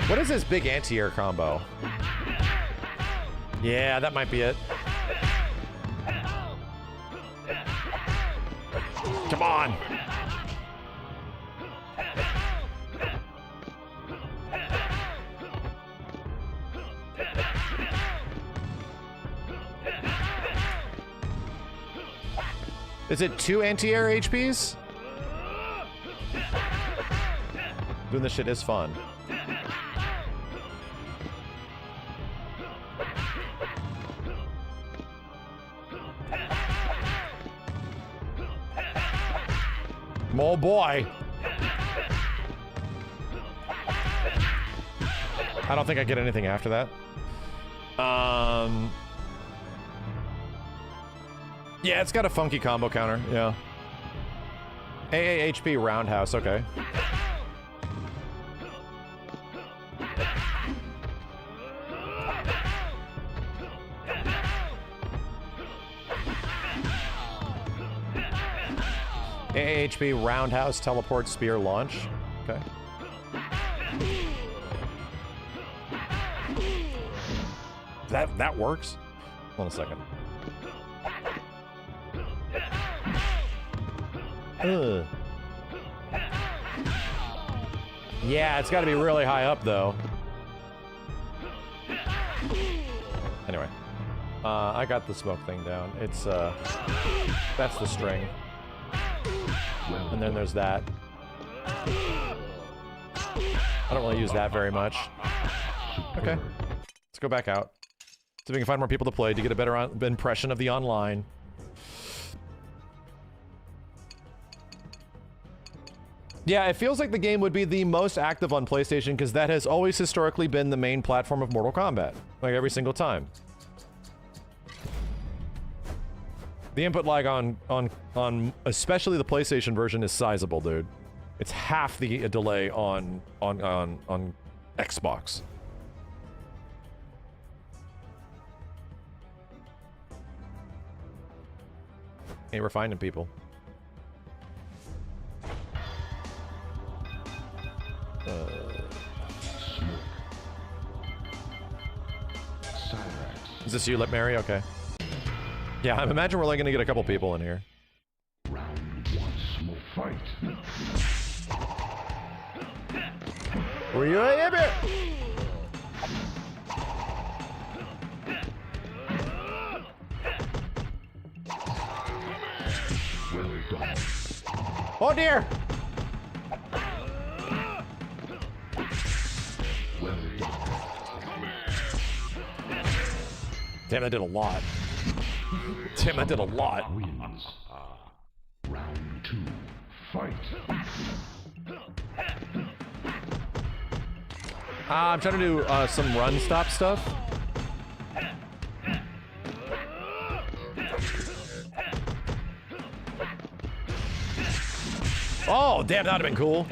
What is this big anti-air combo? Yeah, that might be it. Come on! Is it 2 anti-air HPs? Doing this shit is fun. Oh boy. I don't think I get anything after that. Yeah, it's got a funky combo counter, yeah. AAHP roundhouse, okay. AHP roundhouse teleport spear launch. Okay. That works. Hold on a second. Ugh. Yeah, it's got to be really high up though. Anyway. I got the smoke thing down. It's, that's the string. And then there's that. I don't really use that very much. Okay. Let's go back out. See if we can find more people to play to get a better impression of the online. Yeah, it feels like the game would be the most active on PlayStation because that has always historically been the main platform of Mortal Kombat. Like every single time. The input lag on especially the PlayStation version is sizable, dude. It's half the delay on Xbox. Hey, we're finding people. Is this you, Let Mary? Okay. Yeah, I imagine we're only gonna get a couple people in here. Round one, smoke fight. Were you a bit? Well done. Oh dear! Well done. Damn, that did a lot. Damn, that did a lot. Wins. Round two, fight. I'm trying to do some run stop stuff. Oh, damn, that would have been cool.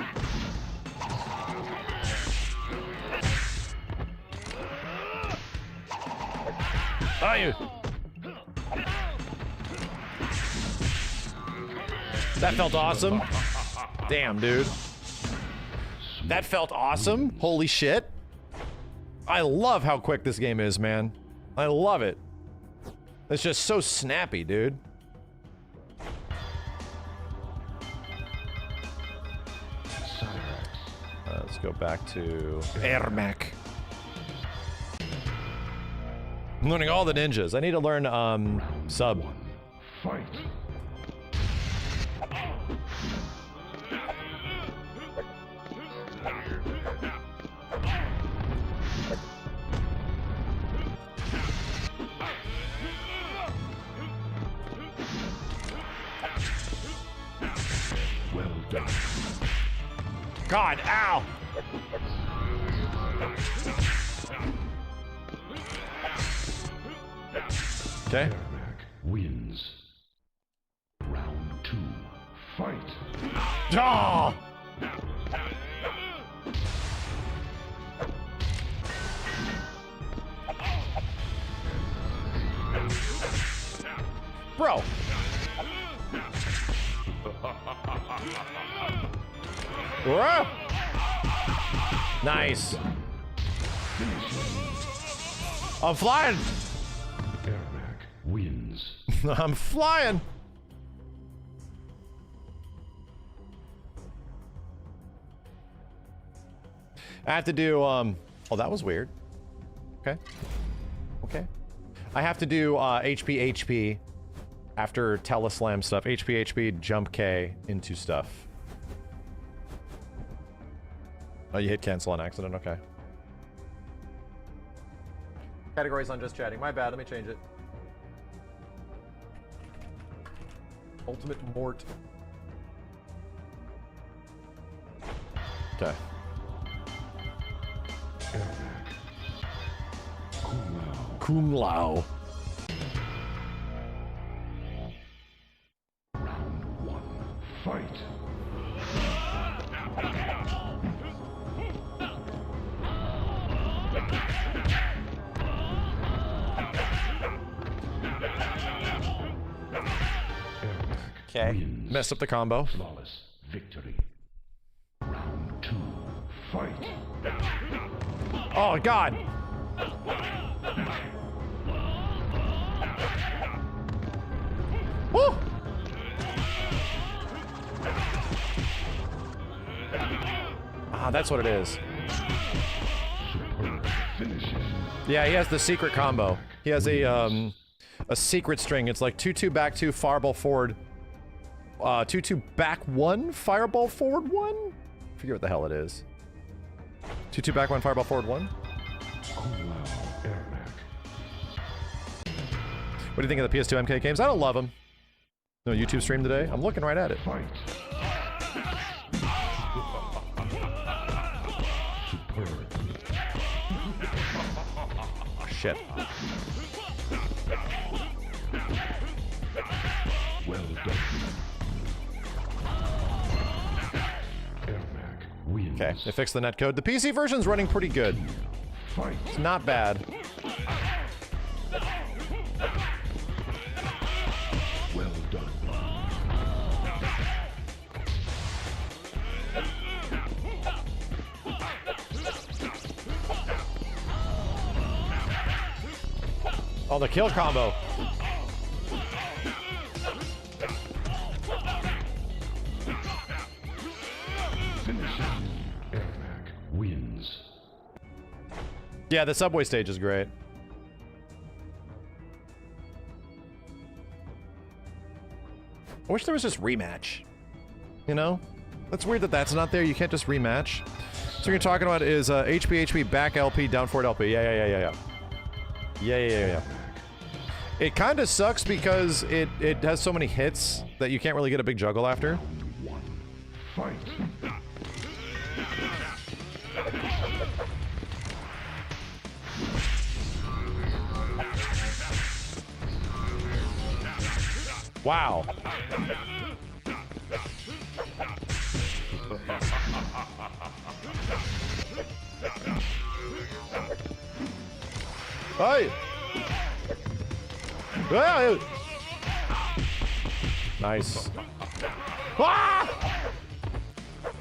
Oh, you. That felt awesome. Damn, dude. That felt awesome. Holy shit. I love how quick this game is, man. I love it. It's just so snappy, dude. Let's go back to Ermac. I'm learning all the ninjas. I need to learn sub. Fight. Well done. God, ow! Okay. Wins. Round two, fight. Oh! Bro! Whoa. Nice. I'm flying. Ermac wins. I'm flying. I have to do oh, that was weird. Okay. Okay. I have to do HP after teleslam stuff. HP jump K into stuff. Oh, you hit cancel on accident. Okay. Categories on just chatting. My bad. Let me change it. Ultimate Mort. Okay. Kung Lao. Round one, fight. Okay. Messed up the combo. Flawless victory. Round two, fight. Oh, God. Woo! Ah, that's what it is. Superb finishes. Yeah, he has the secret combo. He has a a secret string. It's like 2-2 back 2 fireball forward. 2-2 back 1 fireball forward 1. Forget what the hell it is. 2-2 back 1 fireball forward 1. What do you think of the PS2 MK games? I don't love them. No YouTube stream today. I'm looking right at it. Oh, shit. Well done. Okay, they fixed the netcode. The PC version's running pretty good. It's not bad. Well done. Oh, the kill combo. Wins. Yeah, the subway stage is great. I wish there was just rematch. You know? That's weird that that's not there. You can't just rematch. So what you're talking about is HP, back LP, down forward LP. Yeah. It kind of sucks because it has so many hits that you can't really get a big juggle after. Fight. Wow. Hey! Hey! Nice. Ah!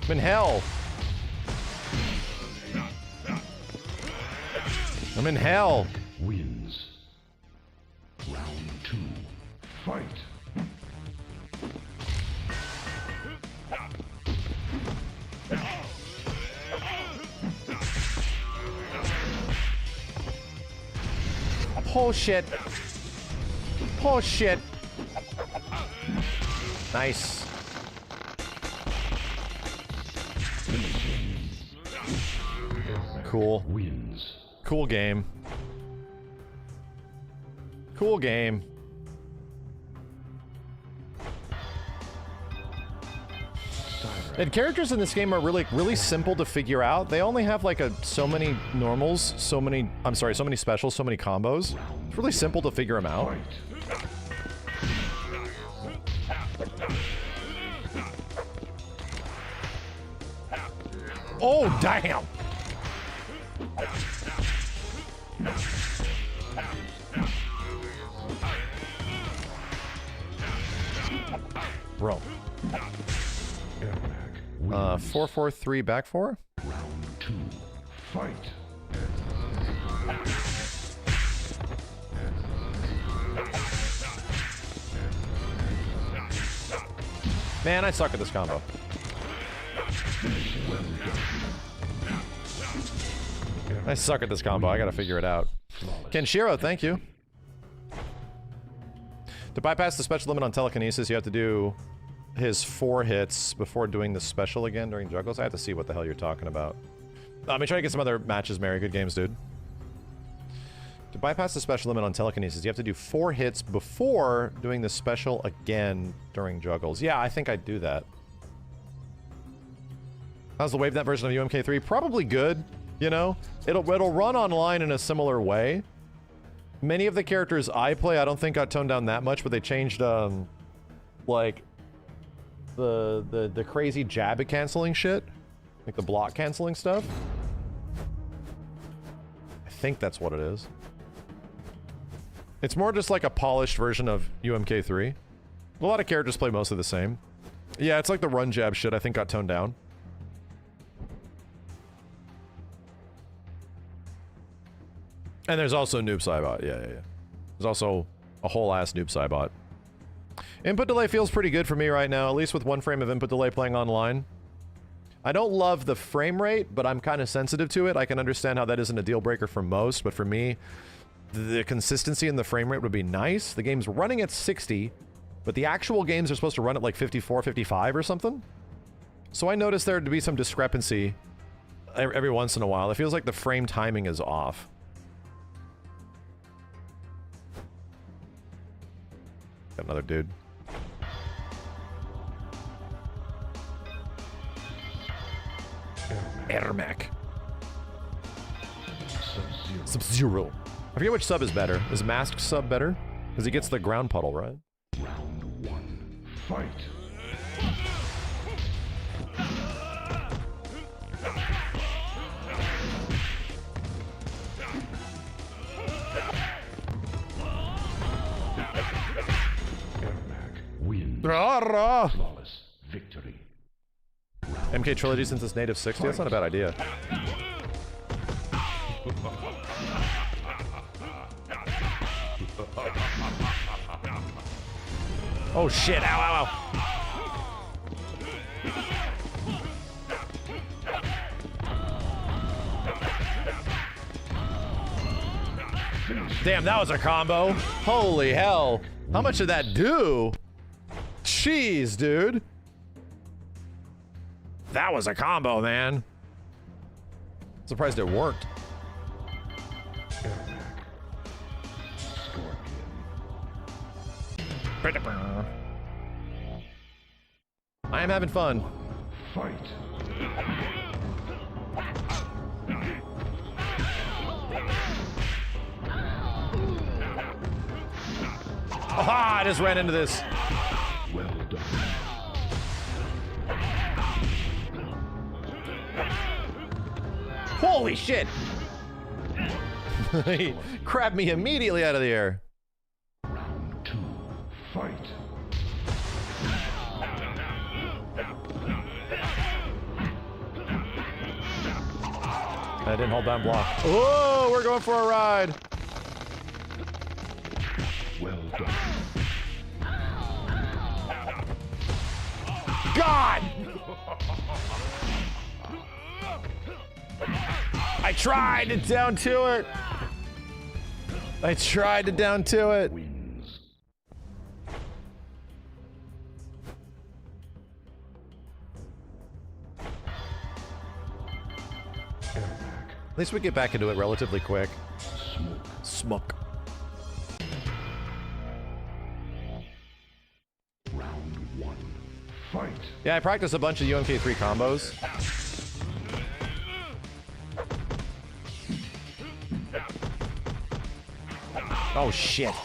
I'm in hell. I'm in hell. Wins. Round 2. Fight. Oh shit. Oh shit. Nice. Cool. Wins. Cool game. Cool game. And characters in this game are really simple to figure out. They only have like so many normals, so many specials, so many combos. It's really simple to figure them out. Oh, damn! Bro. 4-4-3 back 4? Round 2. Fight. Man, I suck at this combo. I suck at this combo. I gotta figure it out. Kenshiro, thank you. To bypass the special limit on telekinesis, you have to do his 4 hits before doing the special again during juggles. I have to see what the hell you're talking about. Let me try to get some other matches, Mary. Good games, dude. To bypass the special limit on telekinesis, you have to do 4 hits before doing the special again during juggles. Yeah, I think I'd do that. How's the WaveNet version of UMK3? Probably good, you know? It'll run online in a similar way. Many of the characters I play, I don't think got toned down that much, but they changed, like, the crazy jab canceling shit. Like the block canceling stuff. I think that's what it is. It's more just like a polished version of UMK3. A lot of characters play mostly the same. Yeah, it's like the run jab shit I think got toned down. And there's also Noob Saibot. Yeah. There's also a whole ass Noob Saibot. Input delay feels pretty good for me right now, at least with 1 frame of input delay playing online. I don't love the frame rate, but I'm kind of sensitive to it. I can understand how that isn't a deal breaker for most, but for me, the consistency in the frame rate would be nice. The game's running at 60, but the actual games are supposed to run at like 54, 55 or something. So I noticed there to be some discrepancy every once in a while. It feels like the frame timing is off. Got another dude. Ermac. Sub-Zero. I forget which sub is better. Is masked sub better? Because he gets the ground puddle, right? Round 1. Fight. Ermac wins. Flawless victory. MK Trilogy since it's native 60? That's not a bad idea. Oh shit, ow, ow, ow. Damn, that was a combo. Holy hell. How much did that do? Jeez, dude. That was a combo, man. Surprised it worked. I am having fun. Fight. Aha! I just ran into this. Well done. Holy shit! He grabbed me immediately out of the air. Round 2. Fight. I didn't hold down block. Oh, we're going for a ride. Well done. God! I tried to down to it. I tried to down to it. Wins. At least we get back into it relatively quick. Smoke. Round 1. Fight. Yeah, I practiced a bunch of UMK3 combos. Oh shit.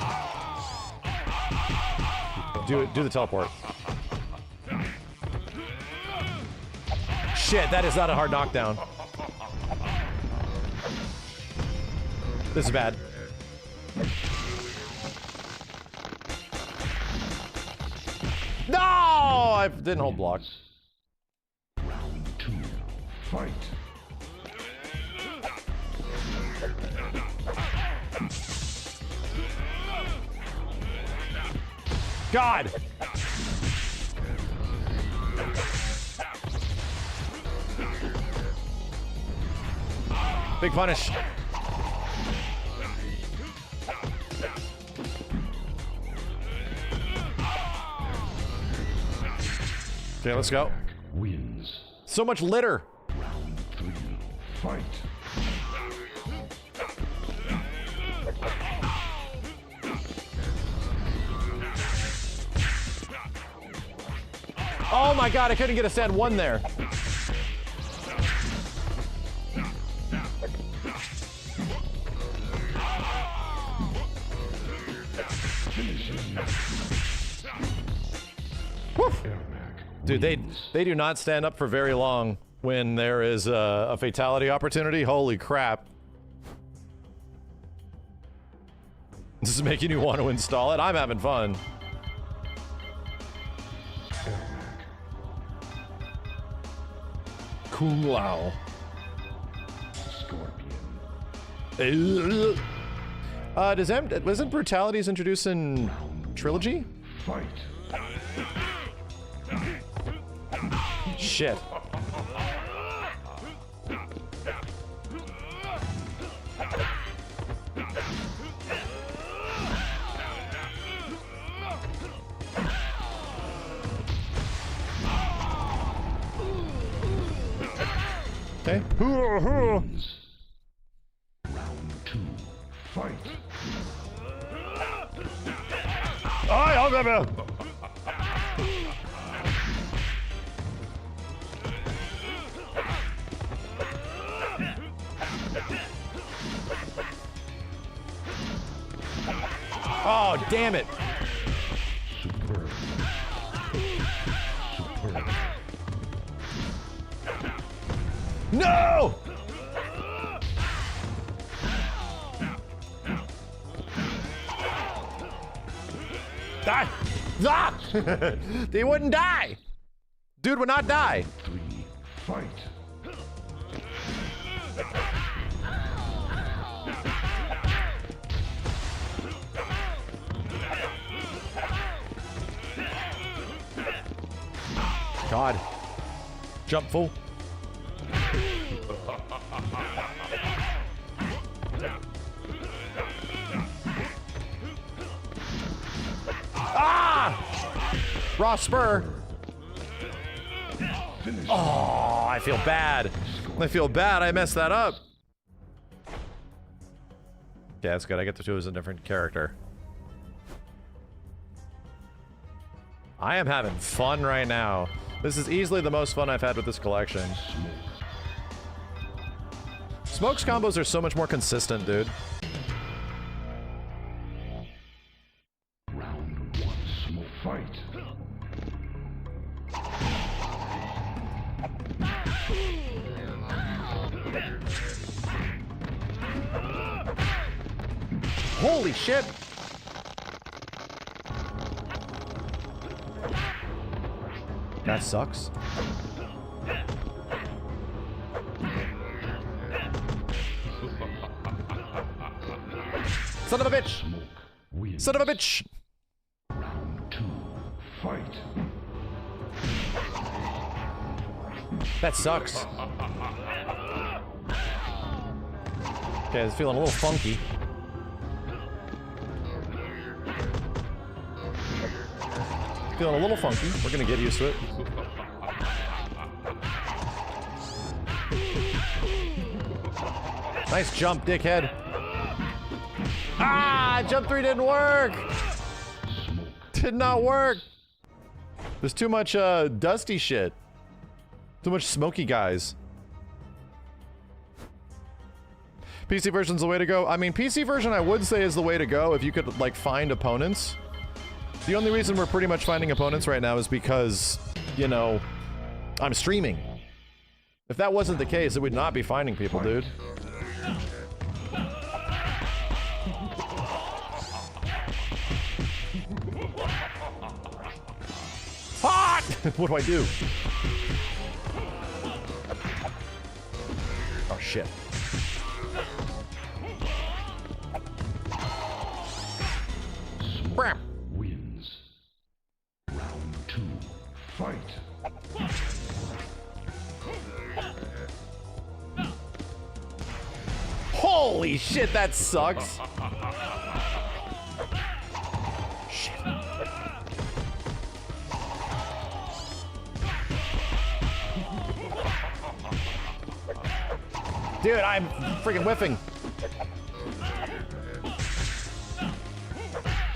Do the teleport. Shit, that is not a hard knockdown. This is bad. No! I didn't hold block. Round 2. Fight. God! Big punish. Okay, let's go. Wins. So much litter. Round 3. Fight. Oh my god, I couldn't get a stand one there. Woof. Dude, they do not stand up for very long when there is a fatality opportunity. Holy crap. This is making you want to install it. I'm having fun. Kung Lao. Scorpion. Wasn't brutalities introduced in Trilogy? Fight. Shit. Okay. Wins. Round 2. Fight. Oh, damn it. Superb. Superb. No! Die! Ah! They wouldn't die! Dude would not die. 3. Fight. God. Jump, fool. Ah! Raw spur. Oh, I feel bad. I feel bad. I messed that up. Okay, that's good. I get to choose a different character. I am having fun right now. This is easily the most fun I've had with this collection. Smoke's combos are so much more consistent, dude. Round 1. Smoke. Fight. Holy shit! That sucks. Son of a bitch! Smoke. Wins. Son of a bitch! Round 2. Fight. That sucks. Okay, it's feeling a little funky. Feeling a little funky. We're gonna get used to it. Nice jump, dickhead. Ah, jump 3 didn't work. Did not work. There's too much dusty shit. Too much smoky guys. PC version's the way to go. I mean, PC version I would say is the way to go if you could like find opponents. The only reason we're pretty much finding opponents right now is because, you know, I'm streaming. If that wasn't the case, it would not be finding people, dude. Hot! What do I do? Oh, shit. Bram. Wins. Round 2. Fight. Holy shit, that sucks. Shit. Dude, I'm freaking whiffing.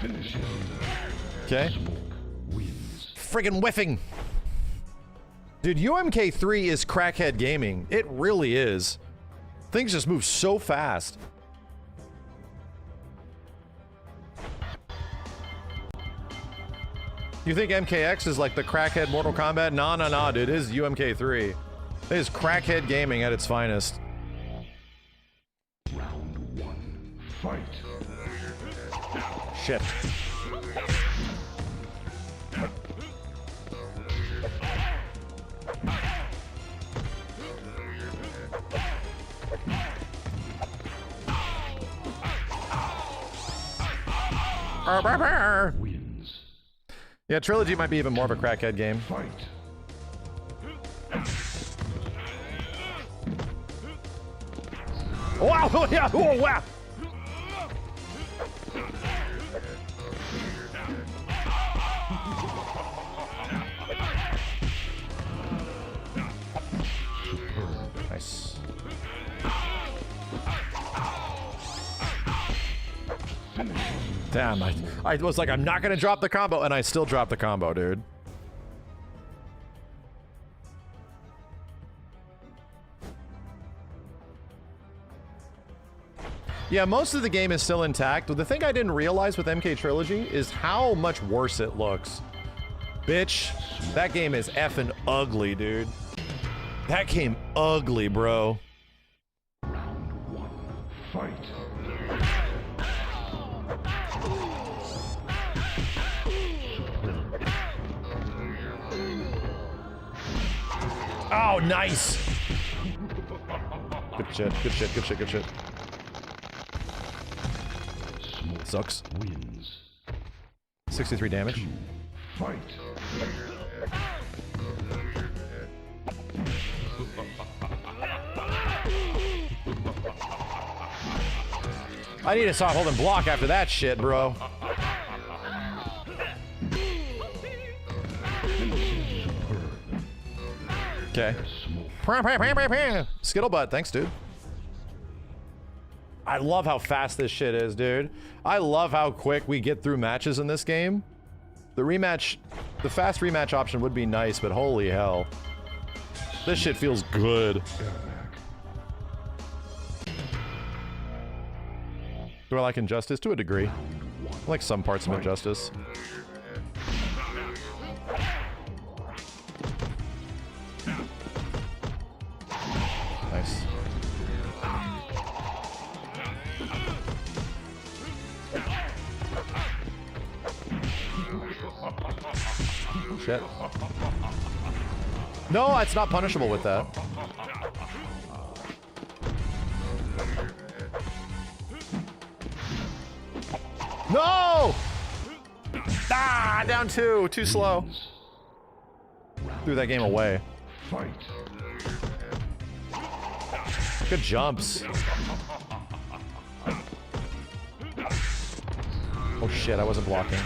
Finish him. Okay. Wins. Friggin' whiffing. Dude, UMK3 is crackhead gaming. It really is. Things just move so fast. You think MKX is like the crackhead Mortal Kombat? Nah, nah, nah, dude. It is UMK3. It is crackhead gaming at its finest. Round 1. Fight. Shit. Wins. Yeah, Trilogy might be even more of a crackhead game. Fight. Wow! Yeah! Oh, wow! Nice. Damn, I was like, I'm not gonna drop the combo, and I still dropped the combo, dude. Yeah, most of the game is still intact. The thing I didn't realize with MK Trilogy is how much worse it looks. Bitch, that game is effing ugly, dude. That game ugly, bro. Round 1. Fight. Oh, nice. Good shit, good shit, good shit, good shit. Sucks. Wins. 63 damage. Fight. I need to stop holding block after that shit, bro. Okay. Skittlebutt, thanks, dude. I love how fast this shit is, dude. I love how quick we get through matches in this game. The rematch, the fast rematch option would be nice, but holy hell. This shit feels good. Do I like Injustice? To a degree. I like some parts of Injustice. Nice. Shit. No, it's not punishable with that. No! Ah, down 2. Too slow. Threw that game away. Fight. Good jumps. Oh shit, I wasn't blocking.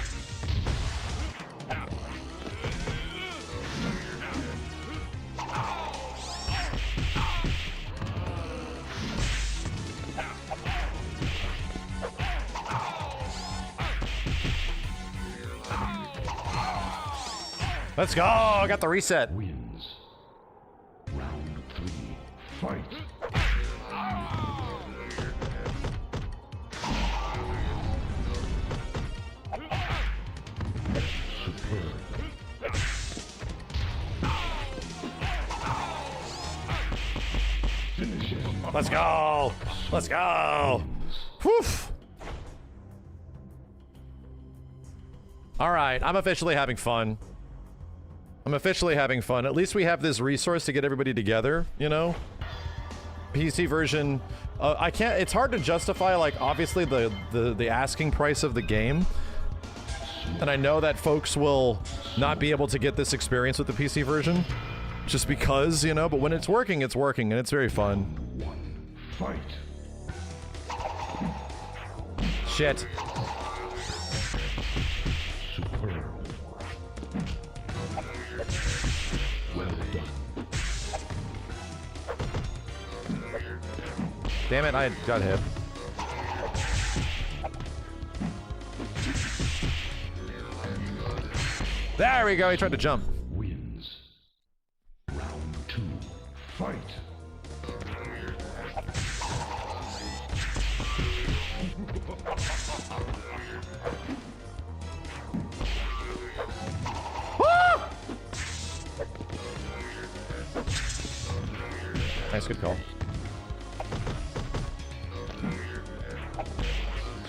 Let's go! I got the reset. Wins. Round 3. Fight. Let's go! Let's go! Whew! Alright, I'm officially having fun. I'm officially having fun. At least we have this resource to get everybody together, you know? PC version, I can't, it's hard to justify, like, obviously the asking price of the game. And I know that folks will not be able to get this experience with the PC version. Just because, you know, but when it's working, and it's very fun. Fight. Shit. Superb. Well done. Damn it, I got hit. There we go, he tried to jump. Wins. Round 2. Fight. Nice, good call.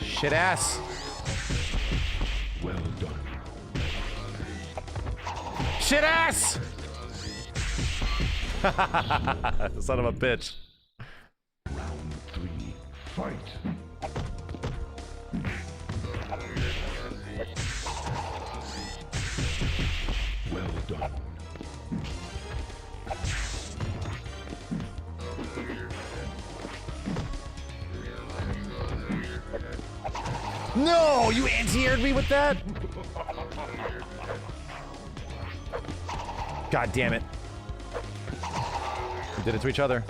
Shit ass. Well done. Shit ass! Son of a bitch. Round 3. Fight. Well done. No, you anti-aired me with that? God damn it. We did it to each other.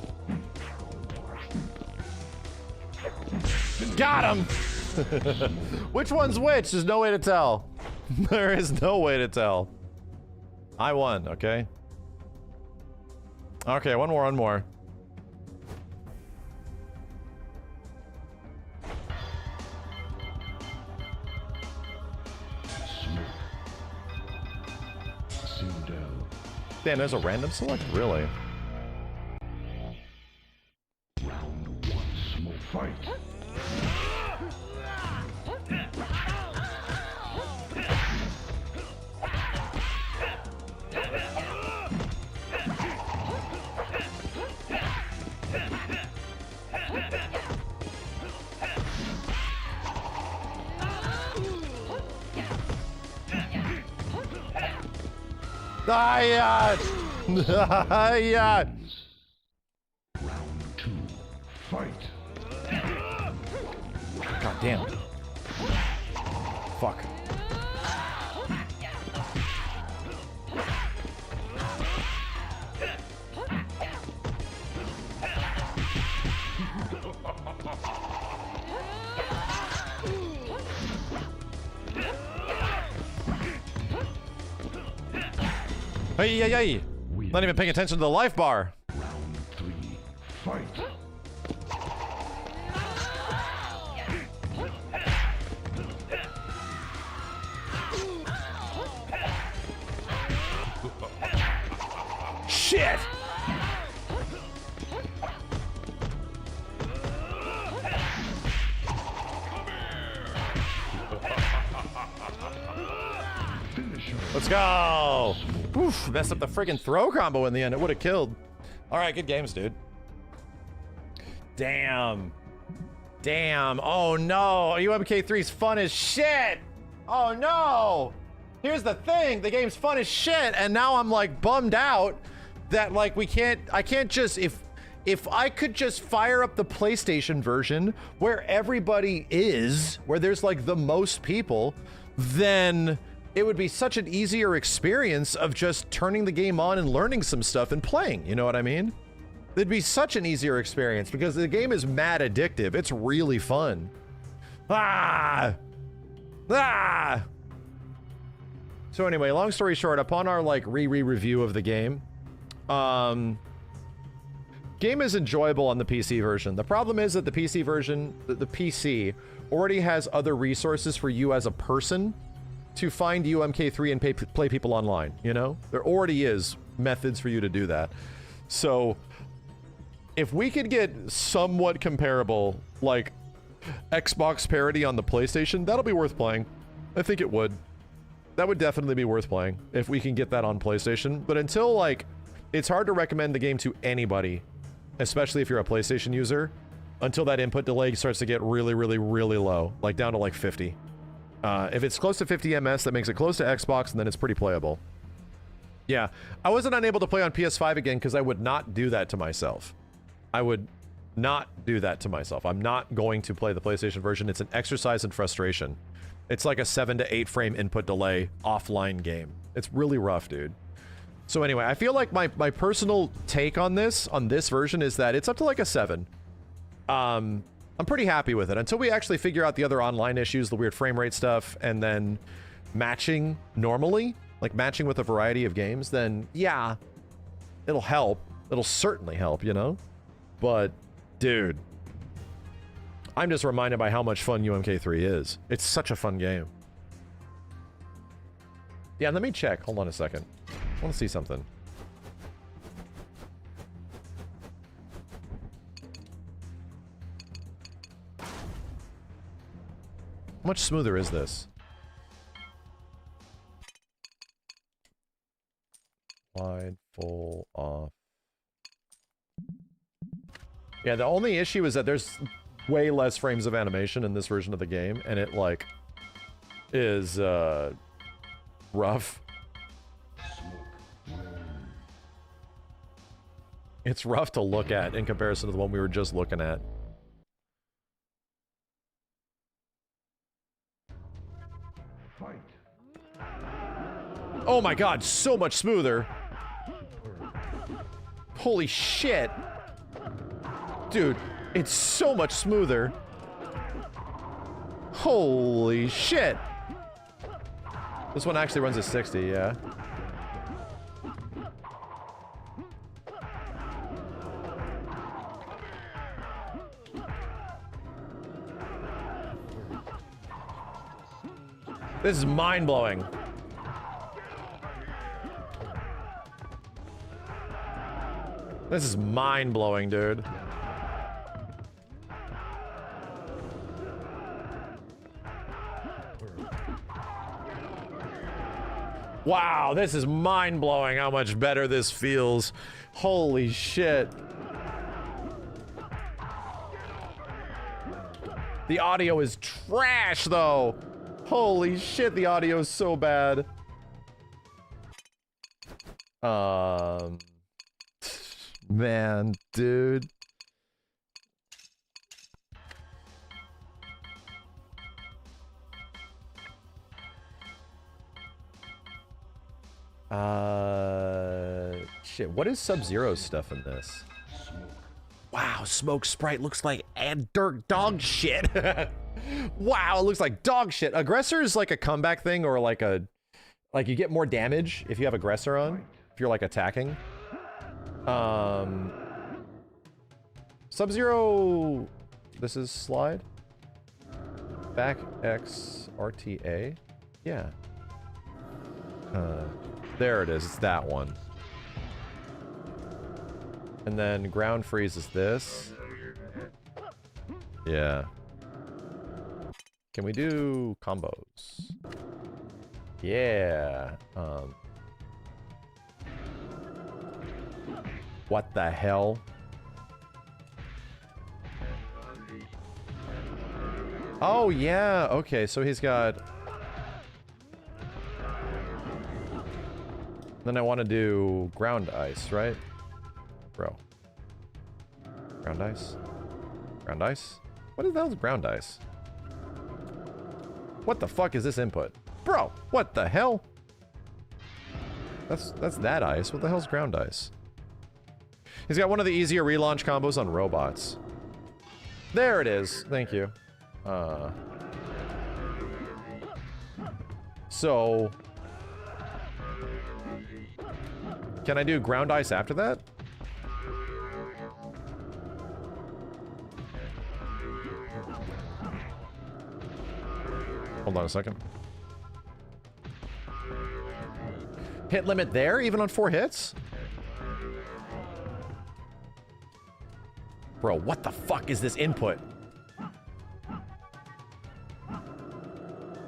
Got him! Which one's which? There's no way to tell. There is no way to tell. I won, okay? Okay, one more. Damn, there's a random select? Really? Round 1, smoke fight. Round 2, fight. God damn. Fuck. Hey. Not even paying attention to the life bar. Round 3, fight. Shit! Let's go! Oof, messed up the friggin' throw combo in the end. It would have killed. All right, good games, dude. Damn. Oh no, UMK3's fun as shit. Oh no. Here's the thing, the game's fun as shit, and now I'm like bummed out that like I can't just, if I could just fire up the PlayStation version where everybody is, where there's like the most people, then it would be such an easier experience of just turning the game on and learning some stuff and playing, you know what I mean? It'd be such an easier experience because the game is mad addictive. It's really fun. So anyway, long story short, upon our like re-review of the game, game is enjoyable on the PC version. The problem is that the PC version, the PC already has other resources for you as a person to find UMK3 and play people online, you know? There already is methods for you to do that. So if we could get somewhat comparable, like Xbox parity on the PlayStation, that'll be worth playing. I think it would. That would definitely be worth playing if we can get that on PlayStation. But until like, it's hard to recommend the game to anybody, especially if you're a PlayStation user, until that input delay starts to get really, really, really low, like down to like 50. If it's close to 50 ms, that makes it close to Xbox, and then it's pretty playable. Yeah, I wasn't unable to play on PS5 again because I would not do that to myself. I would not do that to myself. I'm not going to play the PlayStation version. It's an exercise in frustration. It's like a 7 to 8 frame input delay offline game. It's really rough, dude. So anyway, I feel like my personal take on this version is that it's up to like a 7. I'm pretty happy with it until we actually figure out the other online issues, the weird frame rate stuff, and then matching normally, like matching with a variety of games, then yeah, it'll help. It'll certainly help, you know? But, dude, I'm just reminded by how much fun UMK3 is. It's such a fun game. Yeah, let me check. Hold on a second. I want to see something. How much smoother is this? Wide, full, off. Yeah, the only issue is that there's way less frames of animation in this version of the game, and it, like, is, rough. It's rough to look at in comparison to the one we were just looking at. Oh my god, so much smoother. Holy shit. Dude, it's so much smoother. Holy shit! This one actually runs at 60, yeah. This is mind-blowing. This is mind-blowing, dude. Wow, this is mind-blowing how much better this feels. Holy shit. The audio is trash, though. Holy shit, the audio is so bad. Man, dude. Shit, what is Sub-Zero's stuff in this? Wow, Smoke Sprite looks like dirt dog shit. Wow, it looks like dog shit. Aggressor is like a comeback thing, or like you get more damage if you have Aggressor on, if you're like attacking. Sub-Zero, this is slide. Back X RTA, yeah. There it is, it's that one. And then ground freeze is this. Yeah. Can we do combos? Yeah. What the hell? Oh, yeah. Okay, so he's got... Then I want to do ground ice, right? Bro. Ground ice? Ground ice? What the hell is ground ice? What the fuck is this input? Bro, what the hell? That's that ice. What the hell's ground ice? He's got one of the easier relaunch combos on robots. There it is. Thank you. So... Can I do ground ice after that? Hold on a second. Hit limit there, even on 4 hits? Bro, what the fuck is this input?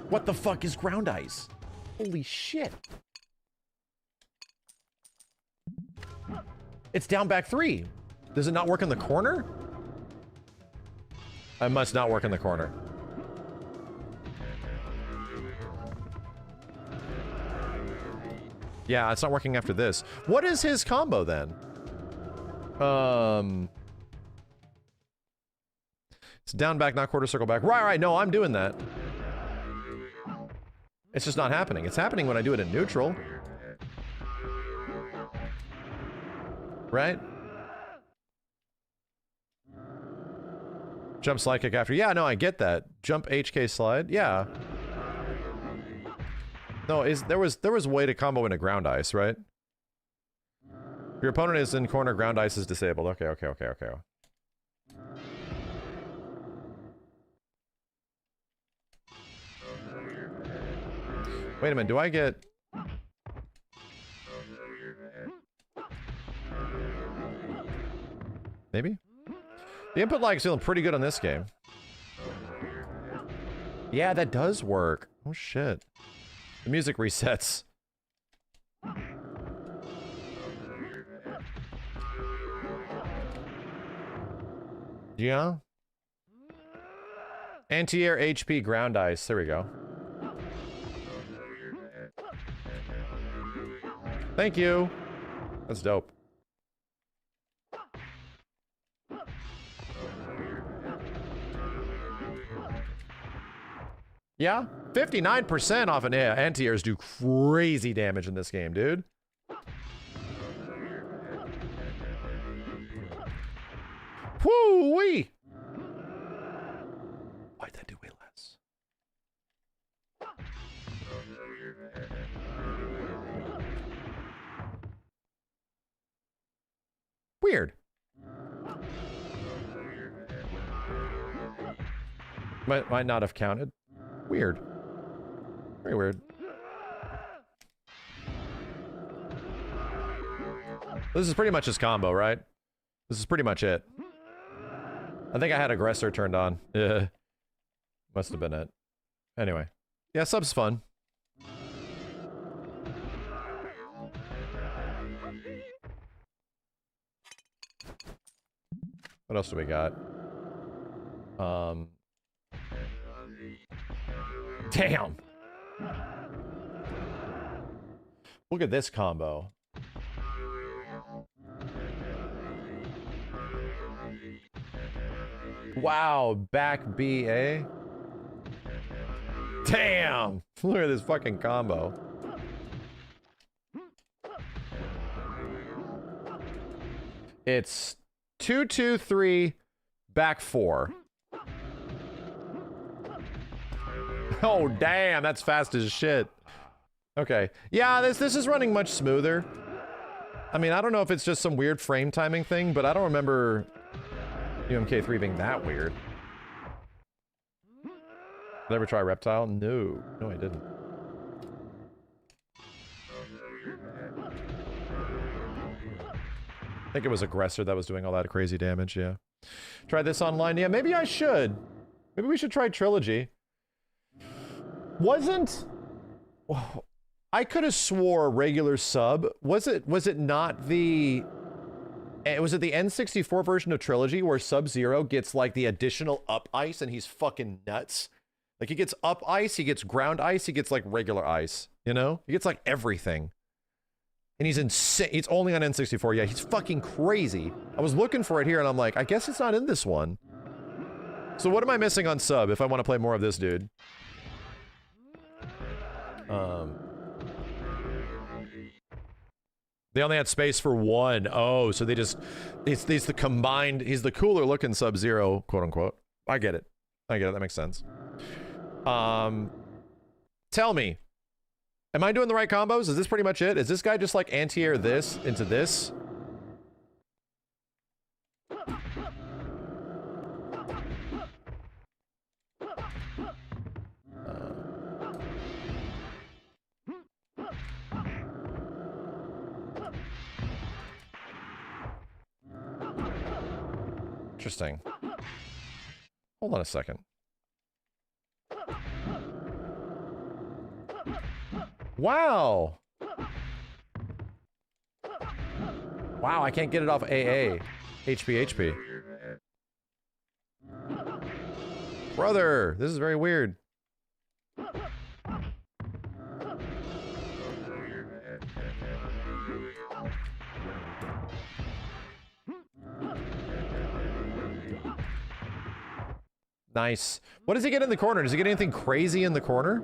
What the fuck is ground ice? Holy shit. It's down back 3. Does it not work in the corner? I must not work in the corner. Yeah, it's not working after this. What is his combo then? It's down back, not quarter circle back. Right, no, I'm doing that. It's just not happening. It's happening when I do it in neutral. Right? Jump slide kick after. Yeah, no, I get that. Jump HK slide. Yeah. No, there was a way to combo into ground ice, right? If your opponent is in corner, ground ice is disabled. Okay. Wait a minute, do I get... Maybe? The input lag is feeling pretty good on this game. Yeah, that does work. Oh shit. The music resets. Yeah? Anti-air HP ground ice. There we go. Thank you. That's dope. Yeah, 59% off an anti-airs do crazy damage in this game, dude. Woo-wee! Why'd that do way less? Weird. Might not have counted. Weird. Very weird. This is pretty much his combo, right? This is pretty much it. I think I had aggressor turned on. Yeah. Must have been it. Anyway. Yeah, sub's fun. What else do we got? Damn! Look at this combo. Wow, back BA. Damn! Look at this fucking combo. It's 2-2-3, back 4. Oh damn, that's fast as shit. Okay. Yeah, this is running much smoother. I mean, I don't know if it's just some weird frame timing thing, but I don't remember UMK3 being that weird. Did I ever try Reptile? No. No, I didn't. I think it was Aggressor that was doing all that crazy damage, yeah. Try this online? Yeah, maybe I should. Maybe we should try Trilogy. Wasn't... I could have swore regular sub. Was it not the... Was it the N64 version of Trilogy where Sub-Zero gets like the additional up ice and he's fucking nuts? Like he gets up ice, he gets ground ice, he gets like regular ice, you know? He gets like everything. And he's insane. It's only on N64. Yeah, he's fucking crazy. I was looking for it here and I'm like, I guess it's not in this one. So what am I missing on sub if I want to play more of this dude? They only had space for one. Oh, so they just... It's the combined... He's the cooler looking Sub-Zero, quote unquote. I get it. I get it. That makes sense. Tell me. Am I doing the right combos? Is this pretty much it? Is this guy just like anti-air this into this? Interesting. Hold on a second. Wow! Wow, I can't get it off AA. HP. Brother, this is very weird. Nice. What does he get in the corner? Does he get anything crazy in the corner?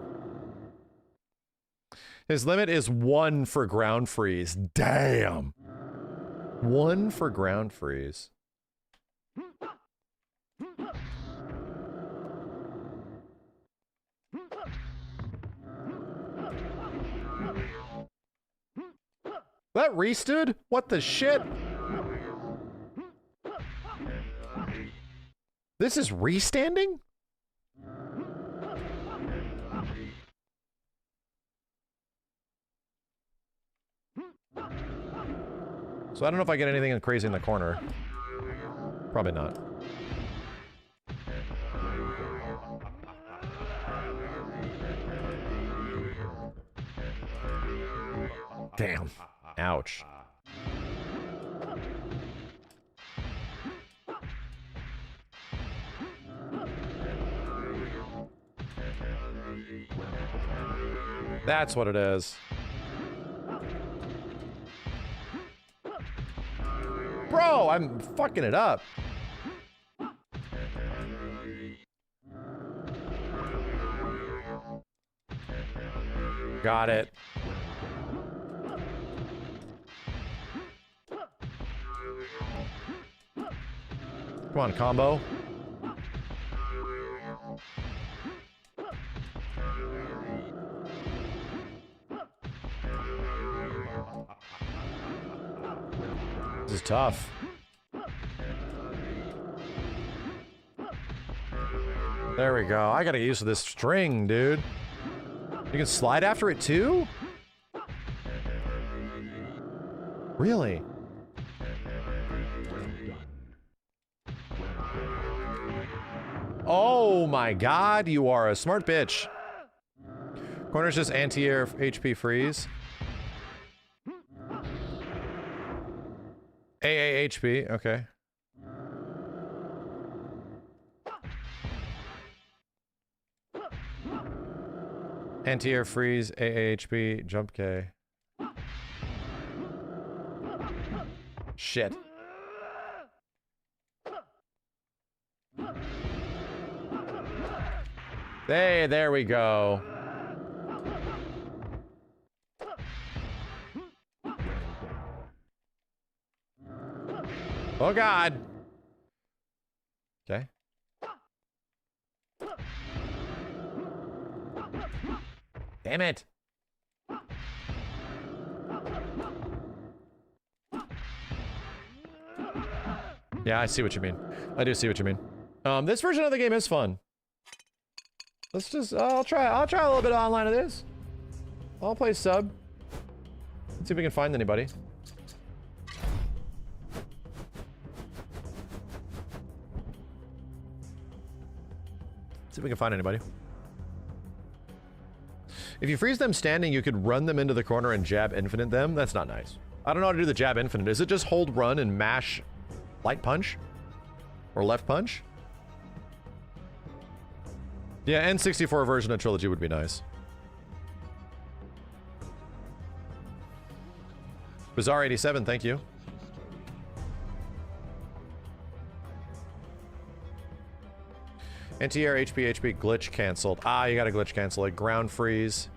His limit is 1 for ground freeze. Damn. 1 for ground freeze. That restood? What the shit? This is restanding? So I don't know if I get anything crazy in the corner. Probably not. Damn. Ouch. That's what it is. Bro, I'm fucking it up. Got it. Come on, combo. This is tough. There we go. I gotta get used to this string, dude. You can slide after it too? Really? Oh my god, you are a smart bitch. Corner's just anti-air HP freeze. AA HP, okay. Anti-air freeze, AA HP, jump K. Shit. Hey, there we go. Oh god. Okay. Damn it. Yeah, I see what you mean. I do see what you mean. This version of the game is fun. Let's just, I'll try a little bit of online of this. I'll play sub. Let's see if we can find anybody. See if we can find anybody. If you freeze them standing, you could run them into the corner and jab infinite them. That's not nice. I don't know how to do the jab infinite. Is it just hold run and mash light punch? Or left punch? Yeah, N64 version of Trilogy would be nice. Bizarre 87, thank you. Anti-air HP glitch canceled. Ah, you gotta glitch cancel it. Ground freeze.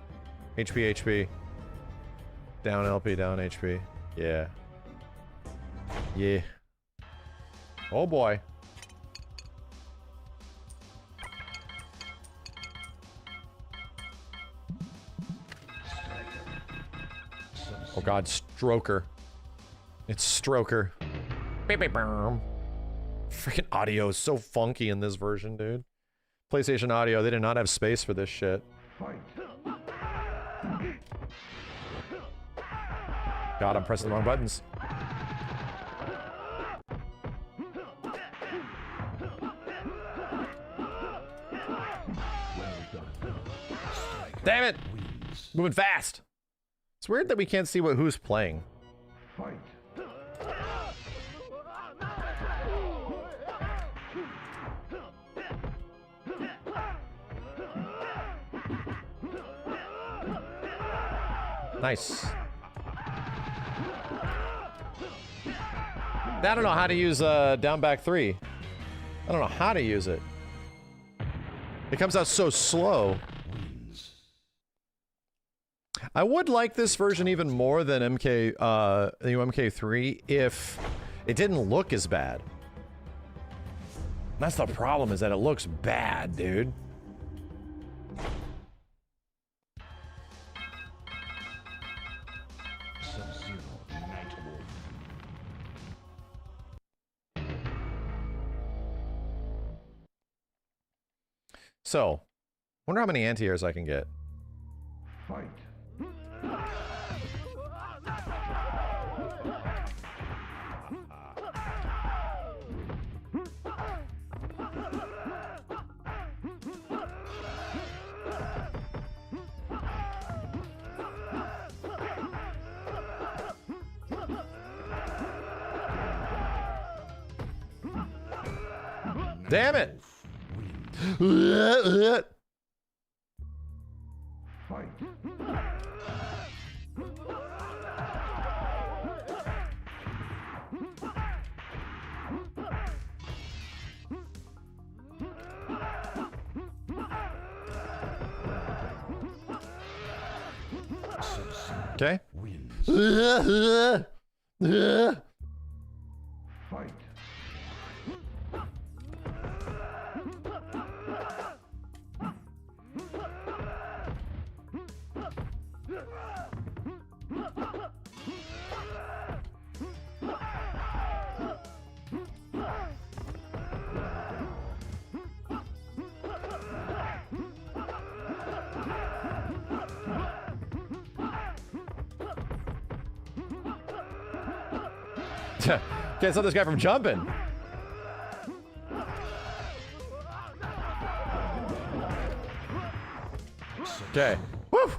HP. Down LP, down HP. Yeah. Yeah. Oh boy. Oh god, Stroker. It's Stroker. Freaking audio is so funky in this version, dude. PlayStation audio, they did not have space for this shit. God, I'm pressing the wrong buttons. Damn it! Moving fast. It's weird that we can't see who's playing. Nice. I don't know how to use down back 3. I don't know how to use it. It comes out so slow. I would like this version even more than MK3 if it didn't look as bad. That's the problem, is that it looks bad, dude. So, wonder how many anti-airs I can get. Fight. Damn it! Fight. Okay. Fight. Can't stop this guy from jumping. Okay. Woo!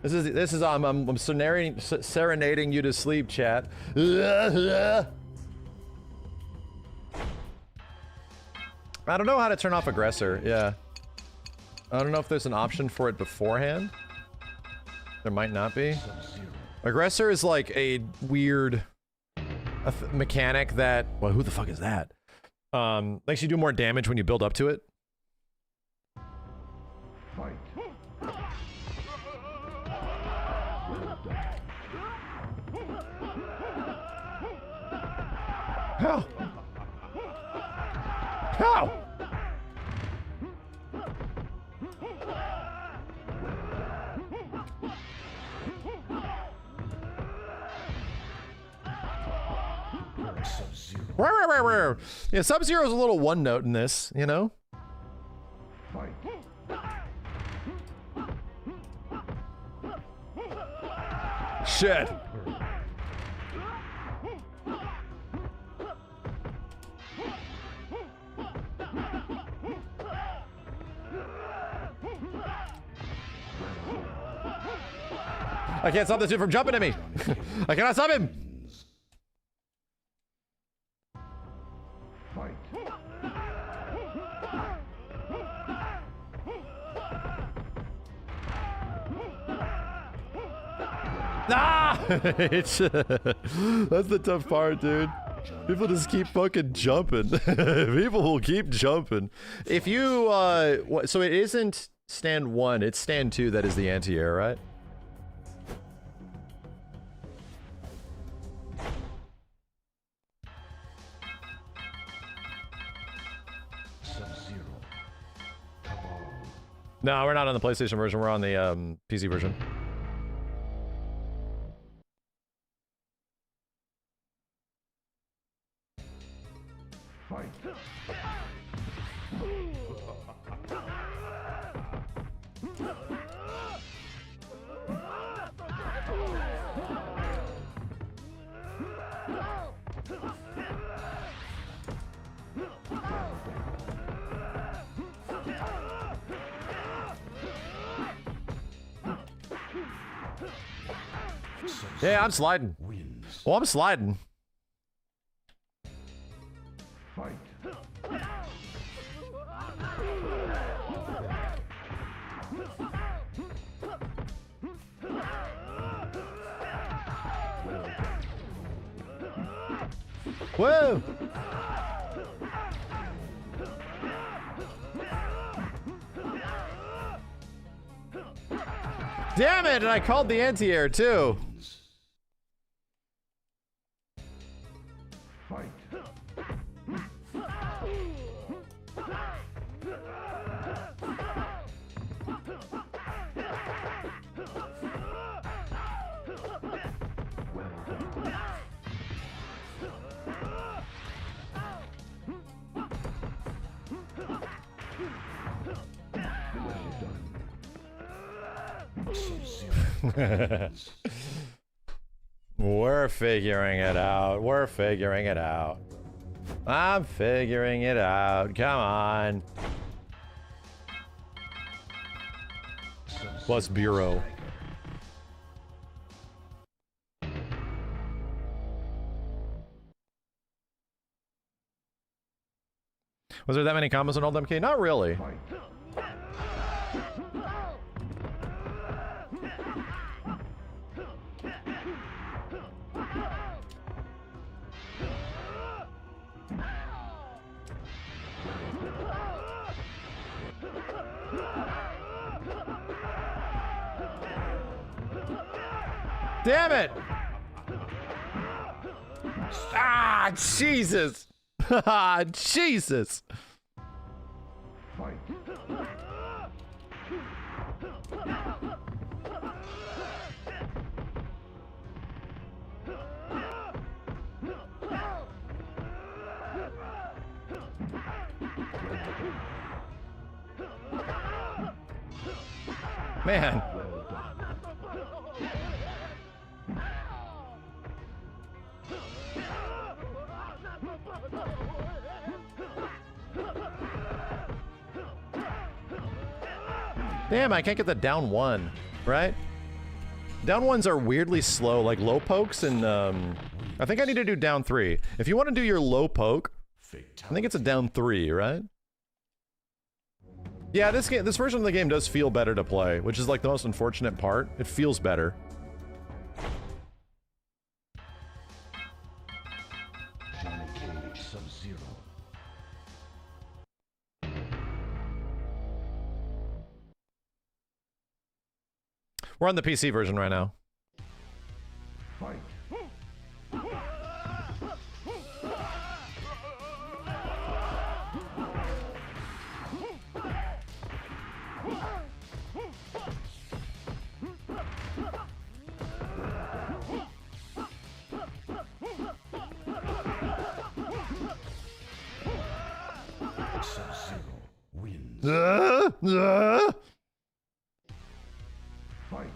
This is I'm serenading you to sleep, chat. I don't know how to turn off aggressor. Yeah. I don't know if there's an option for it beforehand. There might not be. Aggressor is like a weird mechanic that, well, who the fuck is that? Makes you do more damage when you build up to it. Fight. How? How? Yeah, Sub-Zero's a little one note in this, you know? Fight. Shit. I can't stop this dude from jumping at me. I cannot stop him. Fight. Ah! It's that's the tough part, dude. People just keep fucking jumping. People will keep jumping. If you so it isn't stand 1, it's stand 2 that is the anti-air, right? Sub-Zero. Come on. No, we're not on the PlayStation version. We're on the PC version. Fight. Yeah, I'm sliding. Well, I'm sliding. Fight. Whoa! Damn it! And I called the anti-air too. Fight. Well done. We're figuring it out. We're figuring it out. I'm figuring it out. Come on. Plus Bureau. Was there that many combos on Old MK? Not really. Fight. Damn it! Ah, Jesus! Ah, Jesus! Fight. Man. Damn, I can't get the down 1, right? Down 1s are weirdly slow, like low pokes, and I think I need to do down 3. If you want to do your low poke, I think it's a down 3, right? Yeah, this version of the game does feel better to play, which is like the most unfortunate part. It feels better. Johnny Cage Sub-Zero. We're on the PC version right now. Fight. Sub-Zero wins. Fight.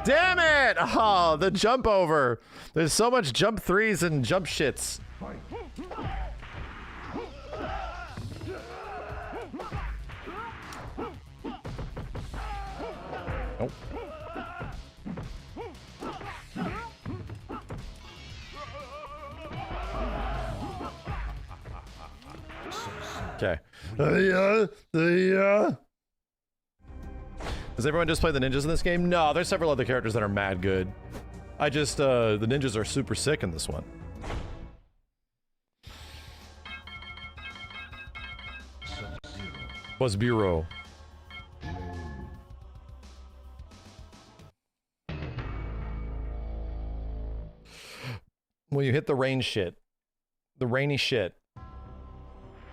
Damn it! Oh, the jump over. There's so much jump 3s and jump shits. Fight. Nope. Okay. Does everyone just play the ninjas in this game? No, there's several other characters that are mad good. I just, the ninjas are super sick in this one. Was Bureau. When you hit the rain shit. The rainy shit.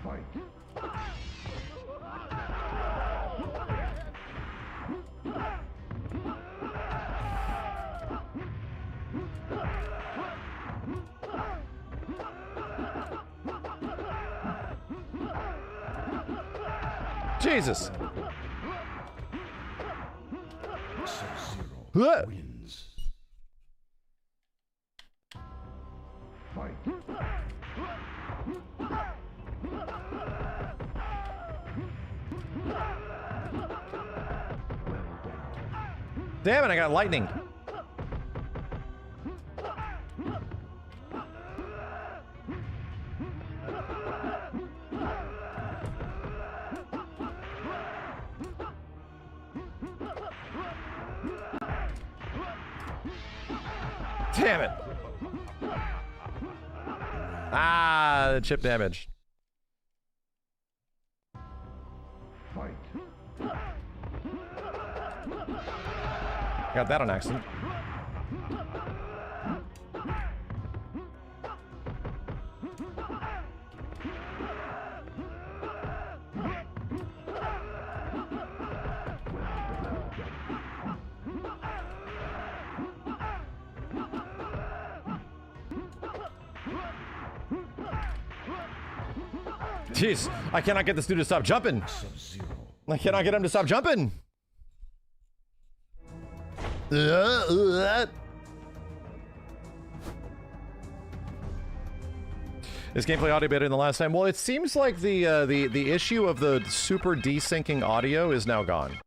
Fight. Jesus. Sub-Zero wins. Fight. Damn it, I got lightning. Damn it. Ah, the chip damage. Fight. Got that on accident. Jeez, I cannot get this dude to stop jumping. Sub-Zero. I cannot get him to stop jumping. Is gameplay audio better than the last time? Well, it seems like the issue of the super desyncing audio is now gone.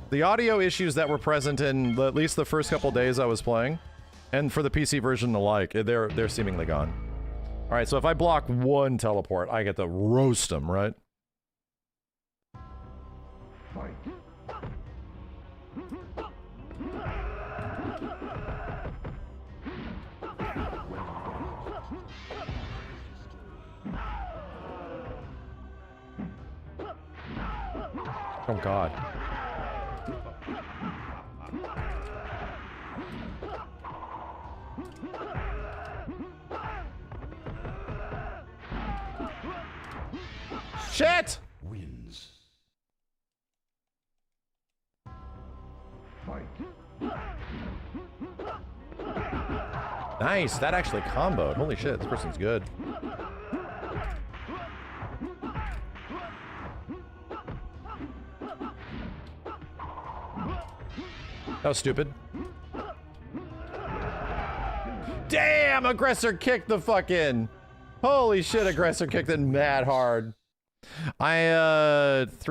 The audio issues that were present in at least the first couple days I was playing, and for the PC version alike, they're seemingly gone. All right, so if I block one teleport, I get to roast him, right? Fight. Oh God. Shit! Wins. Fight. Nice, that actually comboed. Holy shit, this person's good. was stupid. Damn, aggressor kicked the fucking. Holy shit, aggressor kicked it mad hard. It's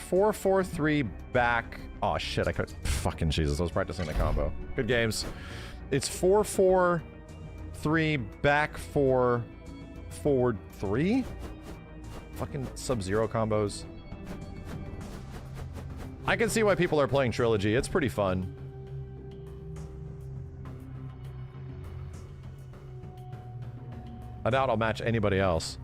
4-4-3 back. Oh shit, I could. Fucking Jesus, I was practicing the combo. Good games. It's 4-4-3 back 4 forward 3. Fucking Sub-Zero combos. I can see why people are playing Trilogy. It's pretty fun. I doubt I'll match anybody else.